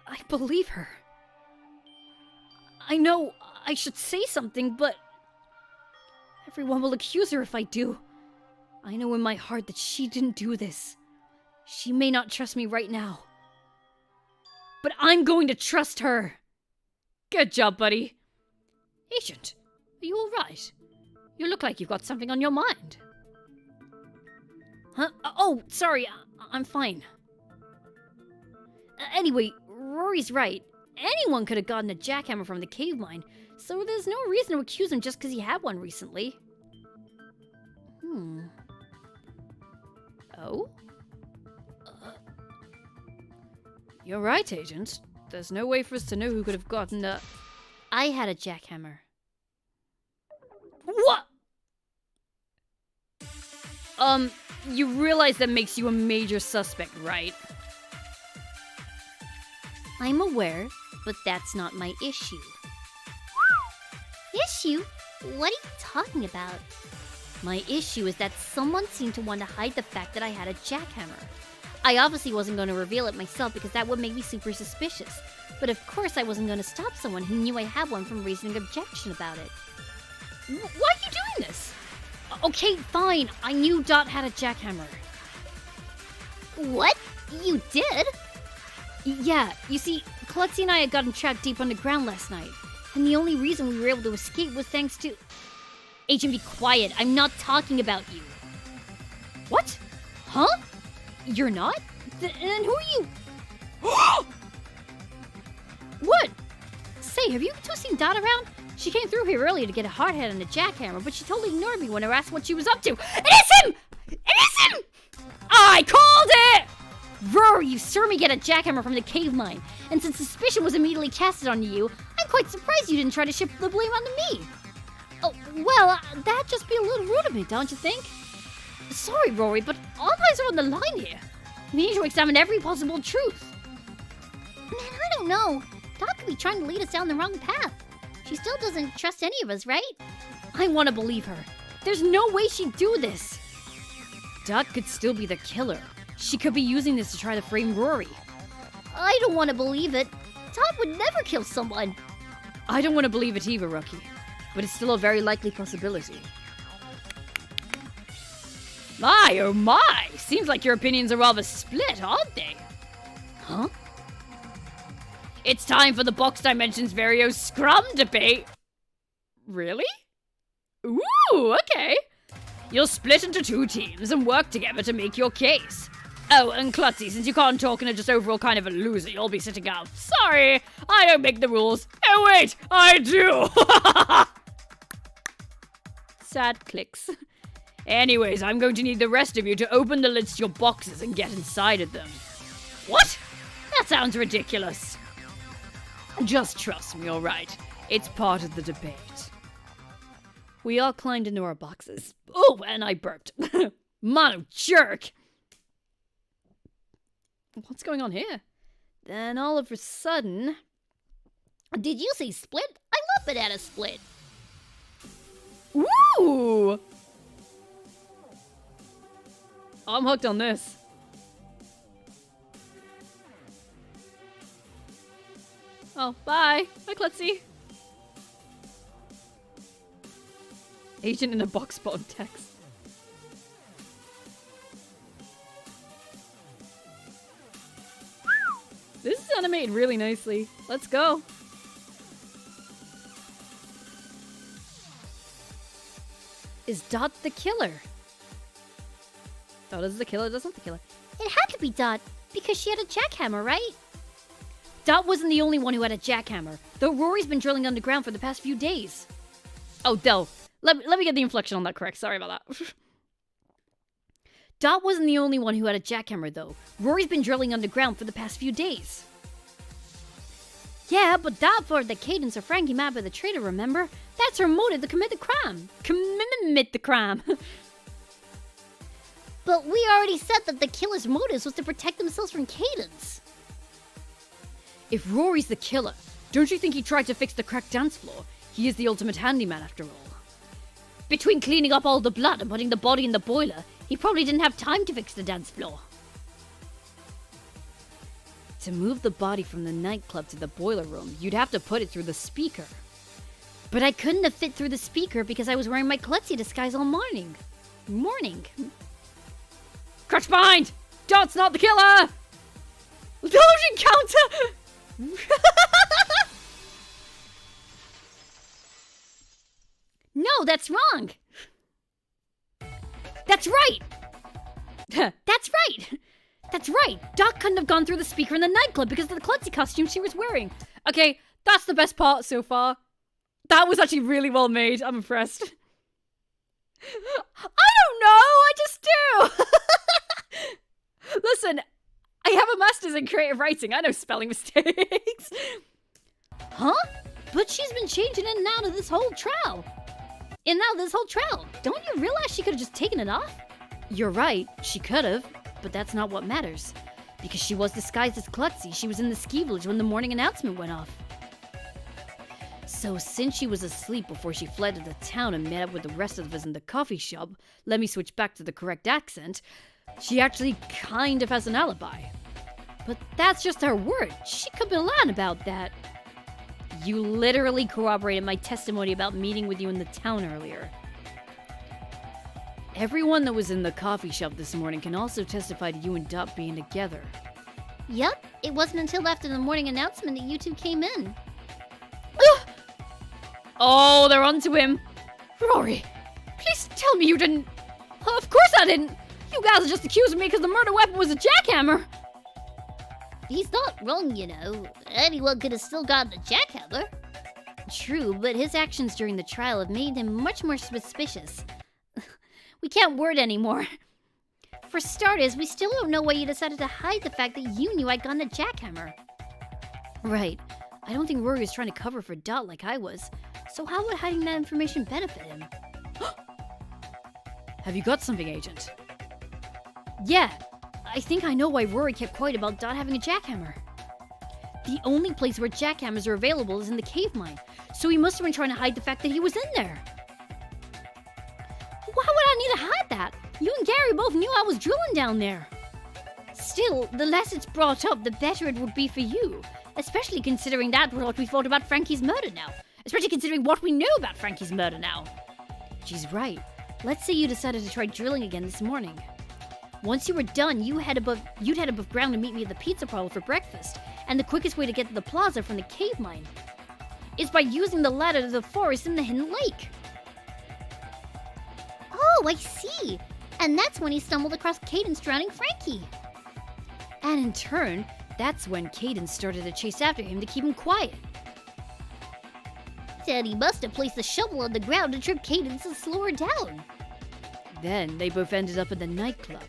I believe her. I know I should say something, but everyone will accuse her if I do. I know in my heart that she didn't do this. She may not trust me right now, but I'm going to trust her. Good job, buddy. Agent, are you alright? You look like you've got something on your mind. Huh? Oh, sorry, I'm fine. Anyway, Rory's right. Anyone could have gotten a jackhammer from the cave mine, so there's no reason to accuse him just because he had one recently. Oh? You're right, Agent. There's no way for us to know who could have gotten a... I had a jackhammer. What? You realize that makes you a major suspect, right? I'm aware, but that's not my issue. Issue? What are you talking about? My issue is that someone seemed to want to hide the fact that I had a jackhammer. I obviously wasn't going to reveal it myself because that would make me super suspicious. But of course I wasn't going to stop someone who knew I had one from raising an objection about it. Why are you doing this? Okay, fine. I knew Dot had a jackhammer. What? You did? Yeah, you see, Klutzy and I had gotten trapped deep underground last night. And the only reason we were able to escape was thanks to... Agent, be quiet. I'm not talking about you. What? Huh? You're not? Then who are you? What? Say, have you two seen Dot around? She came through here earlier to get a hardhead and a jackhammer, but she totally ignored me when I asked what she was up to. It is him! It is him! I called it! Rory, you saw me get a jackhammer from the cave mine, and since suspicion was immediately casted on you, I'm quite surprised you didn't try to shift the blame onto me. Oh, well, that'd just be a little rude of me, don't you think? Sorry, Rory, but all eyes are on the line here. We need to examine every possible truth. Man, I don't know. Dot could be trying to lead us down the wrong path. She still doesn't trust any of us, right? I want to believe her. There's no way she'd do this. Dot could still be the killer. She could be using this to try to frame Rory. I don't want to believe it. Dot would never kill someone. I don't want to believe it either, Rookie. But it's still a very likely possibility. My, oh my! Seems like your opinions are rather split, aren't they? Huh? It's time for the Box Dimensions Vario Scrum debate. Really? Ooh, okay. You'll split into 2 teams and work together to make your case. Oh, and Klutzy, since you can't talk and are just overall kind of a loser, you'll be sitting out. Sorry, I don't make the rules. Oh wait, I do! Sad clicks. Anyways, I'm going to need the rest of you to open the lids to your boxes and get inside of them. What? That sounds ridiculous. Just trust me, alright? It's part of the debate. We all climbed into our boxes. Oh, and I burped. Mono jerk! What's going on here? Then all of a sudden... Did you say split? I love banana split. Ooh! I'm hooked on this. Oh, bye. Bye, Klutzy. Agent in a box bottom text. This is animated really nicely. Let's go. Is Dot the killer? Dot is the killer, Dot's not the killer. It had to be Dot, because she had a jackhammer, right? Dot wasn't the only one who had a jackhammer, though Rory's been drilling underground for the past few days. Oh, Del, let me get the inflection on that correct. Sorry about that. Dot wasn't the only one who had a jackhammer, though. Rory's been drilling underground for the past few days. Yeah, but Dot thought that Cadence or Frankie might be the traitor, remember? That's her motive to commit the crime. Commit the crime. But we already said that the killer's motives was to protect themselves from Cadence. If Rory's the killer, don't you think he tried to fix the cracked dance floor? He is the ultimate handyman, after all. Between cleaning up all the blood and putting the body in the boiler, he probably didn't have time to fix the dance floor. To move the body from the nightclub to the boiler room, you'd have to put it through the speaker. But I couldn't have fit through the speaker because I was wearing my klutzy disguise all morning. Crouch behind! Dot's not the killer! Delusion counter! No, that's wrong. That's right! That's right! Dot couldn't have gone through the speaker in the nightclub because of the klutzy costume she was wearing. Okay, that's the best part so far. That was actually really well made. I'm impressed. I don't know! I just do! Listen, I have a master's in creative writing. I know spelling mistakes. Huh? But she's been changing in and out of this whole trial. Don't you realize she could have just taken it off? You're right, she could have, but that's not what matters. Because she was disguised as Klutzy, she was in the ski village when the morning announcement went off. So since she was asleep before she fled to the town and met up with the rest of us in the coffee shop, let me switch back to the correct accent, she actually kind of has an alibi. But that's just her word. She could be lying about that. You literally corroborated my testimony about meeting with you in the town earlier. Everyone that was in the coffee shop this morning can also testify to you and Dot being together. Yep, it wasn't until after the morning announcement that you two came in. Oh, they're onto him. Rory, please tell me you didn't... Of course I didn't. You guys are just accusing me because the murder weapon was a jackhammer. He's not wrong, you know. Anyone could have still gotten a jackhammer. True, but his actions during the trial have made him much more suspicious. We can't word anymore. For starters, we still don't know why you decided to hide the fact that you knew I'd gotten a jackhammer. Right. I don't think Rory was trying to cover for Dot like I was. So how would hiding that information benefit him? Have you got something, Agent? Yeah, I think I know why Rory kept quiet about Dot having a jackhammer. The only place where jackhammers are available is in the cave mine, so he must have been trying to hide the fact that he was in there. Why would I need to hide that? You and Gary both knew I was drilling down there. Still, the less it's brought up, the better it would be for you. Especially considering that what we thought about Frankie's murder now. Especially considering what we know about Frankie's murder now. She's right. Let's say you decided to try drilling again this morning. Once you were done, you'd head above ground to meet me at the pizza parlor for breakfast. And the quickest way to get to the plaza from the cave mine is by using the ladder to the forest in the hidden lake. Oh, I see. And that's when he stumbled across Cadence drowning Frankie. And in turn, that's when Cadence started to chase after him to keep him quiet. Then he must have placed the shovel on the ground to trip Cadence and slow her down. Then they both ended up in the nightclub,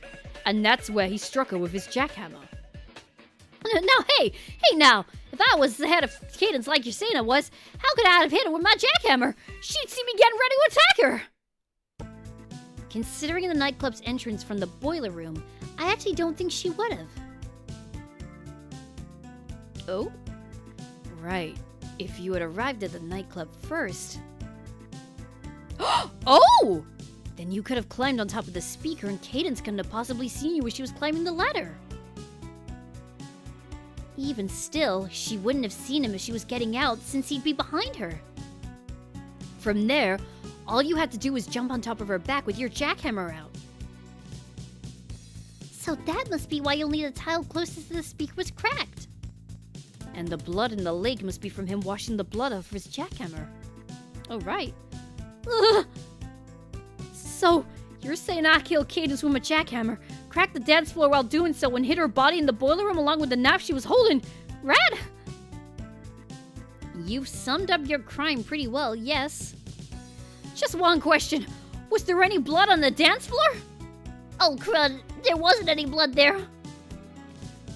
and that's where he struck her with his jackhammer. Now, hey now, if I was the head of Cadence like you're saying I was, how could I have hit her with my jackhammer? She'd see me getting ready to attack her! Considering the nightclub's entrance from the boiler room, I actually don't think she would have. Oh? Right. If you had arrived at the nightclub first... Oh! Then you could have climbed on top of the speaker and Cadence couldn't have possibly seen you as she was climbing the ladder. Even still, she wouldn't have seen him as she was getting out since he'd be behind her. From there, all you had to do was jump on top of her back with your jackhammer out. So that must be why only the tile closest to the speaker was cracked. And the blood in the lake must be from him washing the blood off his jackhammer. Oh, right. Ugh. So, you're saying I killed Cadence with my jackhammer, cracked the dance floor while doing so, and hit her body in the boiler room along with the knife she was holding? Rad? You've summed up your crime pretty well, yes. Just one question. Was there any blood on the dance floor? Oh, crud. There wasn't any blood there.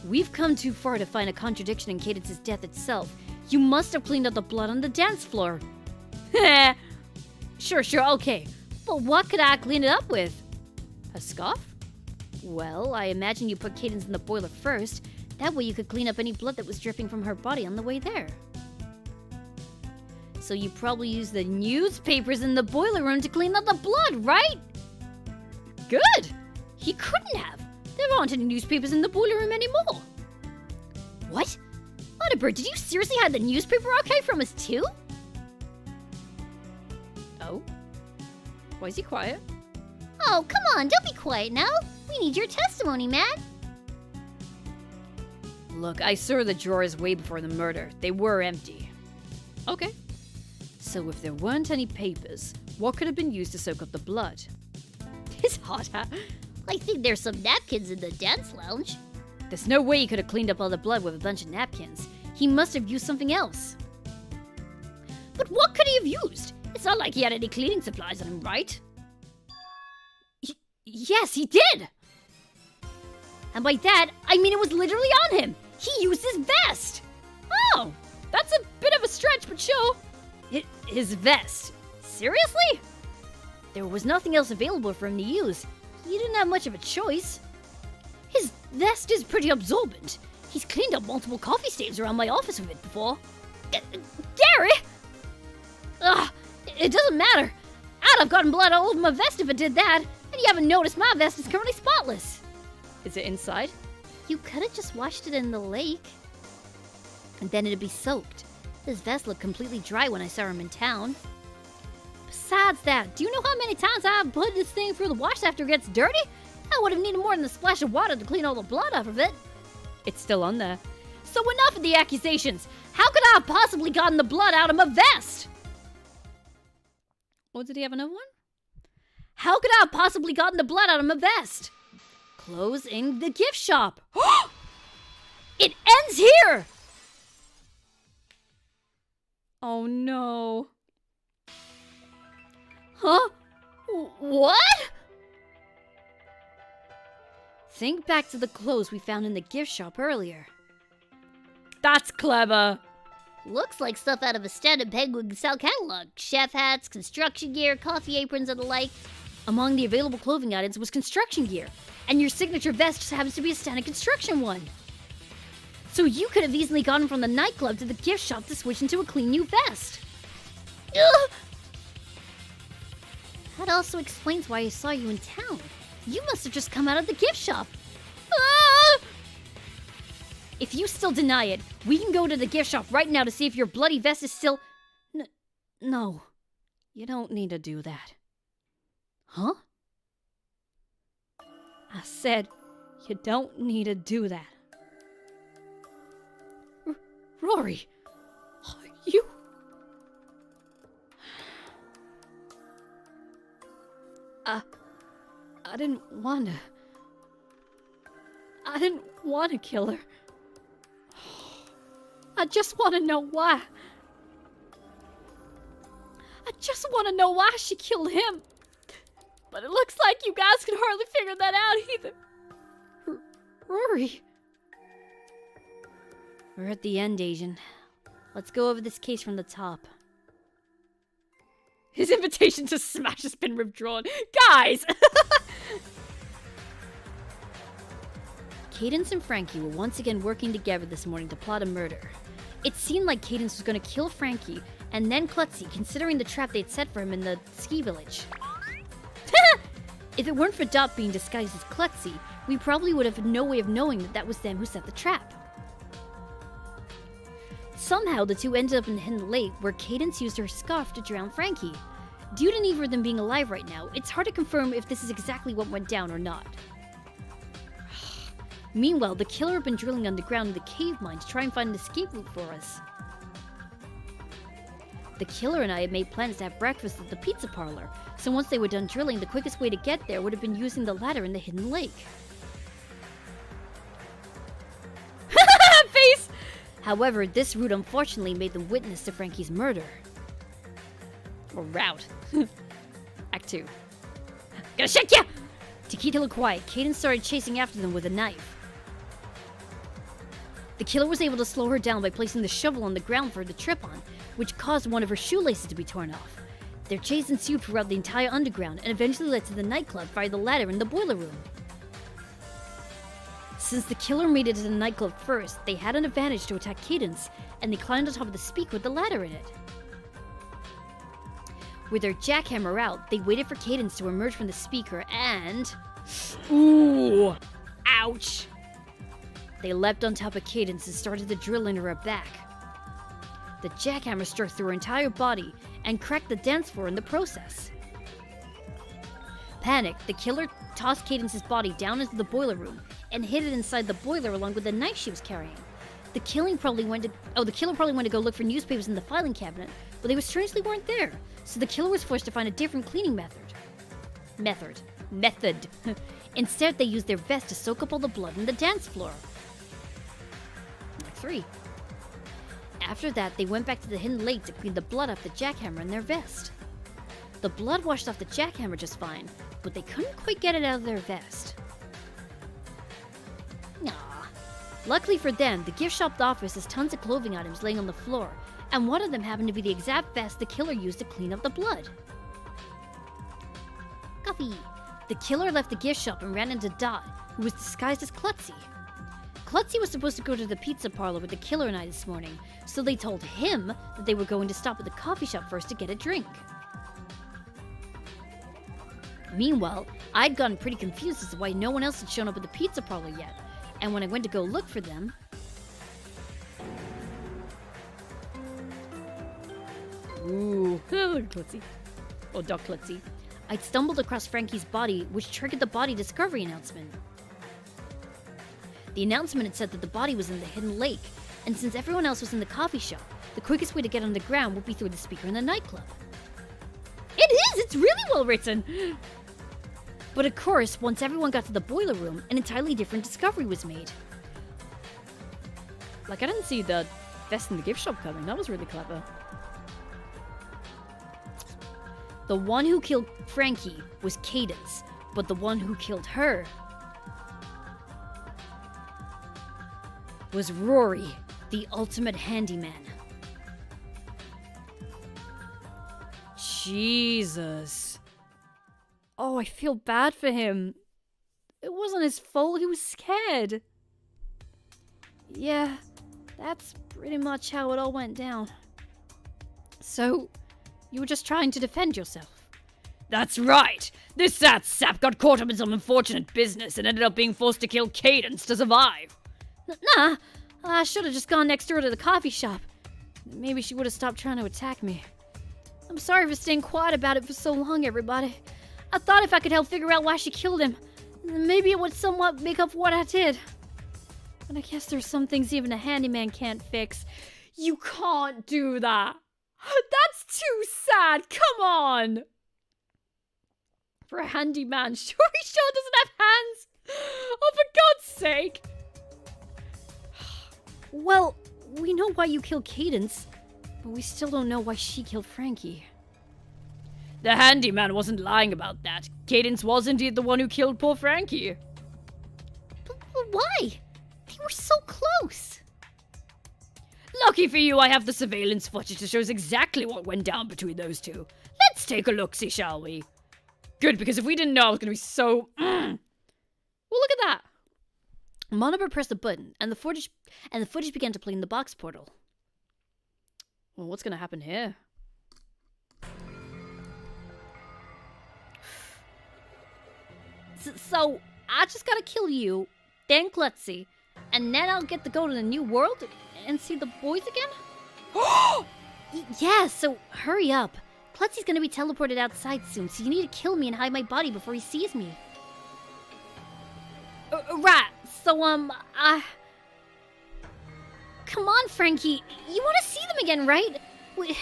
We've come too far to find a contradiction in Cadence's death itself. You must have cleaned up the blood on the dance floor. Sure, okay. But what could I clean it up with? A scarf? Well, I imagine you put Cadence in the boiler first. That way you could clean up any blood that was dripping from her body on the way there. So you probably used the newspapers in the boiler room to clean up the blood, right? Good! He couldn't have. There aren't any newspapers in the boiler room anymore. What? Butterbird, did you seriously hide the newspaper archive from us too? Oh? Why is he quiet? Oh, come on, don't be quiet now. We need your testimony, man. Look, I saw the drawers way before the murder. They were empty. Okay. So if there weren't any papers, what could have been used to soak up the blood? His hot hat. I think there's some napkins in the dance lounge. There's no way he could have cleaned up all the blood with a bunch of napkins. He must have used something else. But what could he have used? It's not like he had any cleaning supplies on him, right? Yes, he did! And by that, I mean it was literally on him! He used his vest! Oh, that's a bit of a stretch, but sure. His vest? Seriously? There was nothing else available for him to use. He didn't have much of a choice. His vest is pretty absorbent. He's cleaned up multiple coffee stains around my office with it before. Gary! Ugh, it doesn't matter. I'd have gotten blood all over my vest if it did that, and you haven't noticed my vest is currently spotless. Is it inside? You could have just washed it in the lake. And then it'd be soaked. His vest looked completely dry when I saw him in town. Besides that, do you know how many times I've put this thing through the wash after it gets dirty? I would have needed more than a splash of water to clean all the blood off of it. It's still on there. So enough of the accusations. How could I have possibly gotten the blood out of my vest? Or did he have another one? How could I have possibly gotten the blood out of my vest? Clothes in the gift shop. It ends here! Oh no. Huh? What? Think back to the clothes we found in the gift shop earlier. That's clever. Looks like stuff out of a standard Penguin style catalog. Chef hats, construction gear, coffee aprons, and the like. Among the available clothing items was construction gear, and your signature vest just happens to be a standard construction one. So you could have easily gone from the nightclub to the gift shop to switch into a clean new vest. Ugh! That also explains why I saw you in town. You must have just come out of the gift shop. Ah! If you still deny it, we can go to the gift shop right now to see if your bloody vest is still... No, you don't need to do that. Huh? I said, you don't need to do that. Rory, you... I didn't want to kill her. I just want to know why. I just want to know why she killed him. But it looks like you guys can hardly figure that out either. Rory. We're at the end, Asian. Let's go over this case from the top. His invitation to smash has been withdrawn. Guys! Cadence and Frankie were once again working together this morning to plot a murder. It seemed like Cadence was going to kill Frankie and then Klutzy, considering the trap they'd set for him in the ski village. If it weren't for Dot being disguised as Klutzy, we probably would have had no way of knowing that that was them who set the trap. Somehow, the two ended up in the hidden lake where Cadence used her scarf to drown Frankie. Due to neither of them being alive right now, it's hard to confirm if this is exactly what went down or not. Meanwhile, the killer had been drilling underground in the cave mine to try and find an escape route for us. The killer and I had made plans to have breakfast at the pizza parlor, so once they were done drilling, the quickest way to get there would have been using the ladder in the hidden lake. Face! However, this route unfortunately made them witness to Frankie's murder. Or route. Act 2. Gonna shake ya! To keep her quiet, Cadence started chasing after them with a knife. The killer was able to slow her down by placing the shovel on the ground for her to trip on, which caused one of her shoelaces to be torn off. Their chase ensued throughout the entire underground and eventually led to the nightclub via the ladder in the boiler room. Since the killer made it to the nightclub first, they had an advantage to attack Cadence, and they climbed on top of the speaker with the ladder in it. With their jackhammer out, they waited for Cadence to emerge from the speaker and... Ooh! Ouch! They leapt on top of Cadence and started to drill into her back. The jackhammer struck through her entire body and cracked the dance floor in the process. Panicked, the killer tossed Cadence's body down into the boiler room and hid it inside the boiler along with the knife she was carrying. The killer probably went to go look for newspapers in the filing cabinet, but they strangely weren't there, so the killer was forced to find a different cleaning method. Instead, they used their vest to soak up all the blood in the dance floor. Act 3. After that, they went back to the hidden lake to clean the blood off the jackhammer in their vest. The blood washed off the jackhammer just fine, but they couldn't quite get it out of their vest. Aww. Luckily for them, the gift shop office has tons of clothing items laying on the floor, and one of them happened to be the exact vest the killer used to clean up the blood. Coffee. The killer left the gift shop and ran into Dot, who was disguised as Klutzy. Klutzy was supposed to go to the pizza parlor with the killer and I this morning, so they told him that they were going to stop at the coffee shop first to get a drink. Meanwhile, I'd gotten pretty confused as to why no one else had shown up at the pizza parlor yet, and when I went to go look for them... Ooh. Klutzy. Or Doc Klutzy. I'd stumbled across Frankie's body, which triggered the body discovery announcement. The announcement had said that the body was in the hidden lake, and since everyone else was in the coffee shop, the quickest way to get underground would be through the speaker in the nightclub. It is! It's really well written! But of course, once everyone got to the boiler room, an entirely different discovery was made. Like, I didn't see the vest in the gift shop coming. That was really clever. The one who killed Frankie was Cadence, but the one who killed her was Rory, the ultimate handyman. Jesus. Oh, I feel bad for him. It wasn't his fault. He was scared. Yeah, that's pretty much how it all went down. So, you were just trying to defend yourself? That's right! This sad sap got caught up in some unfortunate business and ended up being forced to kill Cadence to survive. Nah, I should have just gone next door to the coffee shop. Maybe she would have stopped trying to attack me. I'm sorry for staying quiet about it for so long, everybody. I thought if I could help figure out why she killed him, maybe it would somewhat make up for what I did. But I guess there's some things even a handyman can't fix. You can't do that. That's too sad. Come on. For a handyman, sure he sure doesn't have hands. Oh, for God's sake. Well, we know why you killed Cadence, but we still don't know why she killed Frankie. The handyman wasn't lying about that. Cadence was indeed the one who killed poor Frankie. But why? They were so close. Lucky for you, I have the surveillance footage that shows exactly what went down between those two. Let's take a look-see, shall we? Good, because if we didn't know, I was gonna be so... Well, look at that. Monober pressed a button, and the footage began to play in the box portal. Well, what's gonna happen here? So, I just gotta kill you, then Klutzy, and then I'll get to go to the new world and see the boys again? Yeah, so hurry up. Klutzy's gonna be teleported outside soon, so you need to kill me and hide my body before he sees me. Right, so, Come on, Frankie. You want to see them again, right? We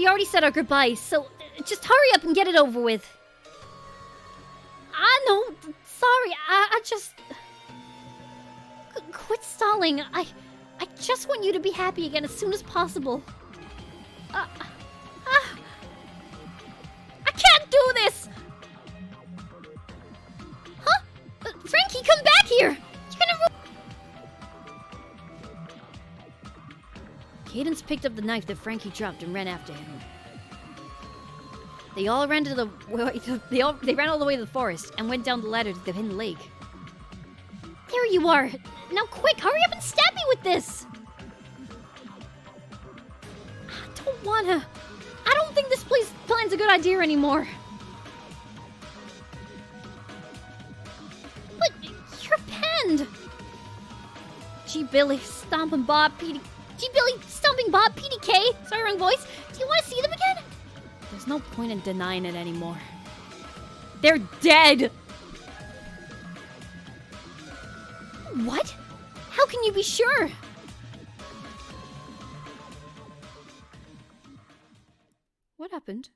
already said our goodbyes, so just hurry up and get it over with. I know. Sorry, I just... Quit stalling. I just want you to be happy again as soon as possible. I can't do this! Huh? Frankie, come back here! You're gonna... Cadence picked up the knife that Frankie dropped and ran after him. They all ran to the... They ran all the way to the forest and went down the ladder to the hidden lake. There you are! Now quick, hurry up and stab me with this! I don't wanna... I don't think this plan's a good idea anymore. But you're penned! G-Billy, Stomping Bob, PDK! Sorry, wrong voice. Do you want to see them again? There's no point in denying it anymore. They're dead! What? How can you be sure? What happened?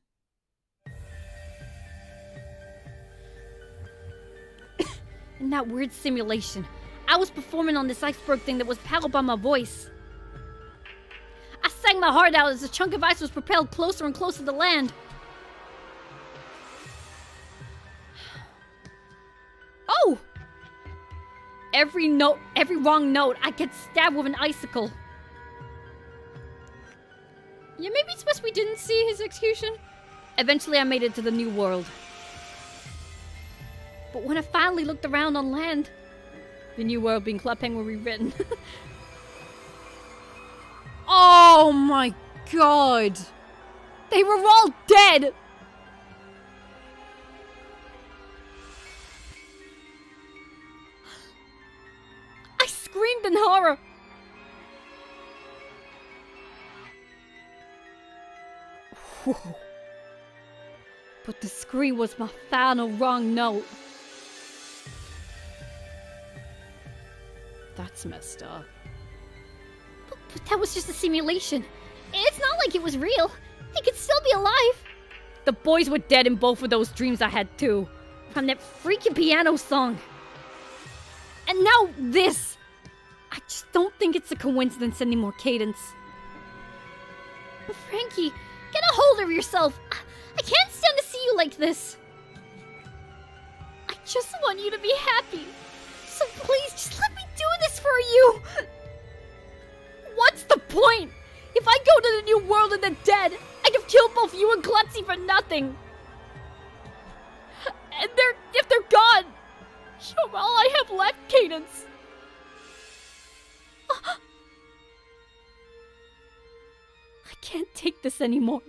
In that weird simulation, I was performing on this iceberg thing that was powered by my voice. I sang my heart out as a chunk of ice was propelled closer and closer to land. Oh! Every wrong note, I get stabbed with an icicle. Yeah, maybe it's best we didn't see his execution. Eventually, I made it to the new world. But when I finally looked around on land, the new world being Club Penguin rewritten. Oh my god! They were all dead! I screamed in horror. Whoa. But the scream was my final wrong note. That's messed up. But that was just a simulation. It's not like it was real. They could still be alive. The boys were dead in both of those dreams I had too. From that freaking piano song. And now this. I just don't think it's a coincidence anymore, Cadence. Frankie, get a hold of yourself. I can't stand to see you like this. I just want you to be happy. So please, just let me do this for you. What's the point? If I go to the new world and they're dead, I'd have killed both you and Klutzy for nothing. And if they're gone, you're all I have left, Cadence. I can't take this anymore.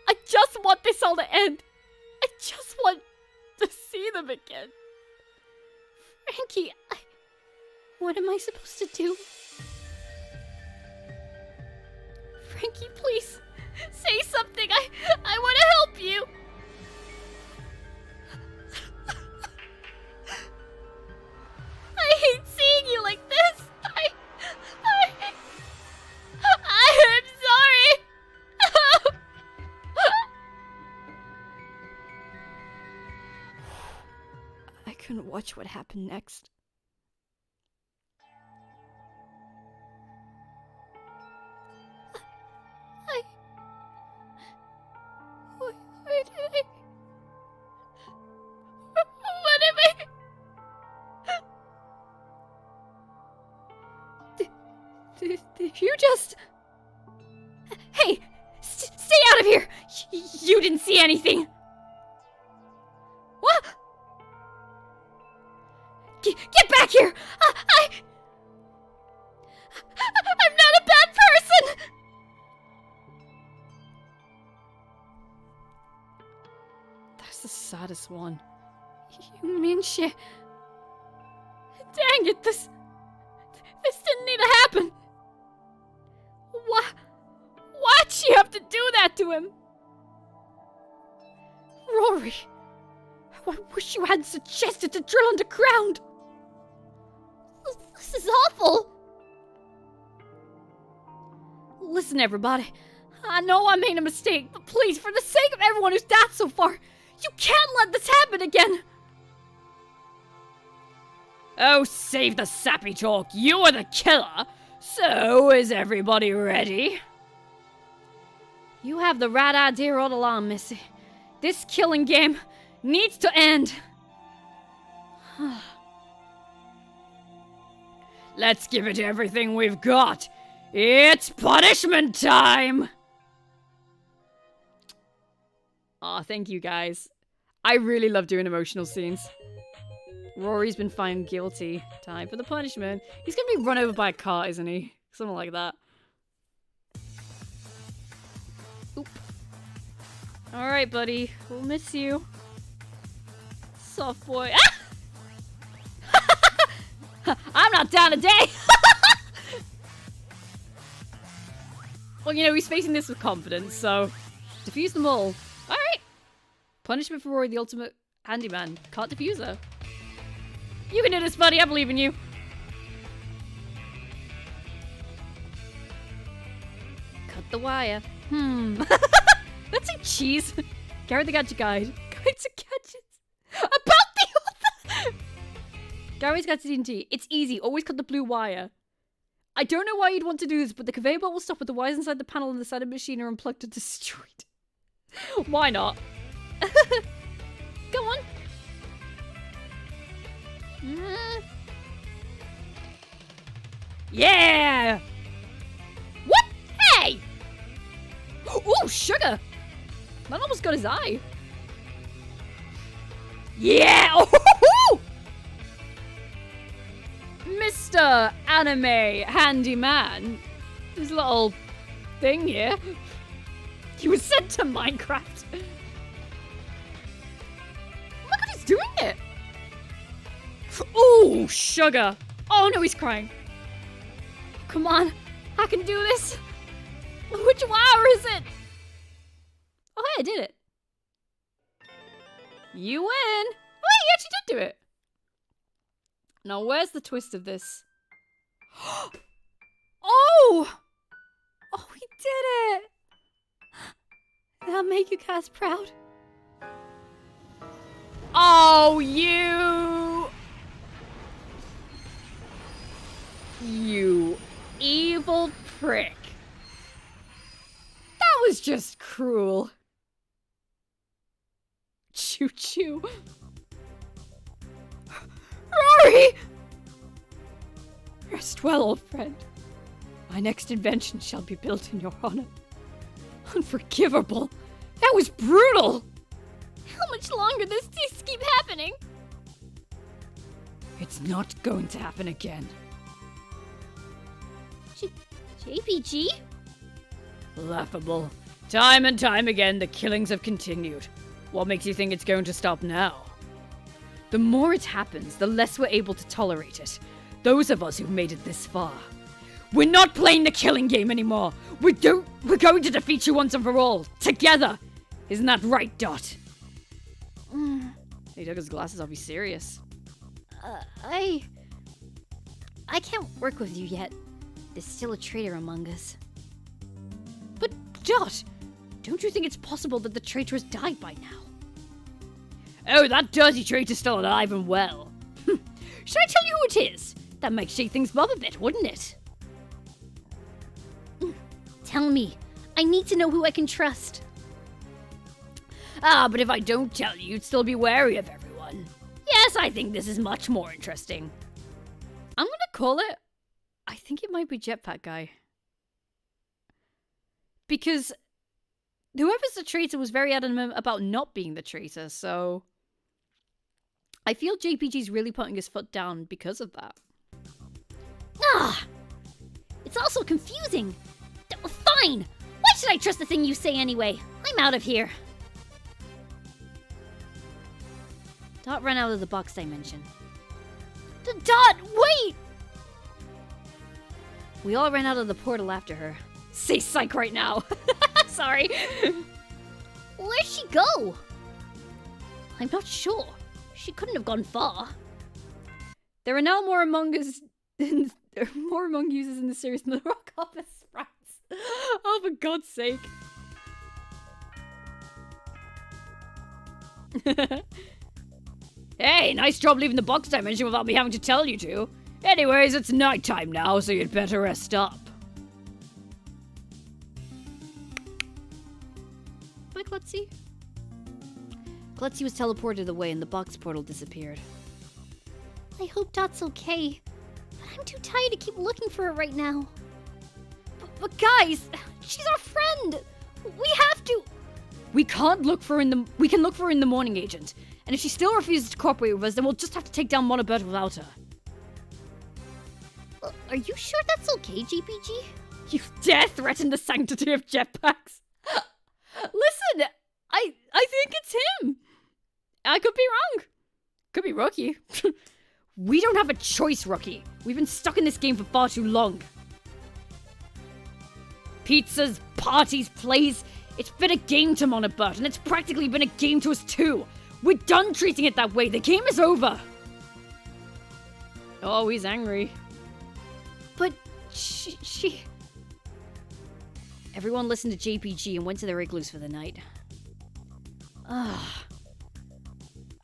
I just want this all to end. I just want to see them again. Frankie, what am I supposed to do? Frankie, please, say something. I want to help you. I hate seeing you like this. I'm sorry. I couldn't watch what happened next. What am I? Did you just... Stay out of here! You didn't see anything! What? Get back here! I'm not a bad person! That's the saddest one. You mean she... Dang it, this didn't need to happen! Why'd she have to do that to him? Rory, I wish you hadn't suggested to drill underground! This is awful! Listen, everybody. I know I made a mistake, but please, for the sake of everyone who's died so far, you can't let this happen again! Oh, save the sappy talk. You are the killer. So, is everybody ready? You have the right idea all along, Missy. This killing game needs to end. Let's give it everything we've got. It's punishment time! Aw, thank you guys. I really love doing emotional scenes. Rory's been found guilty. Time for the punishment. He's gonna be run over by a car, isn't he? Something like that. Oop. Alright, buddy. We'll miss you. Soft boy. Ah! I'm not down today! Well, you know, he's facing this with confidence, so... Defuse them all. Alright! Punishment for Rory, the ultimate handyman. Can't defuse her. You can do this, buddy. I believe in you. Cut the wire. Let's say cheese. Garrett the Gadget Guide. Guides and gadgets. About the author! Gary's Guide to D&D. It's easy. Always cut the blue wire. I don't know why you'd want to do this, but the conveyor belt will stop with the wires inside the panel on the side of the machine are unplugged and destroyed. Why not? Go on. Yeah! What? Hey! Ooh, sugar! Man almost got his eye. Yeah! Oh, Mr. Anime Handyman. His little thing here. He was sent to Minecraft. Look at he's doing it. Ooh, sugar. Oh no, he's crying. Come on. I can do this. Which wire is it? Oh, hey, I did it. You win. Oh, hey, you actually did do it. Now, where's the twist of this? Oh! Oh, he did it! That'll make you guys proud. Oh, you evil prick. That was just cruel. Choo-choo. Rory! Rest well, old friend. My next invention shall be built in your honor. Unforgivable. That was brutal. How much longer does this keep happening? It's not going to happen again. JPG? Laughable. Time and time again, the killings have continued. What makes you think it's going to stop now? The more it happens, the less we're able to tolerate it. Those of us who've made it this far. We're not playing the killing game anymore. We're going to defeat you once and for all. Together. Isn't that right, Dot? He took his glasses off. He's serious. I can't work with you yet. There's still a traitor among us. But, Dot, don't you think it's possible that the traitor has died by now? Oh, that dirty traitor's still alive and well. Should I tell you who it is? That might shake things up a bit, wouldn't it? Tell me. I need to know who I can trust. Ah, but if I don't tell you, you'd still be wary of everyone. Yes, I think this is much more interesting. I'm gonna call it... I think it might be Jetpack Guy. Because whoever's the traitor was very adamant about not being the traitor, so I feel JPG's really putting his foot down because of that. Ah! It's also confusing. Fine! Why should I trust the thing you say anyway? I'm out of here. Dot ran out of the box dimension. Dot, wait! We all ran out of the portal after her. Say psych right now. Sorry. Where'd she go? I'm not sure. She couldn't have gone far. There are now more Among Us more Among users in the series than there are Copper Sprites. Oh, for God's sake. Hey, nice job leaving the box dimension without me having to tell you to. Anyways, it's nighttime now, so you'd better rest up. Bye, Klutzy. Klutzy was teleported away and the box portal disappeared. I hope Dot's okay, but I'm too tired to keep looking for her right now. But guys, she's our friend. We have to. We can look for her in the morning, Agent. And if she still refuses to cooperate with us, then we'll just have to take down Monobird without her. Are you sure that's okay, JPG? You dare threaten the sanctity of jetpacks? Listen, I think it's him. I could be wrong. Could be Rookie. We don't have a choice, Rookie. We've been stuck in this game for far too long. Pizzas, parties, plays. It's been a game to Monobird, and it's practically been a game to us too. We're done treating it that way. The game is over. Oh, he's angry. But she... Everyone listened to JPG and went to their igloos for the night. I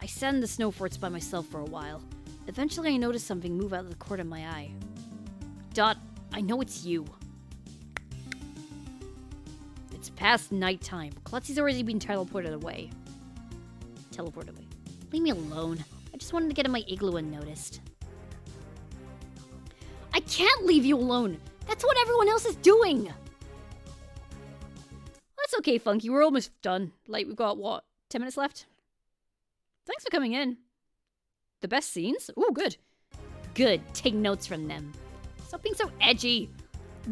sat in the snow forts by myself for a while. Eventually I noticed something move out of the corner of my eye. Dot, I know it's you. It's past nighttime. Klutzy's already been teleported away. Leave me alone. I just wanted to get in my igloo unnoticed. I can't leave you alone. That's what everyone else is doing. That's okay, Funky. We're almost done. Like, we've got, what, 10 minutes left? Thanks for coming in. The best scenes? Ooh, good. Good. Take notes from them. Stop being so edgy.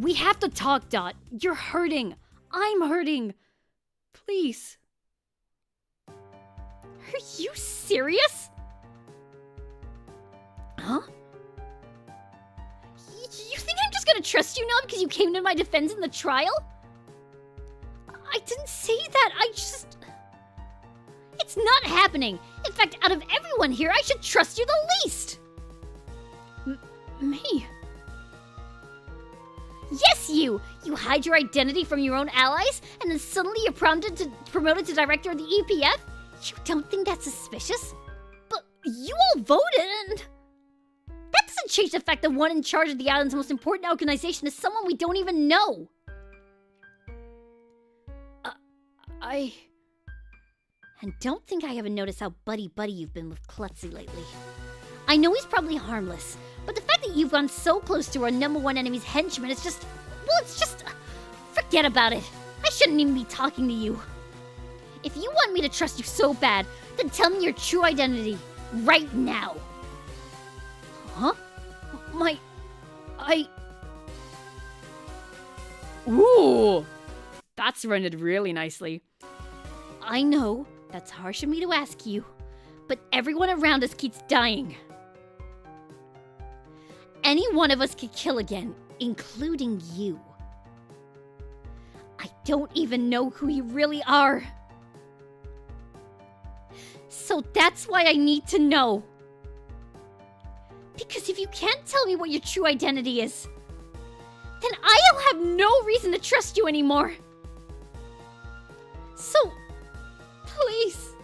We have to talk, Dot. You're hurting. I'm hurting. Please. Are you serious? Huh? You think I'm just gonna trust you now because you came to my defense in the trial? I didn't say that. It's not happening. In fact, out of everyone here, I should trust you the least. Me? Yes, you! You hide your identity from your own allies, and then suddenly you're promoted to director of the EPF? You don't think that's suspicious? But you all voted, and... That doesn't change the fact that one in charge of the island's most important organization is someone we don't even know. And don't think I haven't noticed how buddy-buddy you've been with Klutzy lately. I know he's probably harmless, but the fact that you've gone so close to our #1 enemy's henchman is just... Well, it's just... Forget about it. I shouldn't even be talking to you. If you want me to trust you so bad, then tell me your true identity. Right now. Huh? Ooh! That's rendered really nicely. I know, that's harsh of me to ask you, but everyone around us keeps dying. Any one of us could kill again, including you. I don't even know who you really are. So that's why I need to know. Because if you can't tell me what your true identity is, then I'll have no reason to trust you anymore. So, please.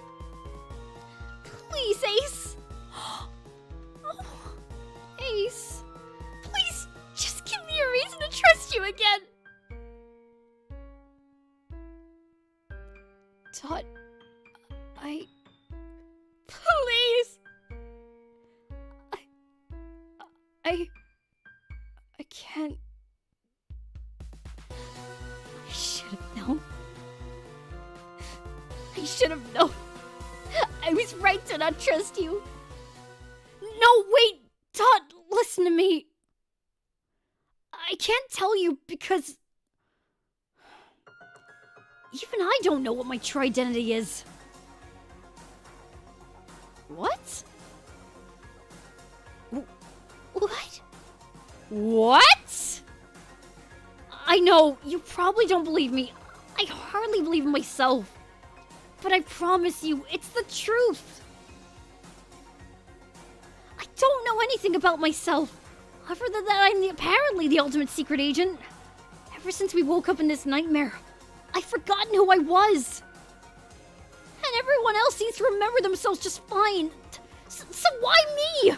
Please, Ace. Oh, Ace. Please, just give me a reason to trust you again. Dot, Please. I can't. I should have known. should have known. I was right to not trust you. No, wait! Todd, listen to me. I can't tell you because... even I don't know what my true identity is. What? What? What? I know, you probably don't believe me. I hardly believe in myself. But I promise you, it's the truth. I don't know anything about myself, other than that I'm apparently the ultimate secret agent. Ever since we woke up in this nightmare, I've forgotten who I was. And everyone else seems to remember themselves just fine. So why me?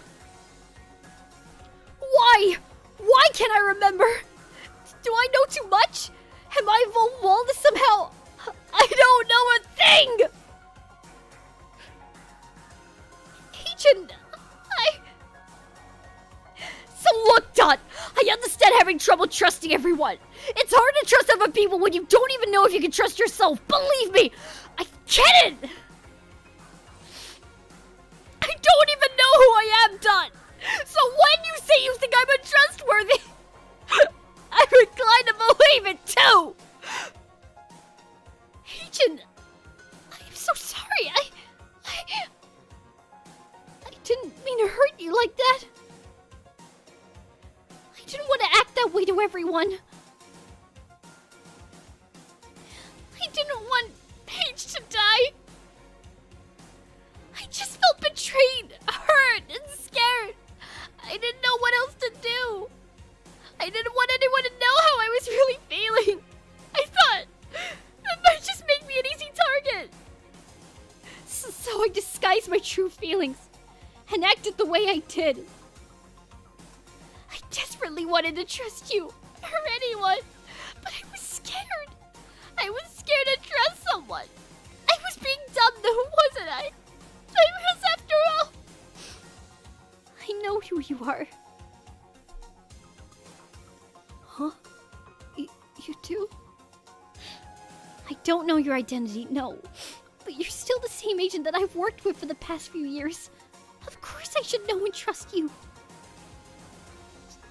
Why? Why can't I remember? Do I know too much? Am I Von Wallace somehow? I don't know a thing! Agent, So look, Dot, I understand having trouble trusting everyone. It's hard to trust other people when you don't even know if you can trust yourself. Believe me, I get it! I don't even know who I am, Dot! So when you say you think I'm untrustworthy, I'm inclined to believe it too! Agent, I'm so sorry. I didn't mean to hurt you like that. I didn't want to act that way to everyone. I didn't want Paige to die. I just felt betrayed, hurt, and scared. I didn't know what else to do. I didn't want anyone to know how I was really feeling. I thought that might just make me an easy target. So I disguised my true feelings and acted the way I did. I desperately wanted to trust you or anyone, but I was scared. I was scared to trust someone. I was being dumb though, wasn't I? I was, after all. I know who you are. Huh? You do? I don't know your identity, no. But you're still the same agent that I've worked with for the past few years. Of course I should know and trust you.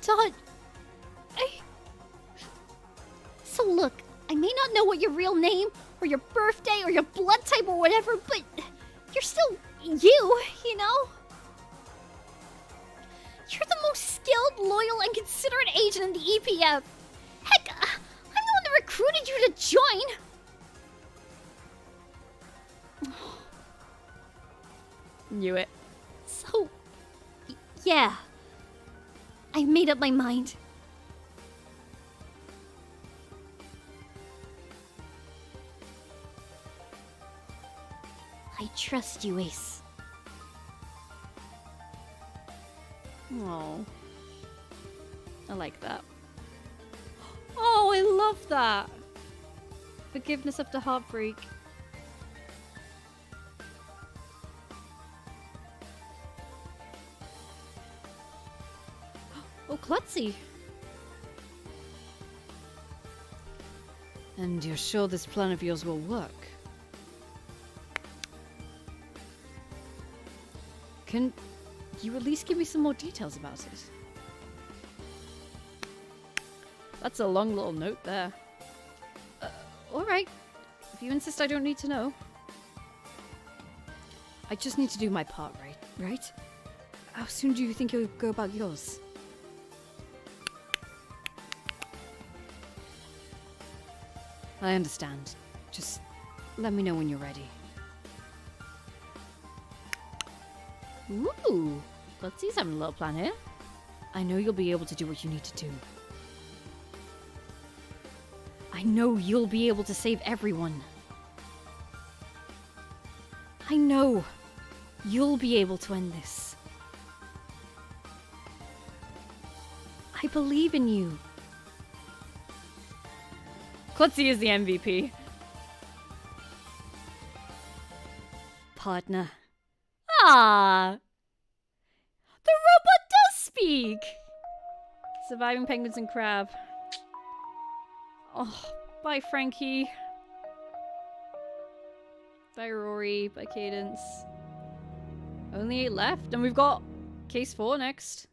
Todd, So look, I may not know what your real name, or your birthday, or your blood type, or whatever, but you're still you know? You're the most skilled, loyal, and considerate agent in the EPF. Heck, I'm the one that recruited you to join. Knew it. So, yeah. I made up my mind. I trust you, Ace. Oh. I like that. Oh, I love that. Forgiveness after heartbreak. Oh, Klutzy. And you're sure this plan of yours will work? Can you at least give me some more details about it? That's a long little note there. Alright. If you insist, I don't need to know. I just need to do my part, right? How soon do you think you'll go about yours? I understand. Just let me know when you're ready. Ooh, Klutzy's having a little plan here. I know you'll be able to do what you need to do. I know you'll be able to save everyone. I know you'll be able to end this. I believe in you. Klutzy is the MVP. Partner. Ah, the robot does speak. Surviving penguins and crab. Oh, bye, Frankie. Bye, Rory. Bye, Cadence. Only 8 left, and we've got case 4 next.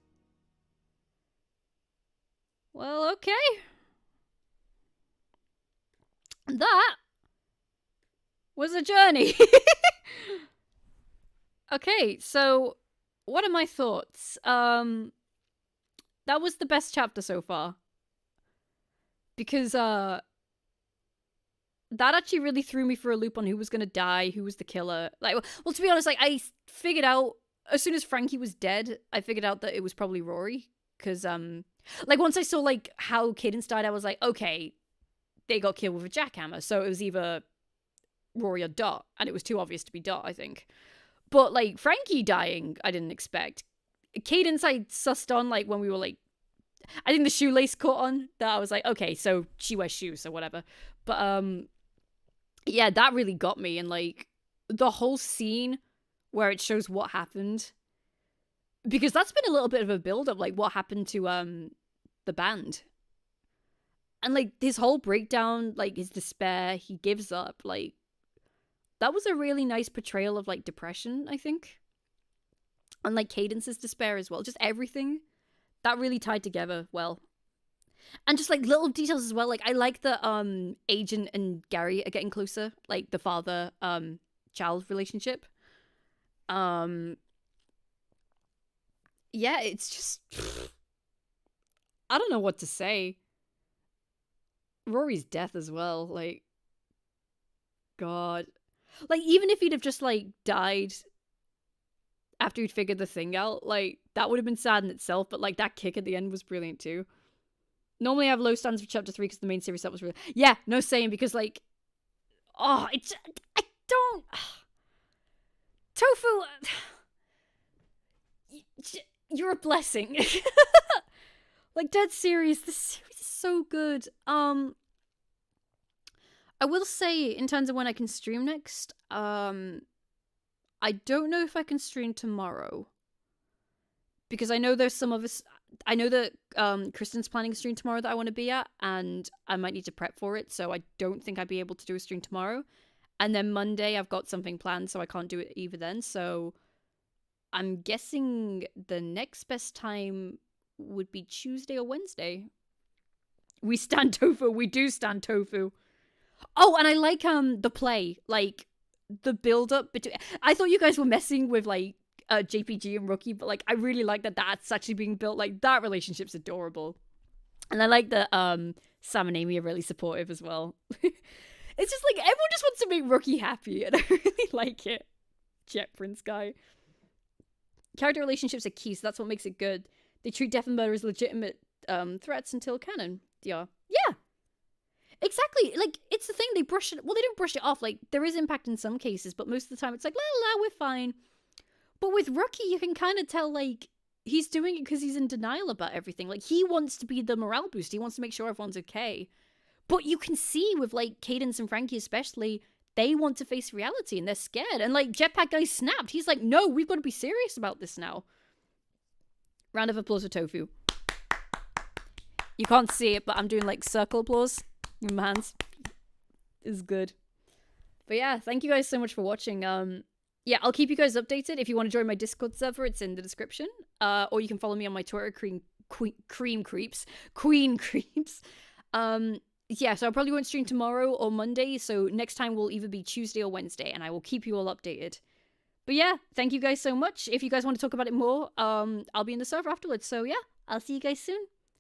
Well, okay. That was a journey. Okay, so what are my thoughts? That was the best chapter so far. Because that actually really threw me for a loop on who was gonna die, who was the killer. Like, well, to be honest, like I figured out as soon as Frankie was dead, I figured out that it was probably Rory. Because like once I saw like how Cadence died, I was like, okay, they got killed with a jackhammer, so it was either Rory or Dot, and it was too obvious to be Dot, I think. But like Frankie dying, I didn't expect. Cadence, I sussed on like when we were like, I think the shoelace caught on that. I was like, okay, so she wears shoes, so whatever. But yeah, that really got me, and like the whole scene where it shows what happened, because that's been a little bit of a build up, like what happened to the band, and like his whole breakdown, like his despair, he gives up, like that was a really nice portrayal of like depression, I think, and like Cadence's despair as well. Just everything that really tied together well. And just like little details as well. Like I like that Agent and Gary are getting closer, like the father child relationship. Yeah, it's just I don't know what to say. Rory's death as well, like God. Like even if he'd have just like died after he'd figured the thing out, like that would have been sad in itself, but like that kick at the end was brilliant too. Normally I have low standards for chapter 3 because the main series that was really... Yeah, no saying, because like... Oh, it's... I don't... Tofu... You're a blessing. Like, dead serious. This series is so good. I will say, in terms of when I can stream next, I don't know if I can stream tomorrow. Because I know there's some of us... I know that Kristen's planning a stream tomorrow that I want to be at, and I might need to prep for it, so I don't think I'd be able to do a stream tomorrow. And then Monday, I've got something planned, so I can't do it either then. So I'm guessing the next best time would be Tuesday or Wednesday. We stand Tofu. We do stand Tofu. Oh, and I like the play, like the build up between. I thought you guys were messing with like JPG and Rookie, but like I really like that that's actually being built. Like that relationship's adorable, and I like that Sam and Amy are really supportive as well. It's just like everyone just wants to make Rookie happy, and I really like it. Jet Prince guy. Character relationships are key, so that's what makes it good. They treat death and murder as legitimate threats until canon. Yeah, exactly. Like it's the thing, they brush it. Well, they don't brush it off. Like there is impact in some cases, but most of the time it's like la la, we're fine. But with Rookie, you can kind of tell, like, he's doing it because he's in denial about everything. Like, he wants to be the morale boost. He wants to make sure everyone's okay. But you can see with, like, Cadence and Frankie especially, they want to face reality and they're scared. And, like, Jetpack Guy snapped. He's like, no, we've got to be serious about this now. Round of applause for Tofu. You can't see it, but I'm doing, like, circle applause with my hands. It's good. But yeah, thank you guys so much for watching. Yeah, I'll keep you guys updated. If you want to join my Discord server, it's in the description. Or you can follow me on my Twitter, Queen Creeps. Yeah, so I probably won't stream tomorrow or Monday, so next time will either be Tuesday or Wednesday, and I will keep you all updated. But yeah, thank you guys so much. If you guys want to talk about it more, I'll be in the server afterwards. So yeah, I'll see you guys soon.